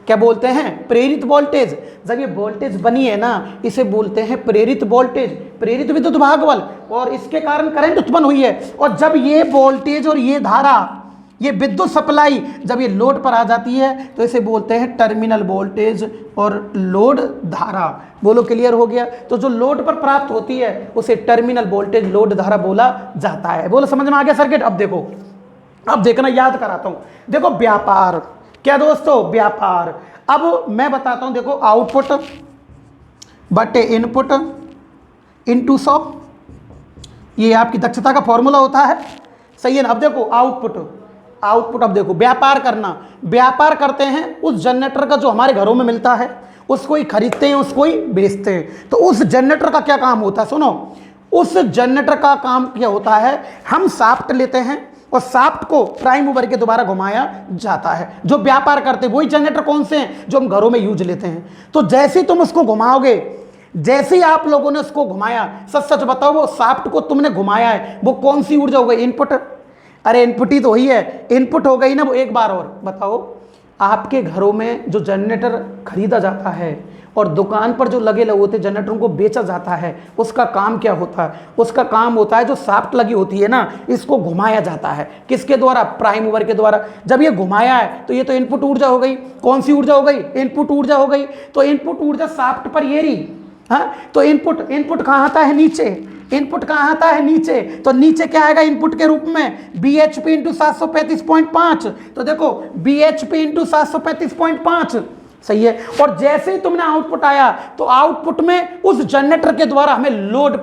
क्या बोलते हैं? प्रेरित वोल्टेज। जब ये वोल्टेज बनी है ना, इसे बोलते हैं प्रेरित वोल्टेज, प्रेरित विद्युत वाहक बल, और इसके कारण करंट उत्पन्न हुई है। और जब ये वोल्टेज और ये धारा, ये विद्युत सप्लाई जब ये लोड पर आ जाती है तो इसे बोलते हैं टर्मिनल वोल्टेज और लोड धारा। बोलो क्लियर हो गया? तो जो लोड पर प्राप्त होती है उसे टर्मिनल वोल्टेज लोड धारा बोला जाता है। बोलो समझ में आ गया सर्किट? अब देखो, अब देखना, याद कराता हूं। देखो व्यापार, क्या दोस्तों? व्यापार। अब मैं बताता हूं, देखो आउटपुट बटे इनपुट इनटू 100, ये आपकी दक्षता का फॉर्मूला होता है, सही है ना? अब देखो आउटपुट, अब देखो व्यापार करना, व्यापार करते हैं उस जनरेटर का जो हमारे घरों में मिलता है, उसको ही खरीदते हैं, उसको ही बेचते हैं। तो उस जनरेटर का क्या काम होता है? सुनो, उस जनरेटर का काम क्या होता है? हम शाफ्ट लेते हैं और शाफ्ट को प्राइम मूवर के द्वारा घुमाया जाता है। जो व्यापार करते हैं वही जनरेटर कौन से हैं? जो हम घरों में यूज लेते हैं। तो जैसे तुम उसको घुमाओगे, जैसे ही आप लोगों ने उसको घुमाया, सच बताओ, वो शाफ्ट को तुमने घुमाया है, वो कौन सी ऊर्जा हो गई? इनपुट। अरे इनपुट ही तो वही है, इनपुट हो गई ना वो। एक बार और बताओ, आपके घरों में जो जनरेटर खरीदा जाता है और दुकान पर जो लगे होते जनरेटरों को बेचा जाता है, उसका काम क्या होता है? उसका काम होता है, जो शाफ्ट लगी होती है ना, इसको घुमाया जाता है। किसके द्वारा? प्राइम मूवर के द्वारा। जब ये घुमाया है तो ये तो इनपुट ऊर्जा हो गई। कौन सी ऊर्जा हो गई? इनपुट ऊर्जा हो गई। तो इनपुट ऊर्जा शाफ्ट पर ये रही। हाँ, तो इनपुट कहाँ आता है? नीचे। इनपुट कहाँ आता है? नीचे। तो नीचे क्या आएगा इनपुट के रूप में? bhp into 735.5। तो देखो bhp इंटू 735.5, सही है। और जैसे ही तुमने आउटपुट आया तो आउटपुट में उस जनरेटर के द्वारा हमें लोड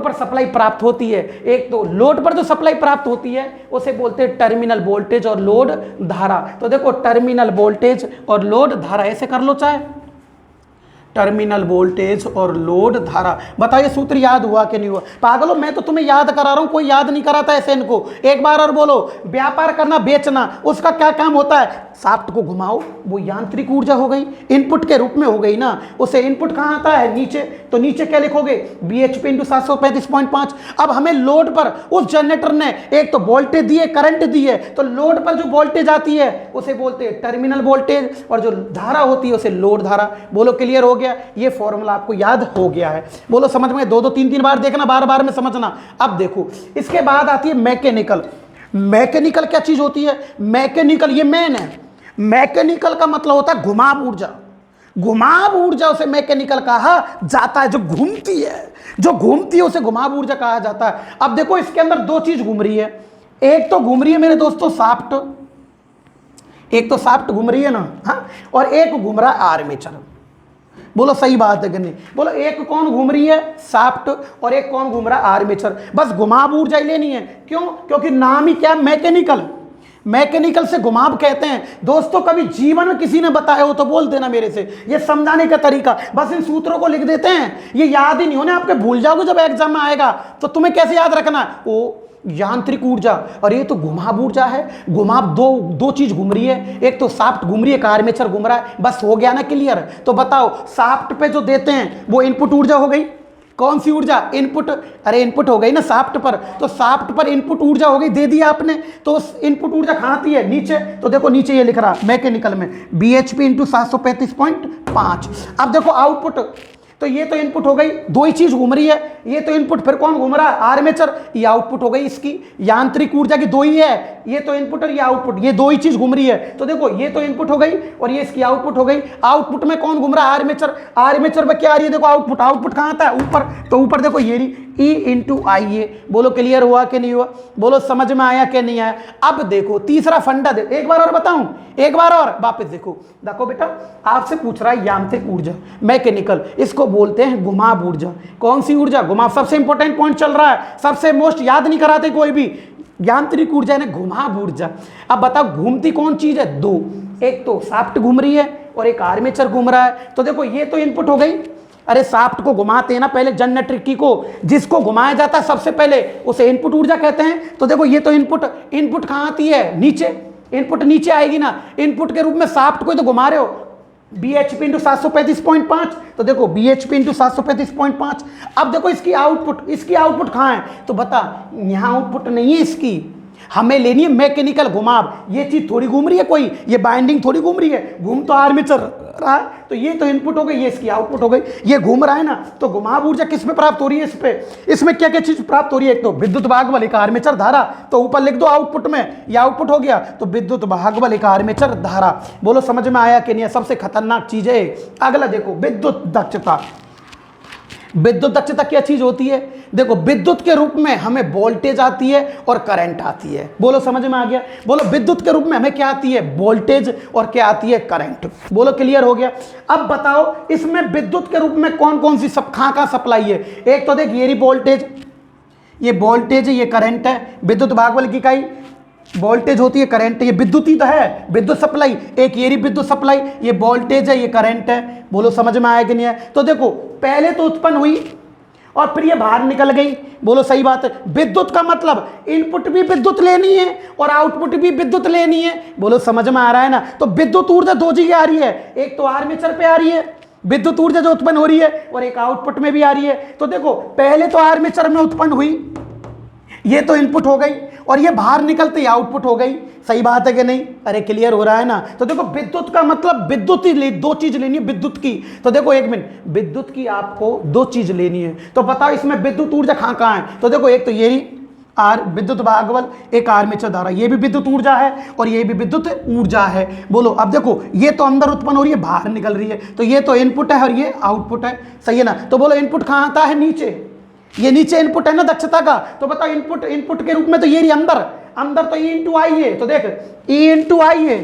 पर सप्लाई प्राप्त होती है। एक तो लोड पर जो सप्लाई प्राप्त होती है उसे बोलते हैं टर्मिनल वोल्टेज और लोड धारा। तो देखो टर्मिनल वोल्टेज और लोड धारा, ऐसे कर लो चाहे, टर्मिनल वोल्टेज और लोड धारा। बताइए सूत्र याद हुआ कि नहीं हुआ? पागलों, मैं तो तुम्हें याद करा रहा हूं, कोई याद नहीं कराता ऐसे इनको। एक बार और बोलो, व्यापार करना, बेचना, उसका क्या काम होता है? शाफ्ट को घुमाओ, वो यांत्रिक ऊर्जा हो गई, इनपुट के रूप में हो गई ना। उसे इनपुट कहाँ आता है? नीचे। तो नीचे क्या लिखोगे? bhp into 735.5। अब हमें लोड पर उस जनरेटर ने एक तो वोल्टेज दिए, करंट दिए, तो लोड पर जो वोल्टेज आती है उसे बोलते हैं टर्मिनल वोल्टेज और जो धारा होती है उसे लोड धारा। बोलो क्लियर हो गया? ये फॉर्मूला आपको याद हो गया है? बोलो समझ में? 2-2 3-3 बार देखना, बार-बार में समझना। अब देखो, इसके बाद आती है मैकेनिकल। मैकेनिकल क्या चीज होती है? मैकेनिकल, ये मेन है। मैकेनिकल का मतलब होता है घुमाव ऊर्जा। घुमाव ऊर्जा उसे मैकेनिकल कहा जाता है। जो घूमती है उसे घुमाव ऊर्जा कहा जाता है। अब देखो, इसके अंदर दो चीज घूम रही है। एक तो घूम रही है मेरे दोस्तों शाफ्ट, एक तो शाफ्ट घूम रही है ना, हाँ, और एक घूम रहा है आर्मेचर। बोलो सही बात है कि नहीं? बोलो, एक कौन घूम रही है? शाफ्ट, और एक कौन घूम रहा है? आर्मेचर। बस घुमाव ऊर्जा ही लेनी है। क्यों? क्योंकि नाम ही क्या? मैकेनिकल। मैकेनिकल से घुमाव कहते हैं। दोस्तों, कभी जीवन में किसी ने बताया हो तो बोल देना मेरे से, ये समझाने का तरीका। बस इन सूत्रों को लिख देते हैं, ये याद ही नहीं होने, आपके भूल जाओगे जब एग्जाम में आएगा। तो तुम्हें कैसे याद रखना? वो यांत्रिक ऊर्जा, और ये तो घुमाव ऊर्जा है। घुमाव दो चीज घूम रही है, एक तो शाफ्ट घूम रही है, आर्मेचर घूम रहा है। बस हो गया ना क्लियर? तो बताओ, शाफ्ट पे जो देते हैं वो इनपुट ऊर्जा हो गई। कौन सी ऊर्जा? इनपुट। अरे इनपुट हो गई ना शाफ्ट पर, तो शाफ्ट पर इनपुट ऊर्जा हो गई, दे दिया आपने। तो इनपुट ऊर्जा कहाँ आती है? नीचे। तो देखो नीचे ये लिख रहा मैकेनिकल में bhp इंटू 735.5। अब देखो आउटपुट, तो ये तो इनपुट हो गई, दो ही चीज घूम रही है, ये तो इनपुट, फिर कौन घूम रहा है, आर्मेचर, ये आउटपुट हो गई इसकी। यांत्रिक ऊर्जा की दो ही है, ये तो इनपुट और ये आउटपुट, ये दो ही चीज घूम रही है। तो देखो ये तो इनपुट हो गई और ये इसकी आउटपुट हो गई। आउटपुट में कौन घूम रहा है, आर्मेचर। आर्मेचर में क्या आ रही है, देखो आउटपुट, आउटपुट कहां आता है, ऊपर। तो ऊपर देखो ये रही E इंटू आई ए। बोलो क्लियर हुआ कि नहीं हुआ, बोलो समझ में आया कि नहीं आया। अब देखो तीसरा फंडा दे, एक बार और बताऊं, एक बार और वापस देखो। देखो बेटा आपसे पूछ रहा है यांत्रिक ऊर्जा, मैकेनिकल, इसको बोलते हैं घुमाव ऊर्जा। कौन सी ऊर्जा, घुमाव। सबसे इंपॉर्टेंट पॉइंट चल रहा है, सबसे मोस्ट, याद नहीं कराते कोई भी। यांत्रिक ऊर्जा है घुमाव ऊर्जा। अब बताओ घूमती कौन चीज है, दो, एक तो शाफ्ट घूम रही है और एक आर्मेचर घूम रहा है। तो देखो ये तो इनपुट हो गई। अरे शाफ्ट को घुमाते हैं ना पहले, जनरेटर की को, जिसको घुमाया जाता है सबसे पहले उसे इनपुट ऊर्जा कहते हैं। तो देखो ये तो इनपुट, इनपुट कहां आती है, नीचे, इनपुट नीचे आएगी ना। इनपुट के रूप में शाफ्ट को तो घुमा रहे हो, bhp इंटू 735.5। तो देखो bhp इंटू 735.5। अब देखो इसकी आउटपुट, इसकी आउटपुट कहां है, तो बता, यहां आउटपुट नहीं है इसकी, हमें लेनी है मैकेनिकल घुमाव। ये चीज थोड़ी घूम रही है कोई, ये बाइंडिंग थोड़ी घूम रही है, घूम तो आर्मेचर रहा है। तो ये तो इनपुट हो गई, ये इसकी आउटपुट हो गई। ये घूम रहा है ना, तो घुमाव ऊर्जा किस में प्राप्त हो रही है, इस पे। इसमें क्या क्या चीज प्राप्त हो रही है, एक तो विद्युत भागबल, एक आर्मेचर धारा। तो ऊपर लिख दो आउटपुट में, ये आउटपुट हो गया, तो विद्युत भागबल, एक आर्मेचर धारा। बोलो समझ में आया कि नहीं। सबसे खतरनाक चीज है। अगला देखो विद्युत दक्षता। विद्युत दक्षता क्या चीज होती है, देखो विद्युत के रूप में हमें वोल्टेज आती है और करंट आती है। बोलो समझ में आ गया, बोलो विद्युत के रूप में हमें क्या आती है, वोल्टेज, और क्या आती है, करंट। बोलो क्लियर हो गया। अब बताओ इसमें विद्युत के रूप में कौन कौन सी सब कहां सप्लाई है। एक तो देख ये वोल्टेज, ये वोल्टेज है, ये करंट है। विद्युत भागबल की इकाई वोल्टेज होती है, करंट, ये विद्युत ही तो है, विद्युत सप्लाई। एक ये विद्युत सप्लाई, ये वोल्टेज है, ये करंट है। बोलो समझ में आया कि नहीं है। तो देखो पहले तो उत्पन्न हुई और फिर ये बाहर निकल गई। बोलो सही बात है। विद्युत का मतलब इनपुट भी विद्युत लेनी है और आउटपुट भी विद्युत लेनी है। बोलो समझ में आ रहा है ना। तो विद्युत ऊर्जा दो जगह आ रही है, एक तो आर्मेचर पे आ रही है विद्युत ऊर्जा जो उत्पन्न हो रही है, और एक आउटपुट में भी आ रही है। तो देखो पहले तो आर्मेचर में उत्पन्न हुई, ये तो इनपुट हो गई, और ये बाहर निकलते ही आउटपुट हो गई। सही बात है कि नहीं, अरे क्लियर हो रहा है ना। तो देखो विद्युत का मतलब विद्युत ही दो चीज लेनी है विद्युत की। तो देखो एक मिनट, विद्युत की आपको दो चीज लेनी है। तो बताओ इसमें विद्युत ऊर्जा कहां कहां है। तो देखो एक तो ये विद्युत भागबल, एक आर्मेचर धारा, ये भी विद्युत ऊर्जा है और ये भी विद्युत ऊर्जा है। बोलो अब देखो ये तो अंदर उत्पन्न हो रही है, बाहर निकल रही है। तो ये तो इनपुट है और ये आउटपुट है, सही है ना। तो बोलो इनपुट कहां आता है, नीचे, ये नीचे इनपुट है ना दक्षता का। तो बताओ इनपुट, इनपुट के रूप में तो ये अंदर, अंदर तो E इंटू आई है। तो देख E इंटू आई है,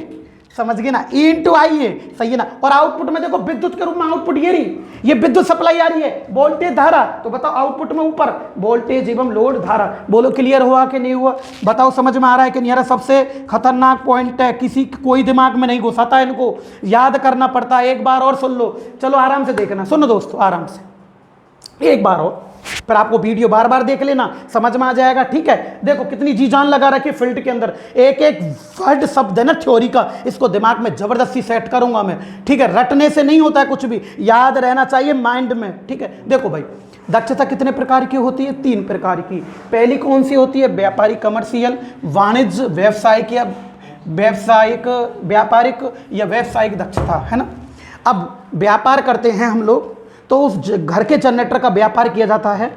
समझ गए ना, E इंटू आई है, सही है ना। और आउटपुट में देखो विद्युत के रूप में आउटपुट ये रही, ये विद्युत सप्लाई आ रही है, वोल्टेज धारा। तो बताओ आउटपुट में ऊपर वोल्टेज एवं लोड धारा। बोलो क्लियर हुआ कि नहीं हुआ, बताओ समझ में आ रहा है कि नहीं आ रहा। सबसे खतरनाक पॉइंट है, किसी कोई दिमाग में नहीं घुसाता, इनको याद करना पड़ता है। एक बार और सुन लो, चलो आराम से देखना, सुनो दोस्तों आराम से, एक बार और, फिर आपको वीडियो बार बार देख लेना, समझ में आ जाएगा, ठीक है। देखो कितनी जी जान लगा रखी फील्ड के अंदर, एक एक वर्ड शब्द है ना थ्योरी का, इसको दिमाग में जबरदस्ती सेट करूंगा मैं, ठीक है। रटने से नहीं होता है कुछ भी, याद रहना चाहिए माइंड में, ठीक है। देखो भाई दक्षता कितने प्रकार की होती है, तीन प्रकार की। पहली कौन सी होती है, व्यापारिक, कमर्शियल, वाणिज्य, व्यावसायिक या व्यावसायिक, व्यापारिक या व्यावसायिक दक्षता, है ना। अब व्यापार करते हैं हम लोग, तो उस घर के जनरेटर का व्यापार किया जाता है।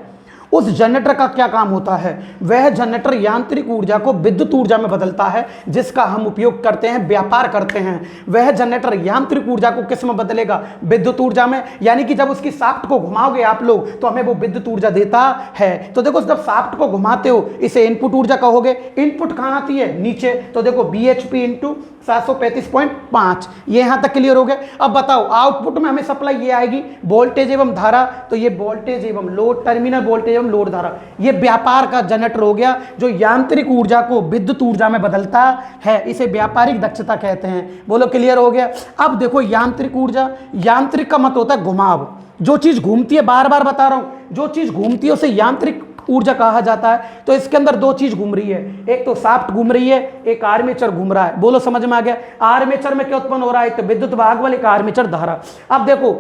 उस जनरेटर का क्या काम होता है, वह जनरेटर यांत्रिक ऊर्जा को विद्युत ऊर्जा में बदलता है, जिसका हम उपयोग करते हैं, व्यापार करते हैं। वह जनरेटर यांत्रिक ऊर्जा को किस में बदलेगा, विद्युत ऊर्जा में। यानी कि जब उसकी शाफ्ट को घुमाओगे आप लोग तो हमें वो विद्युत ऊर्जा देता है। तो देखो जब शाफ्ट को घुमाते हो इसे इनपुट ऊर्जा कहोगे। इनपुट कहाँ आती है, नीचे। तो देखो bhp इंटू 735.5, ये यहां तक क्लियर हो गया। अब बताओ आउटपुट में हमें सप्लाई ये आएगी, वोल्टेज एवं धारा। तो ये वोल्टेज एवं लोड, टर्मिनल वोल्टेज एवं लोड धारा, ये व्यापार का जनरेटर हो गया जो यांत्रिक ऊर्जा को विद्युत ऊर्जा में बदलता है। इसे व्यापारिक दक्षता कहते हैं। बोलो क्लियर हो गया। अब देखो यांत्रिक ऊर्जा, यांत्रिक का मतलब होता है घुमाव, जो चीज घूमती है, बार बार बता रहा हूं, जो चीज घूमती है उसे यांत्रिक ऊर्जा कहा जाता है। तो इसके अंदर दो चीज घूम रही है, एक तो शाफ्ट घूम रही है, एक आर्मेचर घूम रहा है। बोलो समझ में आ गया। आर्मेचर में क्या उत्पन्न हो रहा है, तो विद्युत भागबल, एक आर्मेचर धारा। अब देखो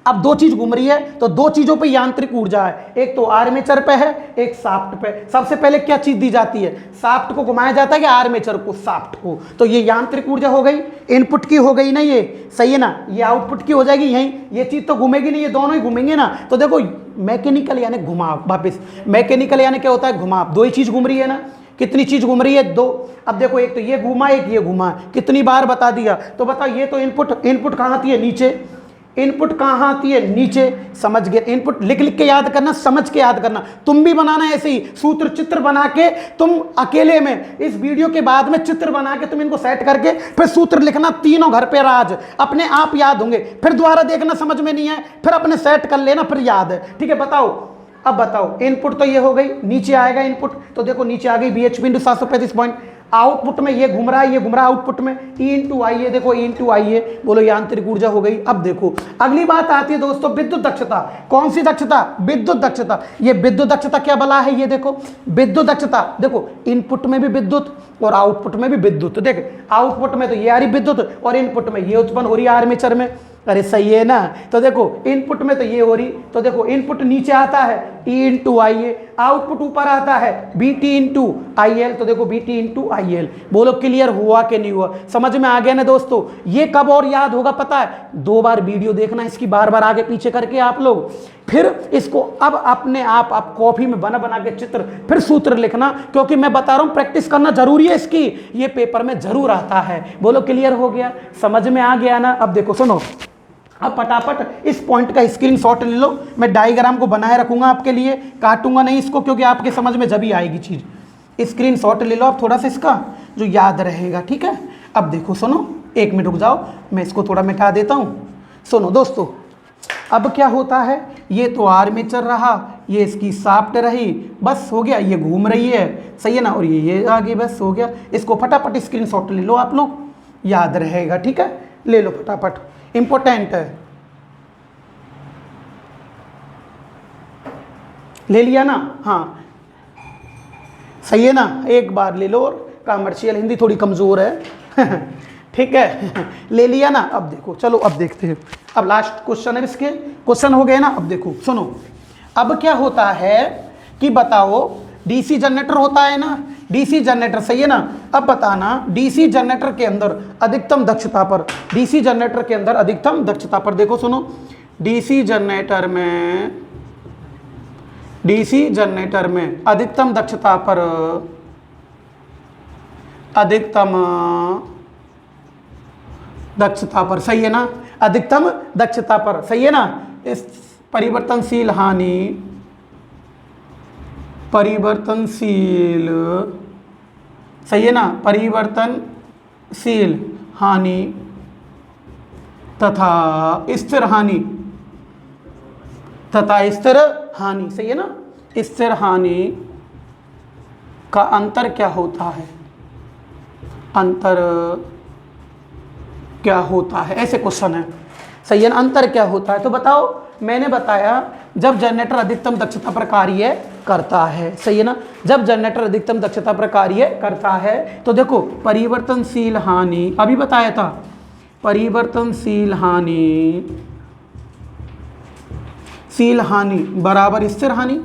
अब दो चीज घूम रही है तो दो चीजों पे यांत्रिक ऊर्जा है, एक तो आर्मेचर पे है, एक शाफ्ट पे। सबसे पहले क्या चीज दी जाती है, शाफ्ट को घुमाया जाता है कि आर्मेचर को, शाफ्ट को। तो ये यांत्रिक ऊर्जा हो गई, इनपुट की हो गई ना, ये सही है ना, ये आउटपुट की हो जाएगी। यही ये चीज तो घूमेगी नहीं, ये दोनों ही घूमेंगे ना। तो देखो मैकेनिकल यानी घुमाव, वापिस मैकेनिकल यानी क्या होता है, घुमाव। दो ही चीज घूम रही है ना, कितनी चीज घूम रही है, दो। अब देखो एक तो ये घूमा, एक ये घूमा, कितनी बार बता दिया। तो बताओ ये तो इनपुट, इनपुट कहाँ आती है, नीचे। इनपुट कहाँ आती है, नीचे। समझ गए, इनपुट लिख लिख के याद करना, समझ के याद करना। तुम भी बनाना ऐसे ही सूत्र चित्र बना के, तुम अकेले में इस वीडियो के बाद में चित्र बना के तुम इनको सेट करके फिर सूत्र लिखना, तीनों घर पे राज अपने आप याद होंगे। फिर दोबारा देखना, समझ में नहीं है फिर अपने सेट कर लेना, फिर याद है। ठीक है, बताओ अब बताओ, इनपुट तो ये हो गई, नीचे आएगा इनपुट। तो देखो नीचे आ गई BHP इंटू 735 पॉइंट। आउटपुट में ये घूम रहा है, ये घूम रहा है आउटपुट में, E इंटू आई है। देखो E इंटू आई है, बोलो यांत्रिक ऊर्जा हो गई। अब देखो अगली बात आती है दोस्तों, विद्युत दक्षता। कौन सी दक्षता, विद्युत दक्षता। ये विद्युत दक्षता क्या बला है, ये देखो विद्युत दक्षता। देखो इनपुट में भी विद्युत और आउटपुट में भी विद्युत। देख आउटपुट में तो ये आ रही विद्युत और इनपुट में ये उत्पन्न हो रही है आर्मेचर में। अरे सही है ना। तो देखो इनपुट में तो ये हो रही, तो देखो इनपुट नीचे आता है E इंटू आई ए, आउटपुट ऊपर आता है BT इंटू आई एल। तो देखो BT इंटू आई एल। बोलो क्लियर हुआ कि नहीं हुआ, समझ में आ गया ना दोस्तों। ये कब और याद होगा पता है, 2 बार वीडियो देखना इसकी, बार बार आगे पीछे करके आप लोग, फिर इसको अब अपने आप कॉपी में बना बना के चित्र, फिर सूत्र लिखना, क्योंकि मैं बता रहा हूं प्रैक्टिस करना जरूरी है इसकी, ये पेपर में जरूर आता है। बोलो क्लियर हो गया, समझ में आ गया ना। अब देखो सुनो, अब फटाफट इस पॉइंट का स्क्रीनशॉट ले लो। मैं डायग्राम को बनाए रखूंगा आपके लिए, काटूंगा नहीं इसको, क्योंकि आपके समझ में जब ही आएगी चीज़। स्क्रीनशॉट ले लो आप थोड़ा सा इसका, जो याद रहेगा। ठीक है, अब देखो सुनो, 1 मिनट रुक जाओ, मैं इसको थोड़ा मिटा देता हूँ। सुनो दोस्तों, अब क्या होता है, ये तो आर्मेचर रहा, ये इसकी शाफ्ट रही, बस हो गया, ये घूम रही है, सही है ना, और ये आगे, बस हो गया। इसको फटाफट स्क्रीनशॉट ले लो आप लोग, याद रहेगा। ठीक है, ले लो फटाफट, इंपॉर्टेंट है। ले लिया ना, हाँ सही है ना, एक बार ले लो। और कमर्शियल हिंदी थोड़ी कमज़ोर है ठीक है, ले लिया ना। अब देखो चलो, अब देखते हैं, अब लास्ट क्वेश्चन है इसके, क्वेश्चन हो गए ना। अब देखो सुनो, अब क्या होता है कि बताओ, डीसी जनरेटर होता है ना, डीसी जनरेटर, सही है ना। अब बताना डीसी जनरेटर के अंदर अधिकतम दक्षता पर, डीसी जनरेटर के अंदर अधिकतम दक्षता पर, देखो सुनो, डीसी जनरेटर में, डीसी जनरेटर में अधिकतम दक्षता पर, अधिकतम दक्षता पर, सही है ना, अधिकतम दक्षता पर, सही है ना। इस परिवर्तनशील हानि, परिवर्तनशील, सही है ना, परिवर्तनशील हानि तथा स्थिर हानि, तथा स्थिर हानि, सही है ना, स्थिर हानि का अंतर क्या होता है, अंतर क्या होता है, ऐसे क्वेश्चन है, सही है ना। अंतर क्या होता है, तो बताओ, मैंने बताया जब जनरेटर अधिकतम दक्षता पर कार्य करता है, सही है ना, जब जनरेटर अधिकतम दक्षता पर कार्य करता है, तो देखो परिवर्तनशील हानि, अभी बताया था, परिवर्तनशील हानि, शील हानि बराबर स्थिर हानि,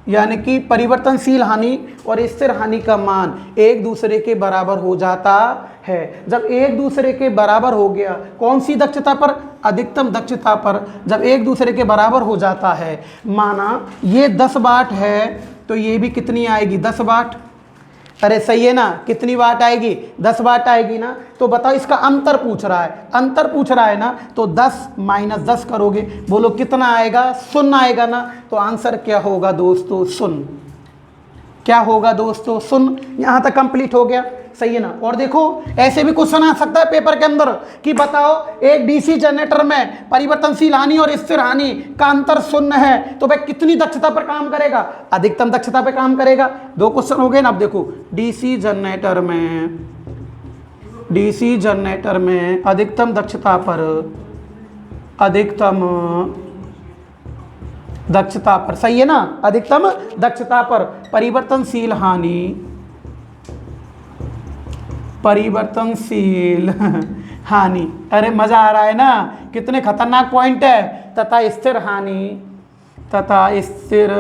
यानी कि परिवर्तनशील हानि और स्थिर हानि का मान एक दूसरे के बराबर हो जाता है। जब एक दूसरे के बराबर हो गया, कौन सी दक्षता पर, अधिकतम दक्षता पर, जब एक दूसरे के बराबर हो जाता है, माना ये 10 वाट है तो ये भी कितनी आएगी, 10 वाट। अरे सही है ना, कितनी वाट आएगी, 10 वाट आएगी ना। तो बताओ, इसका अंतर पूछ रहा है, अंतर पूछ रहा है ना, तो 10 माइनस 10 करोगे, बोलो कितना आएगा, 0 आएगा ना। तो आंसर क्या होगा दोस्तों, 0। क्या होगा दोस्तों, 0। यहाँ तक कंप्लीट हो गया, सही है ना। और देखो ऐसे भी क्वेश्चन आ सकता है पेपर के अंदर कि बताओ, एक डीसी जनरेटर में परिवर्तनशील हानि और स्थिर हानि का अंतर 0 है, तो वह कितनी दक्षता पर काम करेगा, अधिकतम दक्षता पर काम करेगा। 2 क्वेश्चन हो गए ना। अब देखो डीसी जनरेटर में, डीसी जनरेटर में अधिकतम दक्षता पर, अधिकतम दक्षता पर, सही है ना, अधिकतम दक्षता पर परिवर्तनशील हानि, परिवर्तनशील हानि। अरे मजा आ रहा है ना, कितने खतरनाक पॉइंट है। तथा स्थिर हानि, तथा स्थिर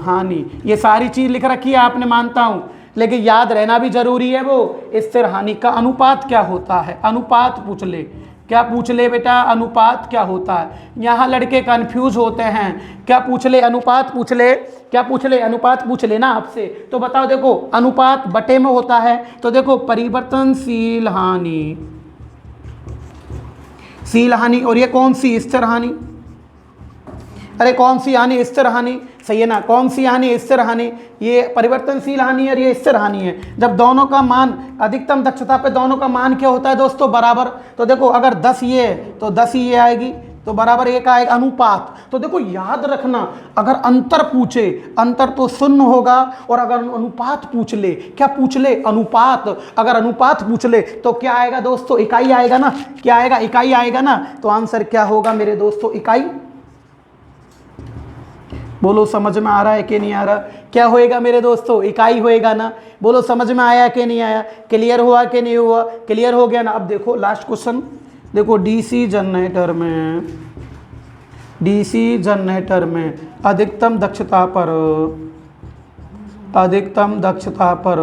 हानि, ये सारी चीज़ लिख रखी है आपने, मानता हूँ, लेकिन याद रहना भी जरूरी है। वो स्थिर हानि का अनुपात क्या होता है, अनुपात पूछ ले, क्या पूछ ले बेटा, अनुपात क्या होता है। यहाँ लड़के कंफ्यूज होते हैं, क्या पूछ ले, अनुपात पूछ ले, क्या पूछ ले, अनुपात पूछ लेना आपसे। तो बताओ, देखो अनुपात बटे में होता है, तो देखो परिवर्तनशील हानि, शील हानि, और ये कौन सी, स्थिर हानि। अरे कौन सी हानि, स्थिर हानि, सही है ना, कौन सी हानि, स्थिर हानि। ये परिवर्तनशील हानि और ये स्थिर हानि है। जब दोनों का मान अधिकतम दक्षता पे दोनों का मान क्या होता है दोस्तों, बराबर। तो देखो अगर 10 ये तो 10 ही ये आएगी, तो बराबर एक आएगा अनुपात। तो देखो याद रखना, अगर अंतर पूछे, अंतर तो शून्य होगा, और अगर अनुपात पूछ ले, क्या पूछ ले, अनुपात, अगर अनुपात पूछ ले तो क्या आएगा दोस्तों, इकाई आएगा ना, क्या आएगा, इकाई आएगा ना। तो आंसर क्या होगा मेरे दोस्तों, इकाई। बोलो समझ में आ रहा है कि नहीं आ रहा, क्या होएगा मेरे दोस्तों, इकाई होएगा ना। बोलो समझ में आया कि नहीं आया, क्लियर हुआ कि नहीं हुआ, क्लियर हो गया ना। अब देखो लास्ट क्वेश्चन, देखो डीसी जनरेटर में, डीसी जनरेटर में अधिकतम दक्षता पर, अधिकतम दक्षता पर,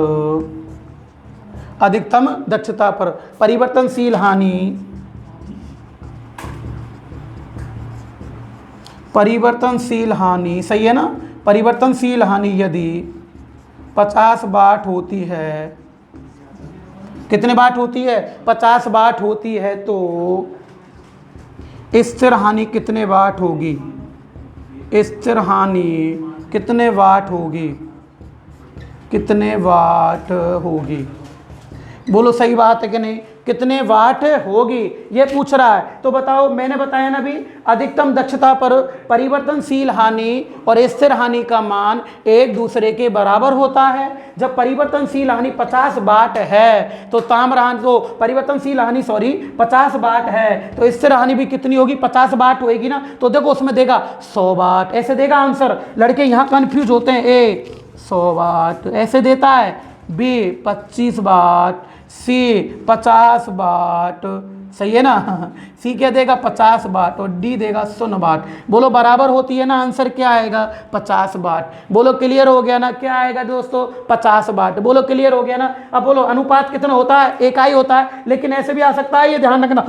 अधिकतम दक्षता पर परिवर्तनशील हानि, परिवर्तनशील हानि, सही है ना, परिवर्तनशील हानि यदि 50 वाट होती है, कितने वाट होती है, 50 वाट होती है, तो स्थिर हानि कितने वाट होगी, स्थिर हानि कितने वाट होगी, कितने वाट होगी। बोलो सही बात है कि नहीं, कितने वाट होगी, ये पूछ रहा है। तो बताओ, मैंने बताया ना भी, अधिकतम दक्षता पर परिवर्तनशील हानि और स्थिर हानि का मान एक दूसरे के बराबर होता है। जब परिवर्तनशील हानि 50 वाट है तो ताम्र हानि, तो परिवर्तनशील हानि 50 वाट है, तो स्थिर हानि भी कितनी होगी, 50 वाट होगी ना। तो देखो उसमें देगा 100 वाट, ऐसे देगा आंसर। लड़के यहाँ कंफ्यूज होते हैं, ए 100 वाट ऐसे देता है, बी 25 वाट, सी 50 वाट, सही है ना। सी क्या देगा, 50 वाट, और डी देगा 100 वाट। बोलो बराबर होती है ना, आंसर क्या आएगा, 50 वाट। बोलो क्लियर हो गया ना, क्या आएगा दोस्तों, 50 वाट। बोलो क्लियर हो गया ना। अब बोलो अनुपात कितना होता है, इकाई होता है, लेकिन ऐसे भी आ सकता है, ये ध्यान रखना,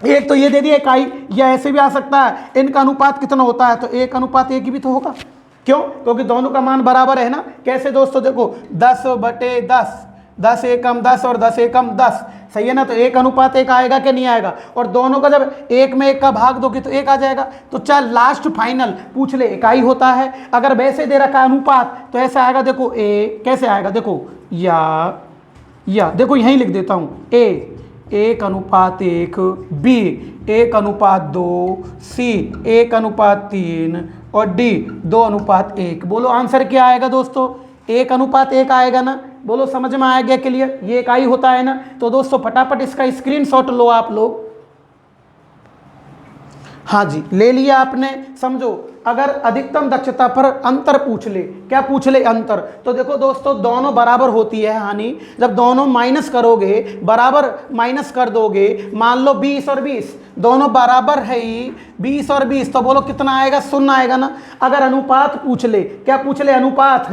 एक तो ये दे दिया इकाई, या ऐसे भी आ सकता है, इनका अनुपात कितना होता है, तो 1:1 भी तो होगा। क्यों, क्योंकि दोनों का मान बराबर है ना। कैसे दोस्तों, देखो 10/10, 10 एकम 10 और 10 एकम 10, सही है ना। तो 1:1 आएगा कि नहीं आएगा, और दोनों का जब 1 में 1 का भाग दोगे तो 1 आ जाएगा। तो चल लास्ट फाइनल पूछ ले, इकाई होता है। अगर वैसे दे रखा है अनुपात, तो ऐसा आएगा, देखो ए कैसे आएगा, देखो या देखो यहीं लिख देता हूँ, ए 1:1, बी 1:2, सी 1:3 और डी 2:1। बोलो आंसर क्या आएगा दोस्तों, 1:1 आएगा ना। बोलो समझ में आ गया क्लियर, ये इकाई होता है ना। तो दोस्तों फटाफट इसका स्क्रीनशॉट लो आप लोग। हाँ जी, ले लिया आपने। समझो, अगर अधिकतम दक्षता पर अंतर पूछ ले, क्या पूछ ले, अंतर। तो देखो दोस्तों, दोनों बराबर होती है हानि, जब दोनों माइनस करोगे, बराबर माइनस कर दोगे, मान लो 20 और 20 दोनों बराबर है ही, 20 और 20, तो बोलो कितना आएगा, 0 आएगा ना। अगर अनुपात पूछ ले, क्या पूछ ले, अनुपात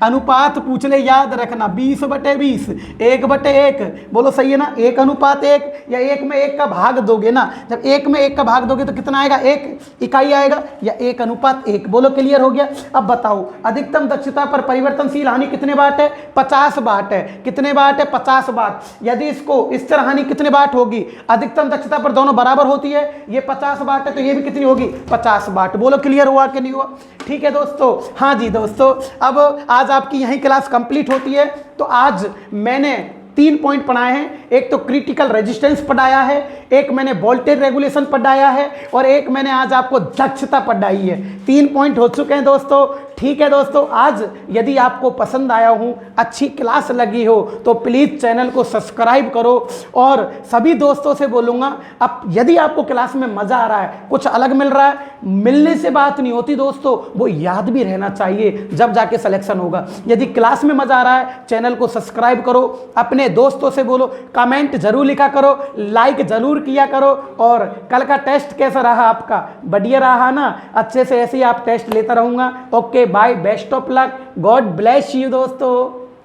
अनुपात पूछ ले, याद रखना 20/20, 1/1। बोलो सही है ना, 1:1, या 1 में 1 का भाग दोगे ना। जब 1 में 1 का भाग दोगे तो कितना आएगा, 1 इकाई आएगा, या 1:1। बोलो क्लियर हो गया। अब बताओ, अधिकतम दक्षता पर परिवर्तनशील हानि कितने वाट है, 50 वाट है। कितने वाट है, 50 वाट। यदि इसको स्थिर हानि कितने वाट होगी, अधिकतम दक्षता पर दोनों बराबर होती है, ये 50 वाट है, तो ये भी कितनी होगी, 50 वाट। बोलो क्लियर हुआ कि नहीं हुआ। ठीक है दोस्तों, हाँ जी दोस्तों, अब आज आपकी यही क्लास कंप्लीट होती है। तो आज मैंने 3 पॉइंट पढ़ाए हैं। एक तो क्रिटिकल रेजिस्टेंस पढ़ाया है, एक मैंने वोल्टेज रेगुलेशन पढ़ाया है, और एक मैंने आज आपको दक्षता पढ़ाई है। 3 पॉइंट हो चुके हैं दोस्तों। ठीक है दोस्तों, आज यदि आपको पसंद आया हूँ, अच्छी क्लास लगी हो तो प्लीज़ चैनल को सब्सक्राइब करो। और सभी दोस्तों से बोलूँगा, अब यदि आपको क्लास में मज़ा आ रहा है, कुछ अलग मिल रहा है, मिलने से बात नहीं होती दोस्तों, वो याद भी रहना चाहिए जब जाके सिलेक्शन होगा। यदि क्लास में मज़ा आ रहा है, चैनल को सब्सक्राइब करो, अपने दोस्तों से बोलो, कमेंट जरूर लिखा करो, लाइक जरूर किया करो। और कल का टेस्ट कैसा रहा आपका? बढ़िया रहा ना? अच्छे से ऐसे ही आप टेस्ट लेता रहूँगा। Okay bye, best of luck, God bless you दोस्तों।